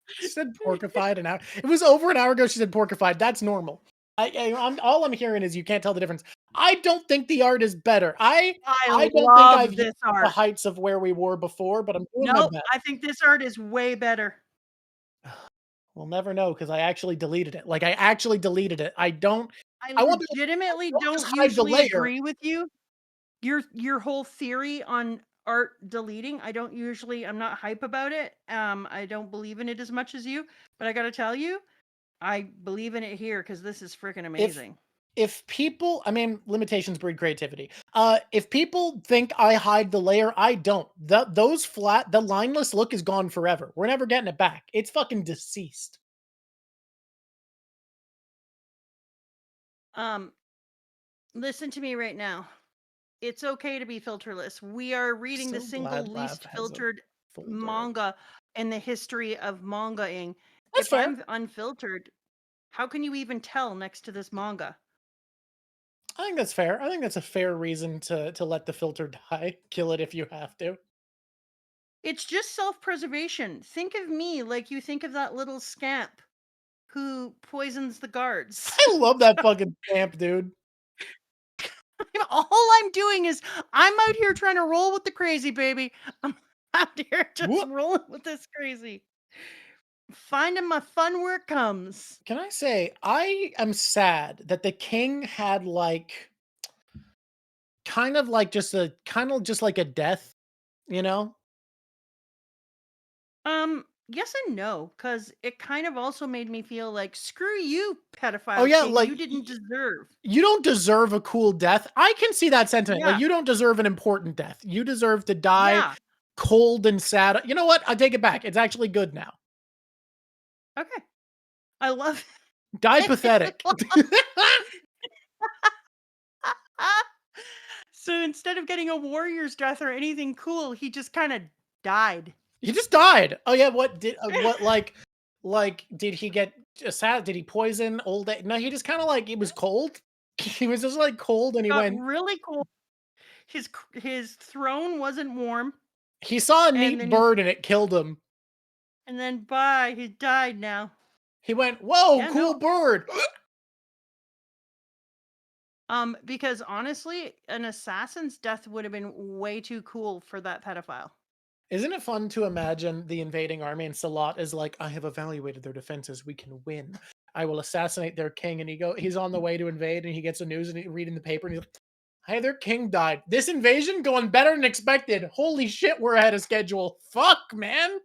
She said porkified an hour. It was over an hour ago. She said porkified. That's normal. All I'm hearing is you can't tell the difference. I don't think the art is better. I don't think love I've this hit the art. heights of where we were before, but I'm doing my Nope, best. I think this art is way better. We'll never know because I actually deleted it. Like I actually deleted it. I I want to legitimately don't just don't hide the usually layer. agree with you. Your whole theory on art deleting, I'm not hype about it. I don't believe in it as much as you, but I gotta tell you, I believe in it here because this is freaking amazing. If people, I mean, limitations breed creativity. If people think I hide the layer, I don't. The lineless look is gone forever. We're never getting it back. It's fucking deceased. Listen to me right now. It's okay to be filterless. We are reading the So single glad Lav least has a filtered folder. manga in the history of mangaing. That's If fair. I'm unfiltered, how can you even tell next to this manga? I think that's fair. I think that's a fair reason to let the filter die. Kill it if you have to. It's just self-preservation. Think of me like you think of that little scamp who poisons the guards. I love that fucking camp, dude. All I'm doing is I'm out here trying to roll with the crazy, baby. I'm out here just rolling with this crazy. Finding my fun where it comes. Can I say, I am sad that the king had like, kind of just like a death, you know? Yes and no, because it kind of also made me feel like, screw you, pedophile Oh yeah, king, like you didn't deserve. you don't deserve a cool death. I can see that sentiment. Yeah. Like you don't deserve an important death. You deserve to die Yeah. cold and sad. You know what? I take it back. It's actually good now. Okay. I love Die pathetic. So instead of getting a warrior's death or anything cool, he just kind of died. He just died. Oh yeah, what did did he get sad? Did he poison old? No, he just kind of like it was cold. He was just like cold, and he Got went. really cool. His throne wasn't warm, He saw a and neat then bird, and it killed him. he died now. He went, "Whoa, Yeah, cool no. bird." Because honestly, an assassin's death would have been way too cool for that pedophile. Isn't it fun to imagine the invading army and Salat is like, I have evaluated their defenses. We can win. I will assassinate their king. And he's on the way to invade, and he gets the news and he's reading the paper, and he's like, hey, their king died. This invasion going better than expected. Holy shit, we're ahead of schedule. Fuck, man.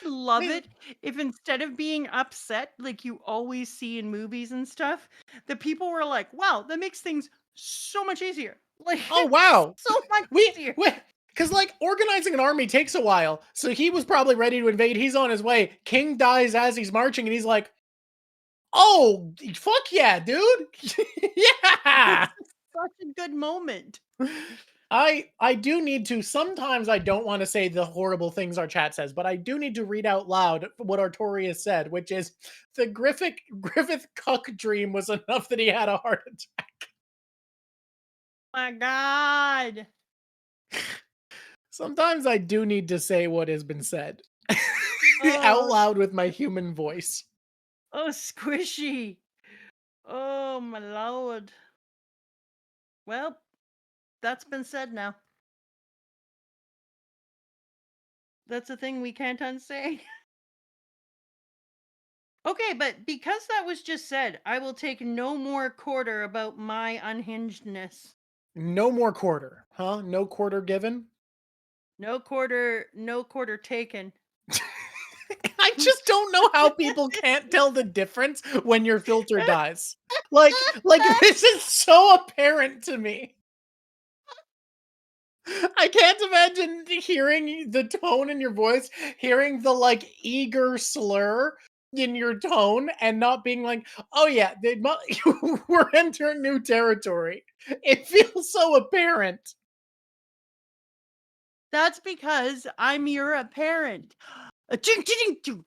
Love it if instead of being upset like you always see in movies and stuff, the people were like, wow, that makes things so much easier. Like, Oh, wow. so much We easier. because like organizing an army takes a while. So he was probably ready to invade. He's on his way. King dies as he's marching, and he's like, oh, fuck yeah, dude. Yeah. Such a good moment. I do need to, sometimes I don't want to say the horrible things our chat says, but I do need to read out loud what Artorias said, which is the Griffith cuck dream was enough that he had a heart attack. My God. Sometimes I do need to say what has been said Oh. out loud with my human voice. Oh, squishy. Oh, my Lord. Well, that's been said now. That's a thing we can't unsay. Okay, but because that was just said, I will take no more quarter about my unhingedness. No more quarter, huh? No quarter given? No quarter taken. I just don't know how people can't tell the difference when your filter dies. Like this is so apparent to me. I can't imagine hearing the tone in your voice, hearing the like eager slur in your tone, and not being like, "Oh yeah, we're entering new territory." It feels so apparent. That's because I'm your parent. A chink chink chink.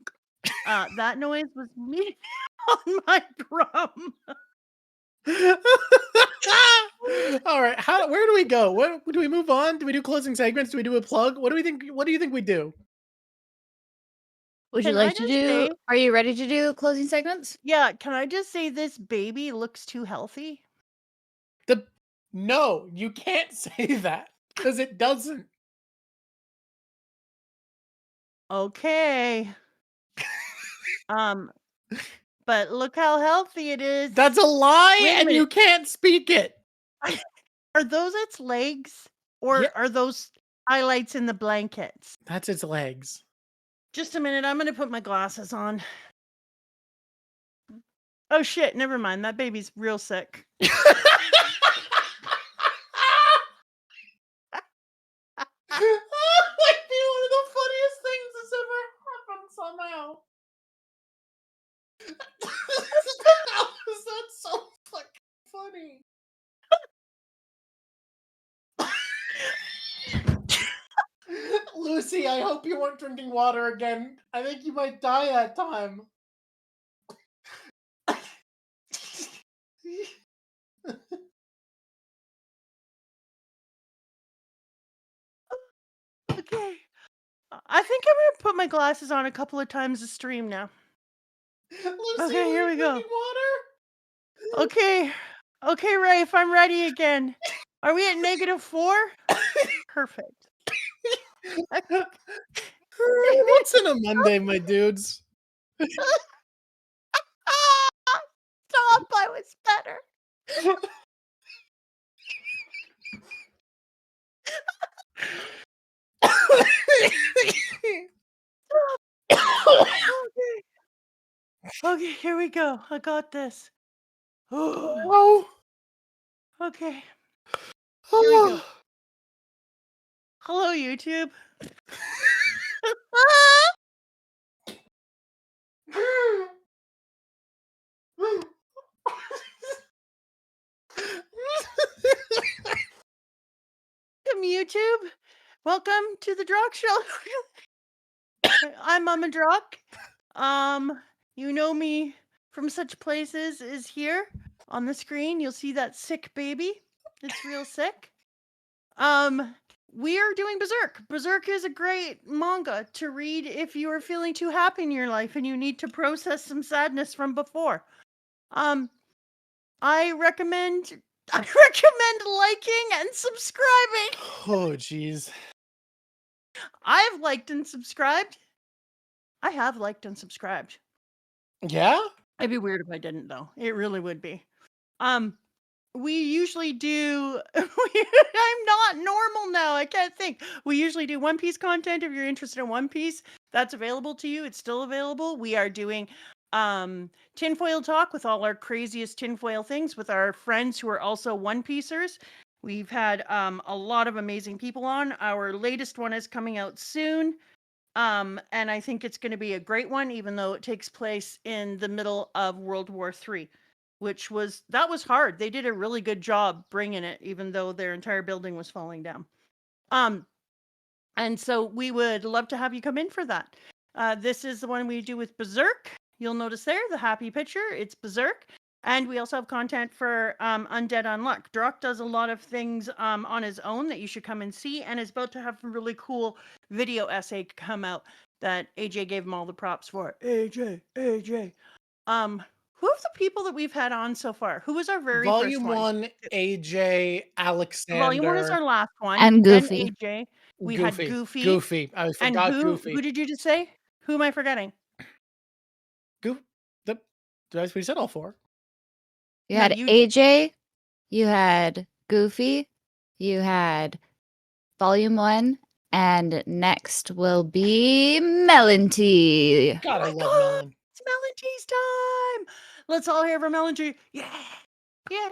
That noise was me on my drum. All right, where do we go? What do we move on? Do we do closing segments? Do we do a plug? What do we think? What do you think we do? Would you Can I like to just do? say- Are you ready to do closing segments? Yeah, can I just say this baby looks too healthy? No, you can't say that because it doesn't. Okay. But look how healthy it is. That's a lie, Wait a and you minute. can't speak it. Are those its legs? Or Yeah. are those highlights in the blankets? That's its legs. Just a minute, I'm gonna put my glasses on. Oh shit, never mind. That baby's real sick. Might be one of the funniest things that's ever happened somehow. How is that so fucking funny? Lucy, I hope you weren't drinking water again. I think you might die that time. Okay. I think I'm gonna put my glasses on a couple of times to stream now. Lucy, Okay, here were we you go. drinking water? Okay. Okay, Rafe, I'm ready again. Are we at -4? Perfect. What's in a Monday, my dudes? Stop, I was better. Okay. Okay, here we go. I got this. Oh, Oh, okay. oh. Here we go. Hello, YouTube. Welcome, YouTube. Welcome to the Drawk Show. I'm Mama Drawk. You know me from such places as here on the screen. You'll see that sick baby. It's real sick. We are doing Berserk. Berserk is a great manga to read if you are feeling too happy in your life and you need to process some sadness from before. I recommend liking and subscribing. Oh, jeez. I've liked and subscribed. I have liked and subscribed. Yeah? It'd be weird if I didn't, though. It really would be. We usually do. I'm not normal now. I can't think. We usually do One Piece content. If you're interested in One Piece, that's available to you. It's still available. We are doing tinfoil talk with all our craziest tinfoil things with our friends who are also One Piecers. We've had a lot of amazing people on. Our latest one is coming out soon. And I think it's going to be a great one, even though it takes place in the middle of World War III, which was hard. They did a really good job bringing it, even though their entire building was falling down. And so we would love to have you come in for that. This is the one we do with Berserk. You'll notice there the happy picture. It's Berserk. And we also have content for Undead Unluck. Drawk does a lot of things on his own that you should come and see, and is about to have a really cool video essay come out that AJ gave him all the props for. AJ. Who of the people that we've had on so far? Who was our very Volume first one? 1, AJ, Alexander. Volume 1 is our last one. And Goofy. Then AJ. We Goofy. had Goofy. Goofy. I And forgot who? Goofy. Who did you just say? Who am I forgetting? We said all four. You No, had you- AJ, you had Goofy, you had Volume 1, and next will be Melon Tea. God, I my love God. Melon. It's Melon Tea's time. Let's all hear from Melon Tea. Yeah. Yay.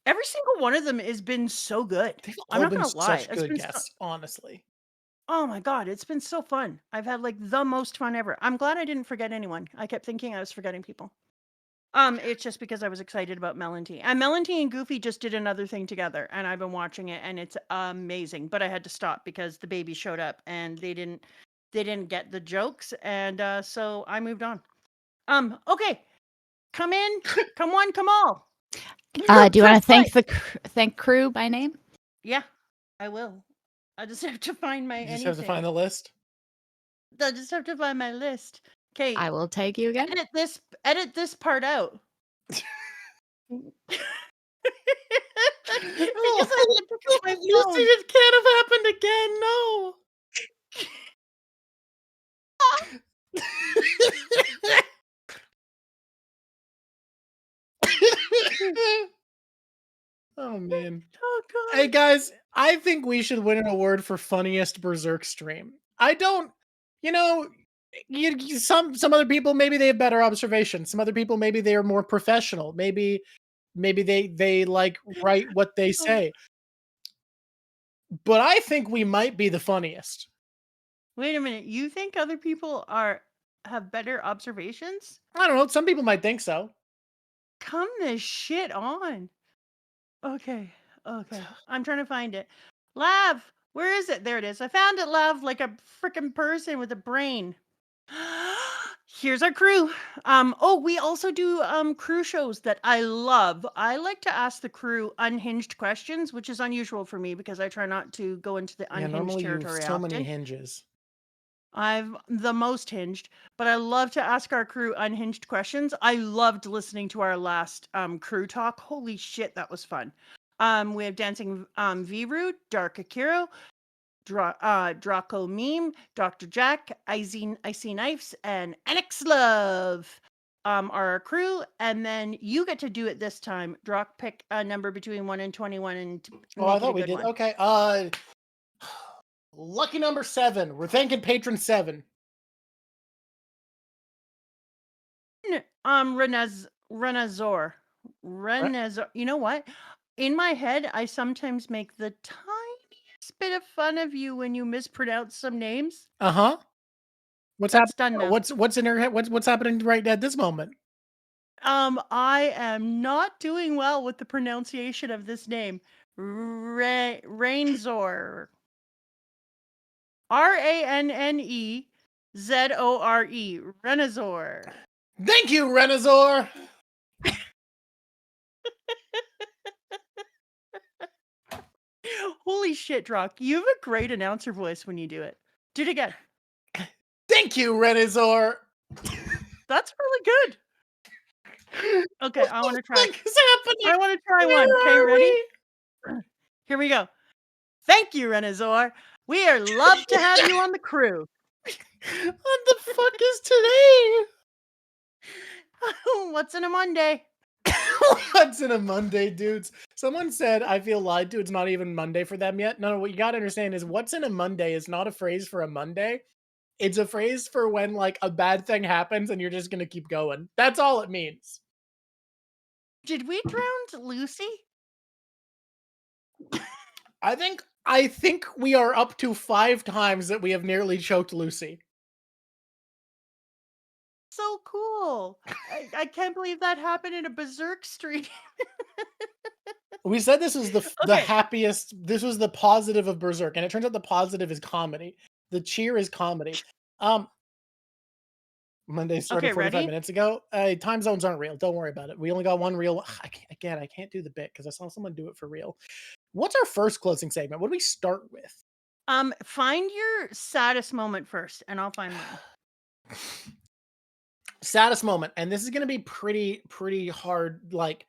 Every single one of them has been so good. They've I'm all not been gonna lie. such It's good been guests, honestly. Oh my God, it's been so fun. I've had like the most fun ever. I'm glad I didn't forget anyone. I kept thinking I was forgetting people. It's just because I was excited about Melon Tea. And Melon Tea and Goofy just did another thing together, and I've been watching it, and it's amazing. But I had to stop because the baby showed up, and they didn't get the jokes, and so I moved on. Okay, come in, come one, come all. Do you want to First thank fight. thank crew by name? Yeah, I will. I just have to find my You just anything. have to find the list. I just have to find my list. Okay, I will tag you again. edit this part out. Because I had to pick up my Lucy, phone. it can't have happened again. No. Oh man. Oh God. Hey guys, I think we should win an award for funniest Berserk stream. I don't, some other people maybe they have better observation. Some other people maybe they are more professional. Maybe they like write what they say. But I think we might be the funniest. Wait a minute. You think other people have better observations? I don't know. Some people might think so. Come this shit on. Okay. I'm trying to find it. Lav, where is it? There it is. I found it, Lav, like a freaking person with a brain. Here's our crew. We also do crew shows that I love. I like to ask the crew unhinged questions, which is unusual for me because I try not to go into the Yeah, unhinged normally you territory have so often. many hinges. I'm the most hinged, but I love to ask our crew unhinged questions. I loved listening to our last crew talk. Holy shit, that was fun. We have Dancing Viru, Dark Akiro, Draco Meme, Dr. Jack, Icy Knives, and Annex Love are our crew. And then you get to do it this time. Drawk, pick a number between 1 and 21 and I thought we did. One. Okay. Lucky number 7. We're thanking patron 7. Renazor. You know what? In my head, I sometimes make the tiniest bit of fun of you when you mispronounce some names. Uh-huh. What's That's happening? done now. What's in her head? What's happening right at this moment? I am not doing well with the pronunciation of this name. Rainzor. Rannezore. Renazor. Thank you, Renazor. Holy shit, Drawk. You have a great announcer voice when you do it. Do it again. Thank you, Renazor. That's really good. Okay, I want to try. What is happening? I want to try Where one. Okay, are ready? we? Here we go. Thank you, Renazor. We are love to have you on the crew. What the fuck is today? What's in a Monday? What's in a Monday, dudes? Someone said, I feel lied to. It's not even Monday for them yet. No, what you got to understand is what's in a Monday is not a phrase for a Monday. It's a phrase for when like a bad thing happens and you're just going to keep going. That's all it means. Did we drown Lucy? I think we are up to 5 times that we have nearly choked Lucy. So cool. I can't believe that happened in a Berserk stream. We said this was the Okay. happiest. This was the positive of Berserk, and it turns out the positive is comedy. The cheer is comedy. Monday started Okay, 45 ready? minutes ago. Time zones aren't real. Don't worry about it. We only got one real. I can't do the bit because I saw someone do it for real. What's our first closing segment? What do we start with? Find your saddest moment first, and I'll find mine. Saddest moment, and this is going to be pretty hard. Like,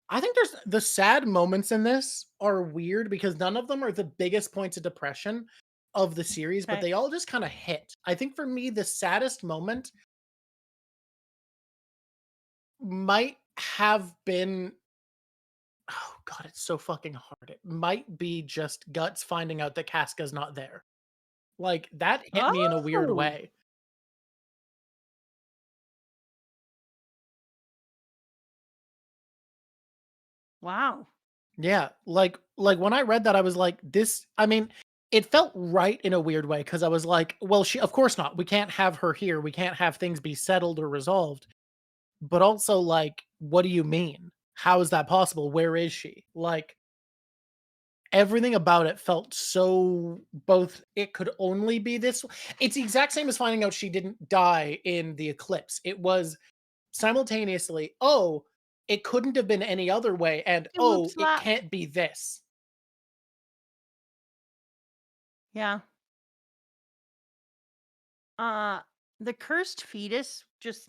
I think there's the sad moments in this are weird because none of them are the biggest points of depression of the series, but Okay. they all just kind of hit. I think for me, the saddest moment might have been, oh god, it's so fucking hard. It might be just Guts finding out that Casca's not there. Like, that hit me in a weird Oh. way. Wow. Yeah, like when I read that, I was like, this. I mean, it felt right in a weird way because I was like, well, she, of course not. We can't have her here. We can't have things be settled or resolved. But also, like, what do you mean? How is that possible? Where is she? Like, everything about it felt so both. It could only be this. It's the exact same as finding out she didn't die in the eclipse. It was simultaneously, oh, it couldn't have been any other way, and oh, it can't be this. Yeah. The cursed fetus, just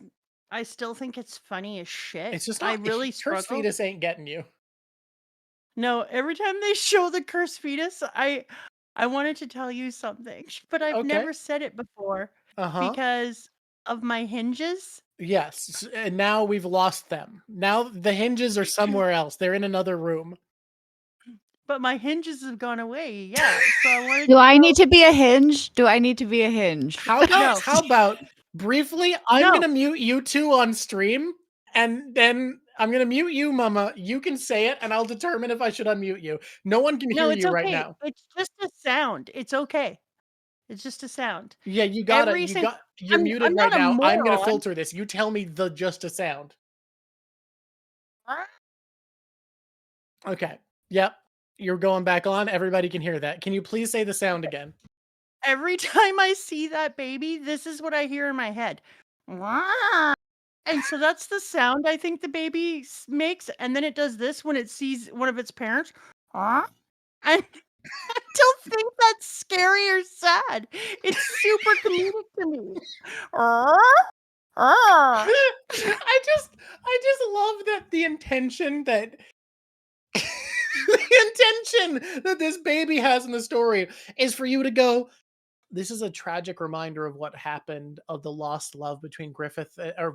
I still think it's funny as shit. It's just I not. really Cursed struggle. fetus ain't getting you. No, every time they show the cursed fetus, I wanted to tell you something, but I've Okay. never said it before Uh-huh. because of my hinges. Yes, and now we've lost them. Now the hinges are somewhere else. They're in another room. But my hinges have gone away. Yeah, so I wanted. Do I need to be a hinge? Do I need to be a hinge? How about No. how about briefly? I'm No. gonna mute you two on stream, and then I'm gonna mute you, Mama. You can say it, and I'll determine if I should unmute you. No one can No, hear it's you okay. right now. It's just a sound. It's okay. It's just a sound. Yeah, you got Every it. single. You're muted I'm right not a now. I'm gonna moron. filter this. You tell me the just a sound. Okay. Yep. You're going back on. Everybody can hear that. Can you please say the sound again? Every time I see that baby, this is what I hear in my head. And so that's the sound I think the baby makes. And then it does this when it sees one of its parents. And I don't think that's scary or sad. It's super comedic to me. I just love that the intention that this baby has in the story is for you to go, this is a tragic reminder of what happened, of the lost love between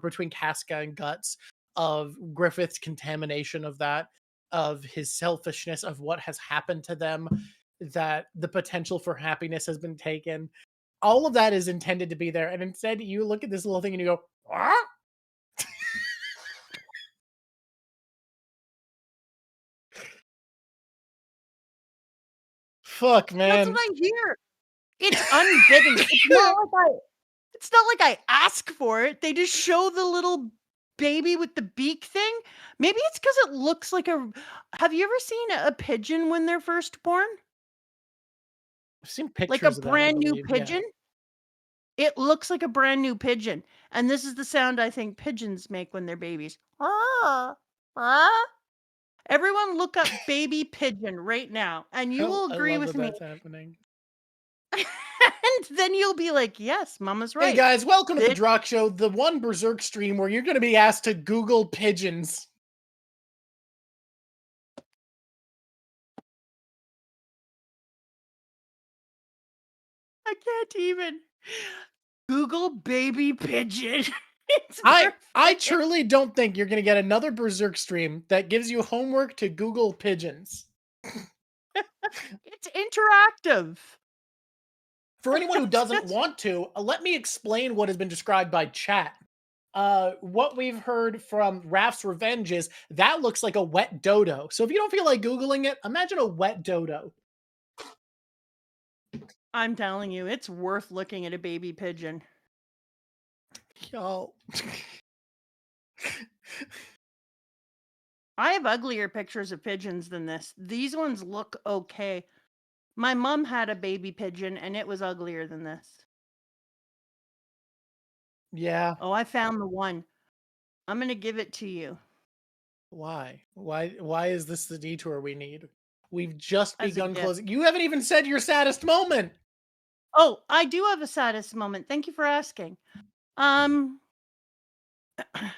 between Casca and Guts, of Griffith's contamination of that, of his selfishness, of what has happened to them, that the potential for happiness has been taken. All of that is intended to be there, and instead you look at this little thing and you go, ah? Fuck, That's man. what I hear. It's unbidden. It's not like I ask for it. They just show the little baby with the beak thing. Maybe it's because it looks like a. Have you ever seen a pigeon when they're first born? I've seen Like a pictures of that, I brand new believe. Yeah. pigeon? It looks like a brand new pigeon. And this is the sound I think pigeons make when they're babies. Ah, ah. Everyone look up baby pigeon right now, and you will I agree love with that me. that's happening. And then you'll be like, yes, Mama's right. Hey guys, welcome to the This- Drawk Show, the one Berserk stream where you're going to be asked to Google pigeons. I can't even. Google baby pigeon. It's I perfect. truly don't think you're going to get another Berserk stream that gives you homework to Google pigeons. It's interactive. For anyone who doesn't That's- want to, let me explain what has been described by chat. What we've heard from Raph's Revenge is that looks like a wet dodo. So if you don't feel like Googling it, imagine a wet dodo. I'm telling you, it's worth looking at a baby pigeon. Yo. I have uglier pictures of pigeons than this. These ones look okay. My mom had a baby pigeon and it was uglier than this. Yeah. Oh, I found the one. I'm going to give it to you. Why? Why is this the detour we need? We've just As a begun gift. closing. You haven't even said your saddest moment. Oh, I do have a saddest moment. Thank you for asking.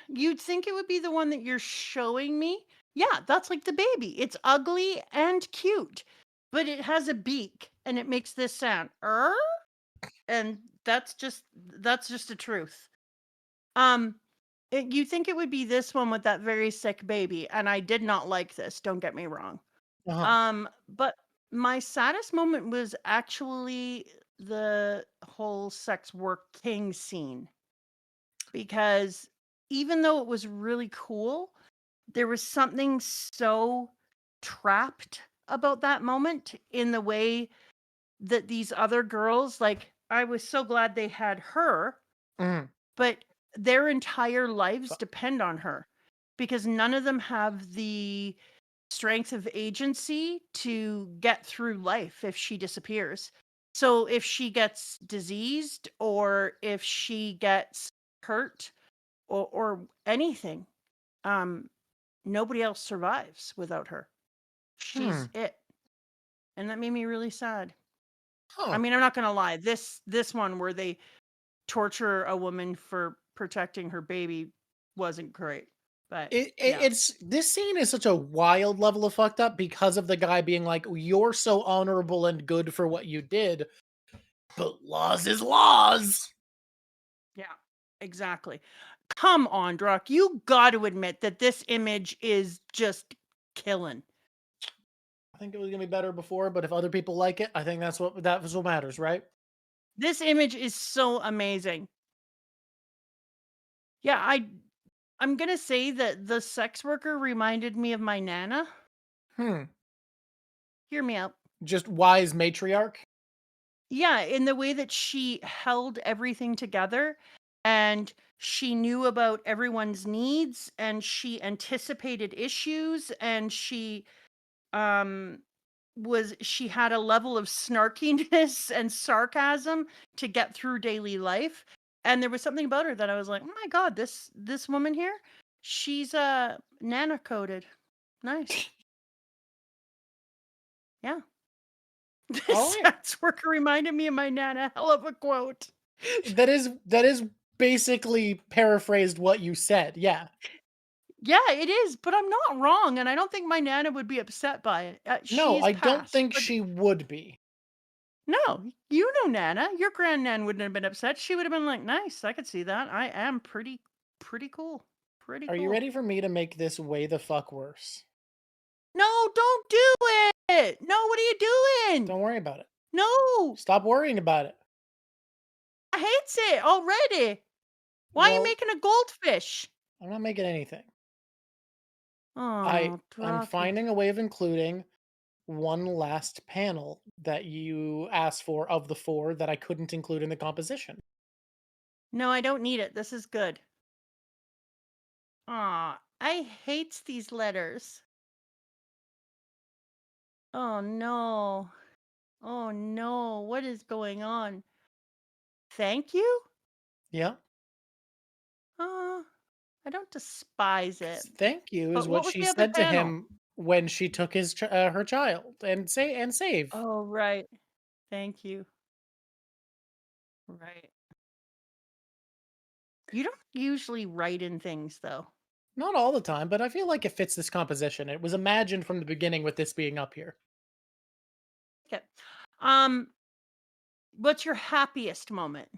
You'd think it would be the one that you're showing me. Yeah, that's like the baby. It's ugly and cute, but it has a beak and it makes this sound. And that's just the truth. You think it would be this one with that very sick baby, and I did not like this. Don't get me wrong. But my saddest moment was actually the whole sex work king scene, because even though it was really cool, there was something so trapped about that moment in the way that these other girls, like, I was so glad they had her, but their entire lives depend on her because none of them have the strength of agency to get through life if she disappears. So if she gets diseased or if she gets hurt or anything, nobody else survives without her. She's it. And that made me really sad. I mean, I'm not gonna lie. This one where they torture a woman for protecting her baby wasn't great. But It's this scene is such a wild level of fucked up because of the guy being like, "You're so honorable and good for what you did, but laws is laws." yeah, exactly. Come on, Drawk. You got to admit that this image is just killing. I think it was gonna be better before, but if other people like it, I think that's what matters, right? This image is so amazing. Yeah, I'm gonna say that the sex worker reminded me of my Nana. Hear me out. Just wise matriarch. Yeah, in the way that she held everything together and she knew about everyone's needs and she anticipated issues and she she had a level of snarkiness and sarcasm to get through daily life. And there was something about her that I was like, oh my god, this woman here, she's nana coded. Nice. Yeah. This sex worker reminded me of my nana. Hell of a quote. That is basically paraphrased what you said. Yeah. Yeah, it is, but I'm not wrong, and I don't think my nana would be upset by it. No, She's I don't passed, think but- she would be. No, you know Nana. Your grandnan wouldn't have been upset. She would have been like, "Nice, I could see that. I am pretty cool. Pretty. Are cool. you ready for me to make this way the fuck worse? No, don't do it. No, what are you doing? Don't worry about it. No, Stop worrying about it. I hates it already. Why are you Well- making a goldfish? I'm not making anything. Oh, I'm Drawk. finding a way of including one last panel that you asked for of the 4 that I couldn't include in the composition. No, I don't need it. This is good. Aw, I hates these letters. Oh no. Oh no. What is going on? Thank you? Yeah. Uh, I don't despise it. Thank you is But what what was she the other said to panel? him when she took her child and save. Oh, right. Thank you. Right. You don't usually write in things though. Not all the time, but I feel like it fits this composition. It was imagined from the beginning with this being up here. Okay. Um, what's your happiest moment?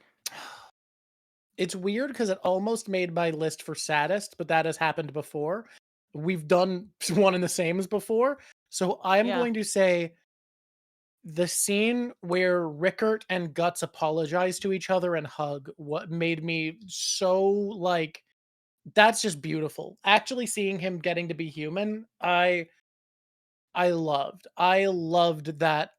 It's weird because it almost made my list for saddest, but that has happened before. We've done one and the same as before. So I am Yeah. going to say the scene where Rickert and Guts apologize to each other and hug, what made me so like that's just beautiful. Actually seeing him getting to be human, I loved. I loved that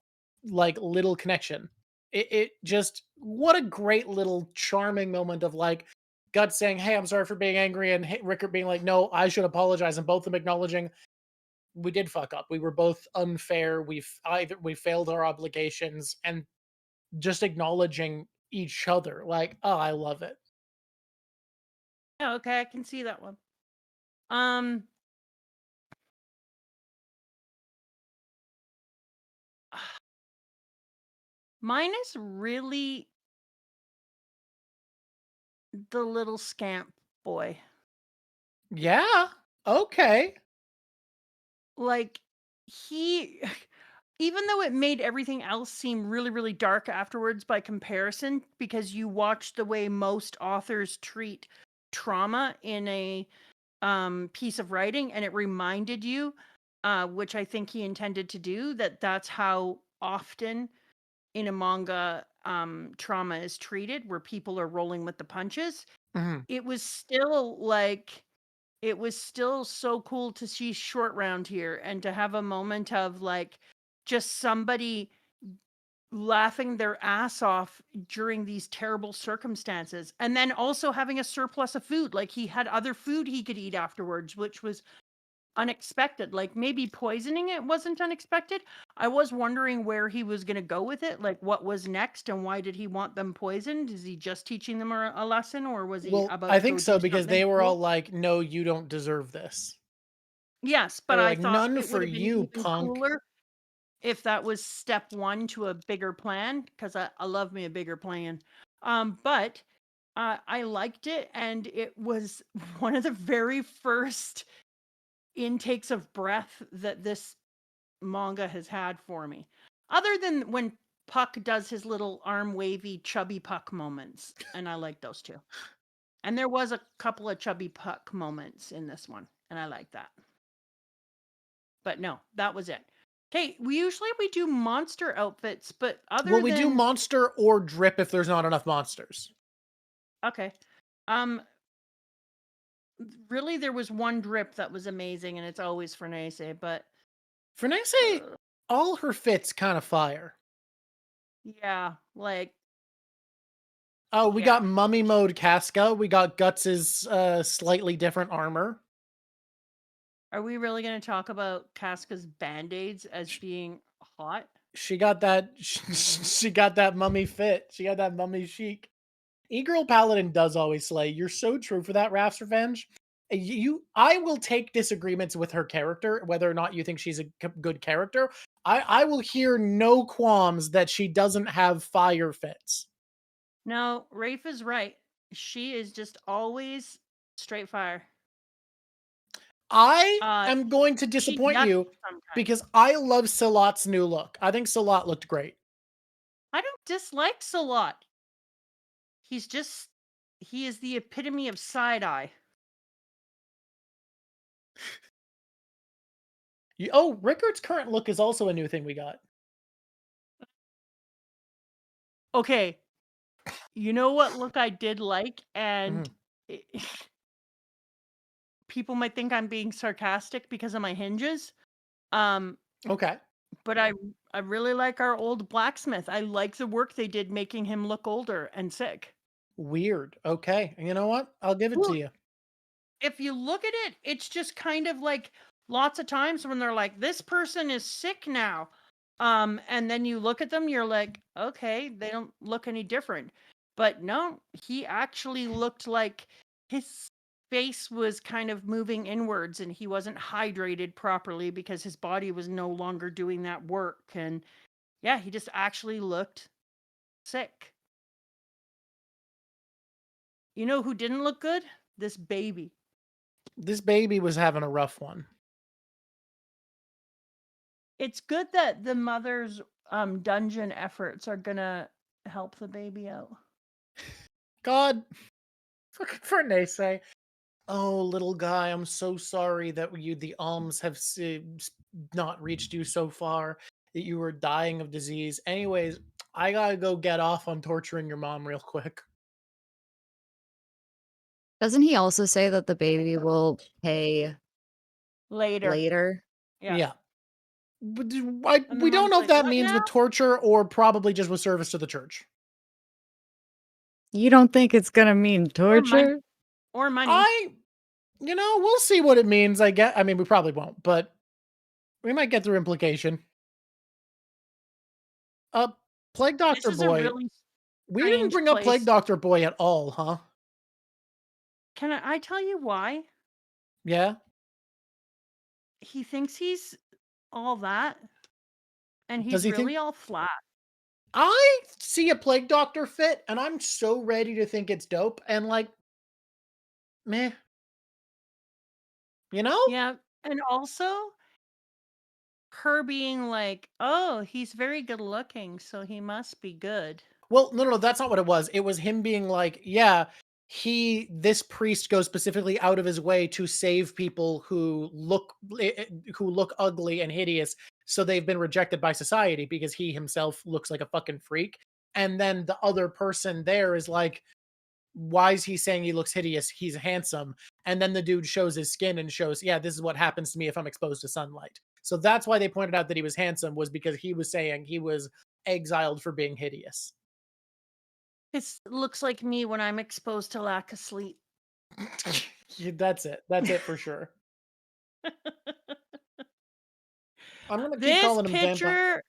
like little connection. It just what a great little charming moment of like Guts saying, "Hey, I'm sorry for being angry," and Rickert being like, "No, I should apologize," and both of them acknowledging we did fuck up. We were both unfair. We failed our obligations, and just acknowledging each other. Like, oh, I love it. Yeah, okay, I can see that one. Um, mine is really the little scamp boy. Yeah. Okay. Like he even though it made everything else seem really, really dark afterwards by comparison, because you watch the way most authors treat trauma in a piece of writing, and it reminded you, which I think he intended to do, that that's how often in a manga trauma is treated, where people are rolling with the punches. Mhm. It was still like it was still so cool to see Short Round here and to have a moment of like just somebody laughing their ass off during these terrible circumstances, and then also having a surplus of food. Like he had other food he could eat afterwards, which was unexpected. Like maybe poisoning it wasn't unexpected. I was wondering where he was going to go with it, like what was next and why did he want them poisoned? Is he just teaching them a lesson, or was he Well, about I to think go so do because something they were cool? all like, "No, you don't deserve this." Yes, They but were I like, thought "None it would for have been you, even punk." cooler if that was step one to a bigger plan, because I love me a bigger plan. But I liked it, and it was one of the very first intakes of breath that this manga has had for me. Other than when Puck does his little arm wavy chubby Puck moments, and I like those too. And there was a couple of chubby Puck moments in this one, and I like that. But no, that was it. Okay, we do monster outfits, but Well, other we do than monster or drip if there's not enough monsters. okay, um, really there was one drip that was amazing, and it's always Fernese, but Fernese, uh, all her fits kind of fire. yeah, like Oh, we yeah. got mummy mode Casca. We got Guts's slightly different armor. Are we really going to talk about Casca's band-aids as Sh- being hot? She got that. She got that mummy fit. She got that mummy chic. E-girl paladin does always slay. You're so true for that, Raph's Revenge. I will take disagreements with her character, whether or not you think she's a good character. I will hear no qualms that she doesn't have fire fits. No, Rafe is right. She is just always straight fire. I Uh, am going to she's disappoint yucky you sometimes. because I love Salat's new look. I think Salat looked great. I don't dislike Salot. He's just he is the epitome of side eye. Oh, Rickard's current look is also a new thing we got. Okay, you know what look I did like, and Mhm. it, people might think I'm being sarcastic because of my hinges. Um, Okay. But I really like our old blacksmith. I like the work they did making him look older and sick. Weird. Okay. You know what? I'll give it to Well, you. if you look at it, it's just kind of like lots of times when they're like, this person is sick now. And then you look at them, you're like, okay, they don't look any different. But no, he actually looked like his face was kind of moving inwards and he wasn't hydrated properly because his body was no longer doing that work. And yeah, he just actually looked sick. You know who didn't look good? This baby. This baby was having a rough one. It's good that the mother's dungeon efforts are gonna help the baby out. God, for naysay. Oh, little guy, I'm so sorry that the alms have not reached you so far, that you were dying of disease. Anyways, I gotta go get off on torturing your mom real quick. Doesn't he also say that the baby will pay Later. later? Yeah. But And the we don't mom's know if like, that "What means now?" with torture or probably just with service to the church. You don't think it's gonna mean Or money. torture? Or money. We'll see what it means. I mean, we probably won't, but we might get through implication. Plague This Doctor is a Boy. really We didn't strange bring up Plague place. Doctor Boy at all, huh? Can I tell you why? Yeah. He thinks he's all that, and Does he's he think really all flat. I see a Plague Doctor fit, and I'm so ready to think it's dope, and like, meh. You know? Yeah. And also her being like, oh, he's very good looking, so he must be good. Well, no, that's not what it was. It was him being like, yeah, this priest goes specifically out of his way to save people who look ugly and hideous, so they've been rejected by society because he himself looks like a fucking freak. And then the other person there is like, why is he saying he looks hideous? He's handsome. And then the dude shows his skin and shows, yeah, this is what happens to me if I'm exposed to sunlight. So that's why they pointed out that he was handsome, was because he was saying he was exiled for being hideous. It looks like me when I'm exposed to lack of sleep. Yeah, that's it. That's it for sure. I'm gonna keep This calling him vampire. picture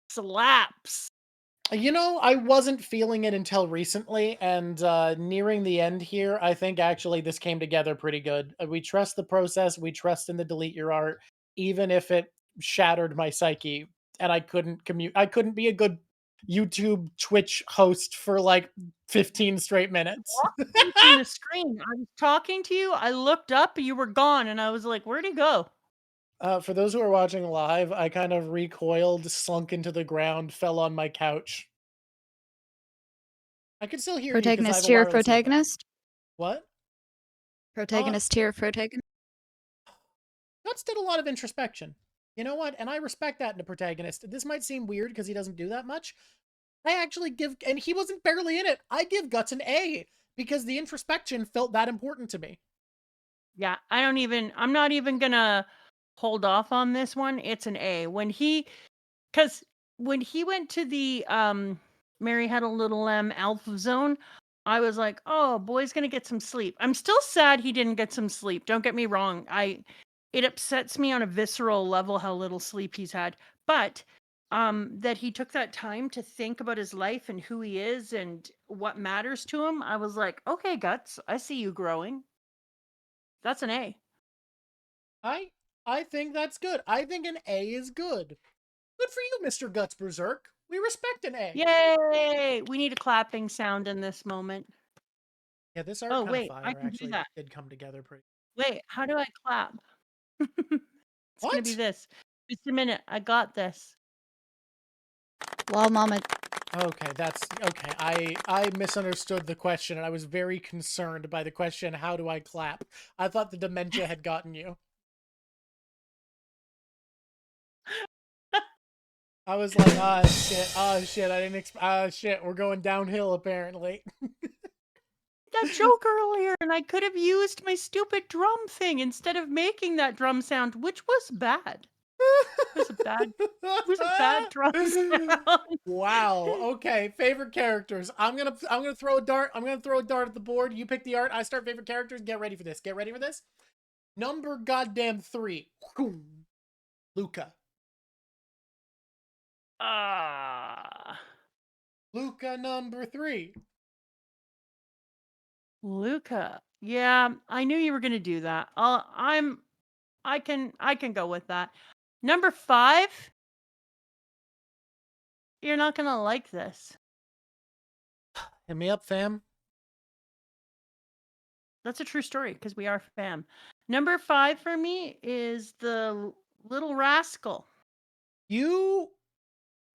slaps. I wasn't feeling it until recently, and nearing the end here, I think actually this came together pretty good. We trust the process. We trust in the delete your art, even if it shattered my psyche, and I couldn't I couldn't be a good YouTube Twitch host for like 15 straight minutes. Walked away from the screen. I was talking to you. I looked up. You were gone, and I was like, "Where'd he go?" For those who are watching live, I kind of recoiled, slunk into the ground, fell on my couch. I can still hear you because I have Protagonist a here, wireless headset. protagonist? What? Protagonist here, protagonist? Guts did a lot of introspection. You know what? And I respect that in a protagonist. This might seem weird because he doesn't do that much. I actually give, and he wasn't barely in it. I give Guts an A because the introspection felt that important to me. Yeah, I'm not even gonna hold off on this one. It's an A. Because when he went to the Mary Had a Little Lamb Alpha Zone, I was like, oh, boy's gonna get some sleep. I'm still sad he didn't get some sleep. Don't get me wrong. It upsets me on a visceral level how little sleep he's had. But that he took that time to think about his life and who he is and what matters to him, I was like, okay, Guts, I see you growing. That's an A. I think that's good. I think an A is good. Good for you, Mr. Guts Berserk. We respect an A. Yay! We need a clapping sound in this moment. Yeah, this art Oh, kind wait, of I fire can do actually that. did come together pretty. Wait, how do I clap? It's gonna be What? this. Just a minute. I got this. Well, Mama, Okay, that's okay. I misunderstood the question and I was very concerned by the question, how do I clap? I thought the dementia had gotten you. I was like, oh shit, I didn't shit, we're going downhill apparently. That joke earlier, and I could have used my stupid drum thing instead of making that drum sound, which was bad. was a bad drop sound. Wow. Okay. Favorite characters. I'm gonna throw a dart. I'm gonna throw a dart at the board. You pick the art. I start favorite characters. Get ready for this. Get ready for this. Number goddamn 3. Luca. Luca number 3. Luca. Yeah, I knew you were gonna do that. I can go with that. Number 5. You're not gonna like this. Hit me up, fam. That's a true story because we are fam. Number 5 for me is the little rascal.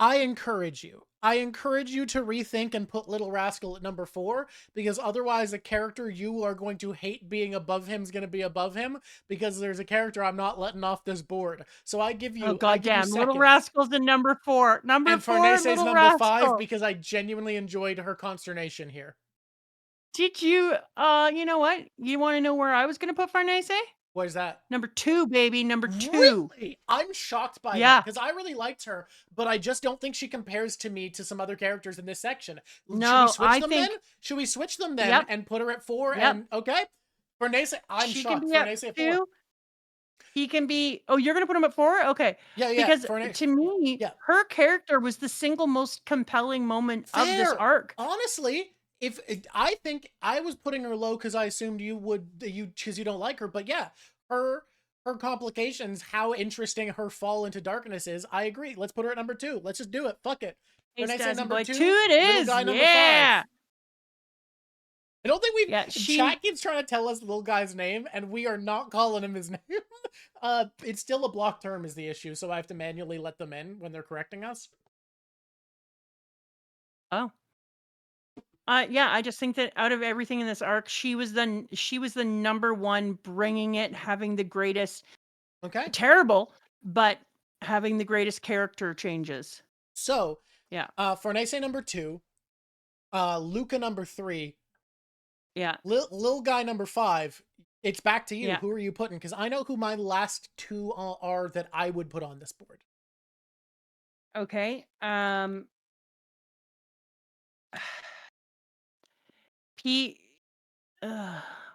I encourage you. I encourage you to rethink and put Little Rascal at number 4, because otherwise a character you are going to hate being above him is going to be above him, because there's a character I'm not letting off this board. So I give you, Oh I give you goddamn! Little seconds. Rascal's in number 4. Number And 4, Farnese's Little number Rascal. 5, because I genuinely enjoyed her consternation here. Did you? You know what? You want to know where I was gonna put Farnese? What is that? Number 2, baby. Number 2. Really? I'm shocked by Yeah. that, because I really liked her, but I just don't think she compares to me to some other characters in this section. No, Should we switch I them think. then? Should we switch them then Yep. and put her at 4? Yep. And okay, Farnese, I'm She shocked. can be Farnese at at 4. 2. He can be. Oh, you're gonna put him at 4? Okay. Yeah, Because Farnese. to me, Yeah. her character was the single most compelling moment of this Fair. arc. Honestly, I think I was putting her low because I assumed you because you don't like her, but yeah, her complications, how interesting her fall into darkness is. I agree. Let's put her at number 2. Let's just do it. Fuck it. Hey, When I say Stassi number boy, 2, 2 it little is. guy number Yeah. 5. I don't think we've. Yeah, Chat keeps trying to tell us the little guy's name, and we are not calling him his name. It's still a block term is the issue, so I have to manually let them in when they're correcting us. Oh. Yeah, I just think that out of everything in this arc, she was the number 1, bringing it, having the greatest. Okay. Terrible, but having the greatest character changes. So Yeah. Farnese number 2, Luca number 3, Yeah. Lil guy number 5. It's back to you. Yeah. Who are you putting? Because I know who my last 2 are that I would put on this board. Okay.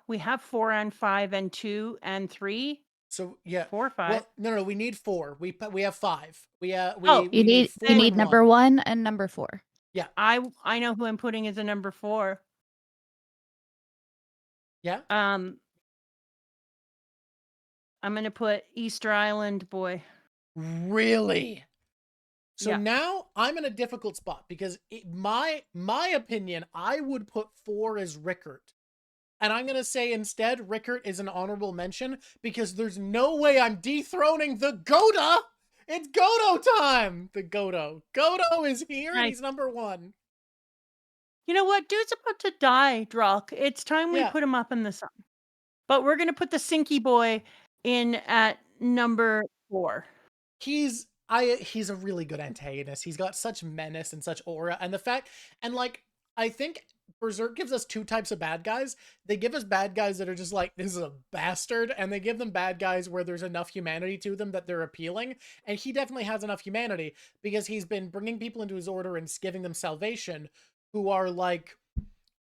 We have 4 and 5 and 2 and 3. So yeah, 4, 5. well, no, we need 4. We have 5. We Oh, we You 4 need and number 1. 1 and number 4. I know who I'm putting as a number 4. Yeah. I'm gonna put Easter Island boy. Really? So Yeah. now I'm in a difficult spot, because my opinion, I would put 4 as Rickert. And I'm going to say instead Rickert is an honorable mention, because there's no way I'm dethroning the Goda. It's Godo time. The Godo. Godo is here and Nice. he's number 1. You know what? Dude's about to die, Drawk. It's time we Yeah. put him up in the sun. But we're gonna put the Sinky boy in at number 4. He's a really good antagonist. He's got such menace and such aura, and the fact, and like, I think Berserk gives us 2 types of bad guys. They give us bad guys that are just like, this is a bastard, and they give them bad guys where there's enough humanity to them that they're appealing. And he definitely has enough humanity, because he's been bringing people into his order and giving them salvation, who are like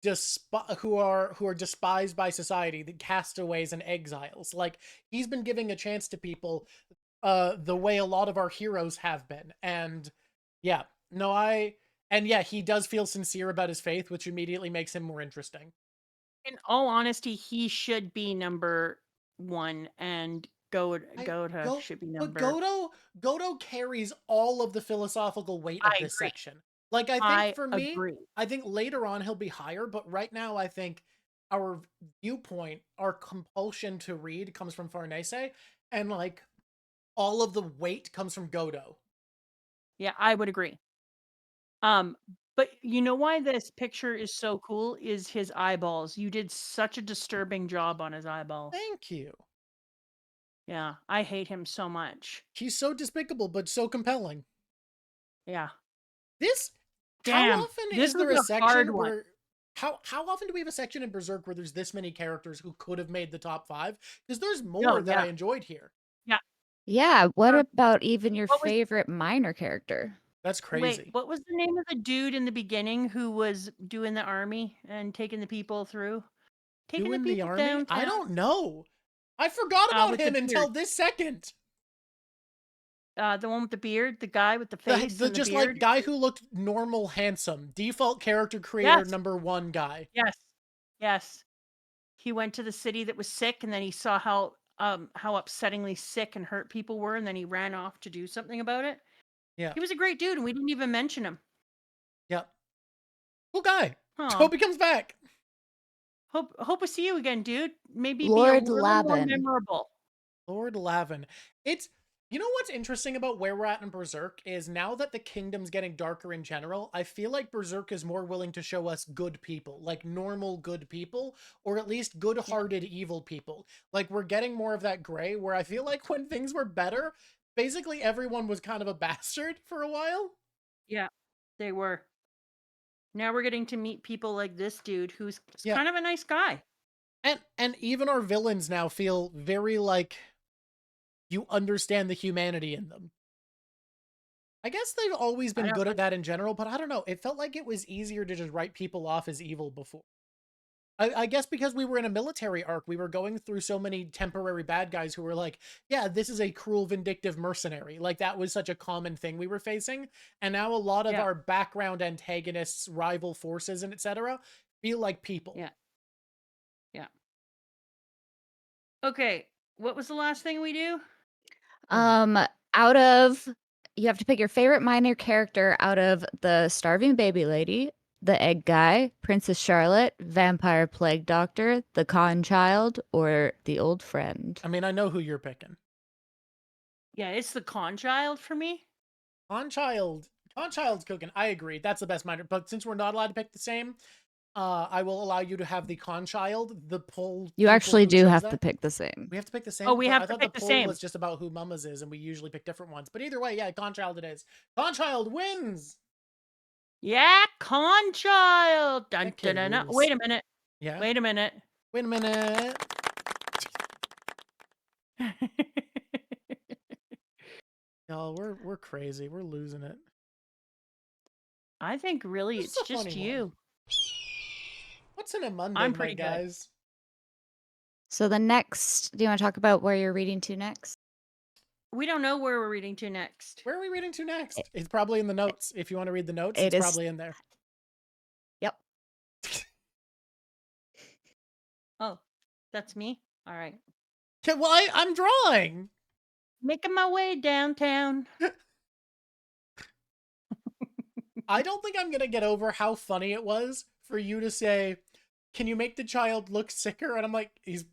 who are despised by society, the castaways and exiles. Like, he's been giving a chance to people the way a lot of our heroes have been. And yeah, no, he does feel sincere about his faith, which immediately makes him more interesting. In all honesty, he should be number 1, and Goda should be But number. Godo carries all of the philosophical weight of I this agree. section. Like, I I think for me, agree. I think later on he'll be higher, but right now I think our viewpoint, our compulsion to read comes from Farnese, and like, all of the weight comes from Godo. Yeah, I would agree. But you know why this picture is so cool is his eyeballs. You did such a disturbing job on his eyeballs. Thank you. Yeah, I hate him so much. He's so despicable, but so compelling. Yeah. How often this is there was a a section hard one. where how often do we have a section in Berserk where there's this many characters who could have made the top 5? Because there's more that yeah. I enjoyed here. Yeah. Yeah, what Uh, about even your what was favorite minor character? That's wait, crazy. what was the name of the dude in the beginning who was doing the army and taking the people through? Taking the Doing the people army? I downtown don't know. I forgot about with the him until beard. this second. The one with the beard, the guy with the The face the and the just like beard. guy who looked normal, handsome, default character creator Yes, #1 guy. yes, yes. He went to the city that was sick, and then he saw how upsettingly sick and hurt people were, and then he ran off to do something about it. Yeah, He was a great dude, and we didn't even mention him. yeah, cool guy. Oh, Hope he comes back. hope we see you again, dude. Maybe be a Lord little more Lavin. memorable. Lord Lavin. It's you know what's interesting about where we're at in Berserk is now that the kingdom's getting darker in general, I feel like Berserk is more willing to show us good people, like normal good people, or at least Yeah, good-hearted evil people. Like we're getting more of that gray where I feel like when things were better, basically everyone was kind of a bastard for a while. yeah, they were. Now we're getting to meet people like this dude who's Yeah. kind of a nice guy. And even our villains now feel very like you understand the humanity in them. I guess they've always I been don't good know. at that in general, but I don't know. It felt like it was easier to just write people off as evil before. I guess because we were in a military arc, we were going through so many temporary bad guys who were like, yeah, this is a cruel, vindictive mercenary. Like, that was such a common thing we were facing. And now a lot of Yeah, our background antagonists, rival forces, and etc. feel like people. yeah, yeah. Okay, what was the last thing we do? Um, out of you have to pick your favorite minor character out of the starving baby lady, the egg guy, Princess Charlotte, vampire plague doctor, the con child, or the old friend. I mean, I know who you're picking. Yeah, it's the con child for me. Conchild's cooking. I agree. That's the best minor. But since we're not allowed to pick the same, I will allow you to have the Conchild. The poll You people actually who do chose have to that. pick the same. We have to pick the Oh, same, we but have I to thought the pick the poll same. was just about who Mama's is, and we usually pick different ones. But either way, yeah, Conchild it is. Conchild wins. Yeah, con child. Dun, That dun, kid dun, dun. rules. Wait a minute. Yeah. Wait a minute. Wait a minute. Y'all, we're crazy. We're losing it. I think really This is it's a just funny you. one. What's in a Monday, I'm my pretty good. guys? So the next, do you want to talk about where you're reading to next? We don't know where we're reading to next. Where are we reading to next? It, It's probably in the notes. If you want to read the notes, it it's is. probably in there. Yep. Oh, that's me. All right. Okay, well, I'm drawing. Making my way downtown. I don't think I'm gonna get over how funny it was for you to say, "Can you make the child look sicker?" And I'm like, he's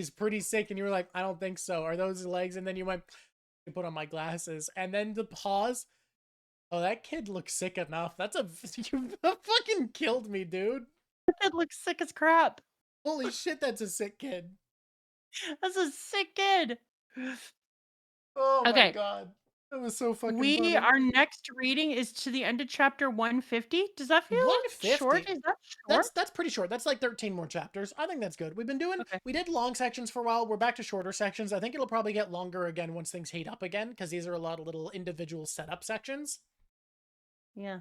pretty sick." And you were like, "I don't think so. Are those his legs?" And then you went, "I put on my glasses." And then the pause. Oh, that kid looks sick enough. You fucking killed me, dude. That looks sick as crap. Holy shit, that's a sick kid. That's a sick kid. Oh my Okay. god. That was so fucking funny. Our next reading is to the end of chapter 150. Does that feel short? 150. Is that short? That's pretty short. That's like 13 more chapters. I think that's good. Okay. We did long sections for a while. We're back to shorter sections. I think it'll probably get longer again once things heat up again, because these are a lot of little individual setup sections. Yeah.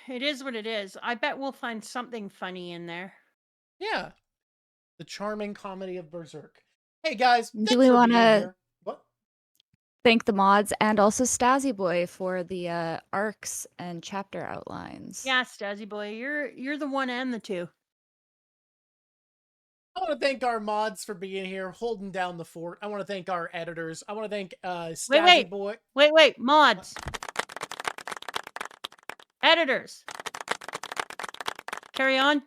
It is what it is. I bet we'll find something funny in there. Yeah. The charming comedy of Berserk. Hey guys, Do thanks we for want being to here. What? thank the mods and also Stazzy Boy for the arcs and chapter outlines? Yeah, Stazzy boy, you're the one and the two. I want to thank our mods for being here, holding down the fort. I want to thank our editors. I want to thank Stazzy Boy. Wait, mods. Editors. Carry on.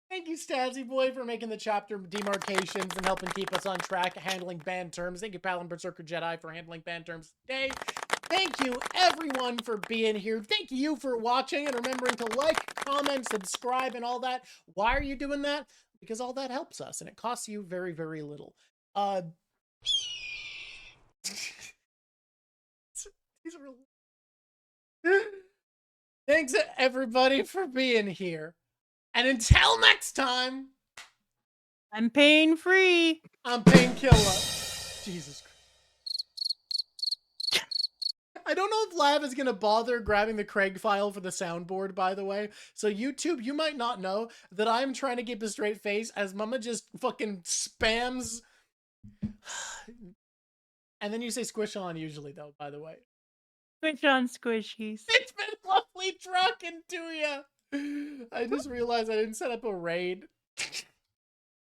Thank you, Stazzy Boy, for making the chapter demarcations and helping keep us on track, handling banned terms. Thank you, Palin Berserker Jedi, for handling banned terms today. Thank you, everyone, for being here. Thank you for watching and remembering to like, comment, subscribe, and all that. Why are you doing that? Because all that helps us, and it costs you very, very little. These are... Thanks, everybody, for being here. And until next time... I'm pain free. I'm painkiller. Jesus Christ. I don't know if Lav is going to bother grabbing the Craig file for the soundboard, by the way. So YouTube, you might not know that I'm trying to keep a straight face as Mama just fucking spams. And then you say squish on usually, though, by the way. Squish on squishies. It's been lovely talking to you. I just realized I didn't set up a raid.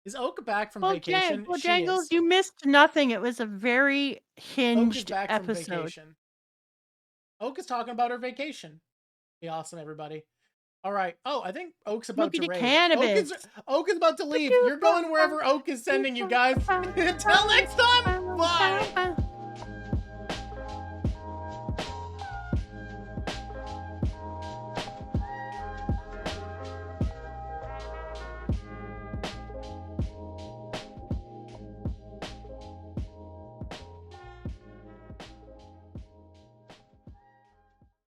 Is Oak back from vacation? She Bojangles, is. you missed nothing. It was a very Oak is hinged back from episode. vacation. Oak is talking about her vacation. Be awesome, everybody. All right. Oh, I think Oak's about to Look at the raid. cannabis. Oak is about to leave. You're going wherever Oak is sending you guys. Until next time. Bye.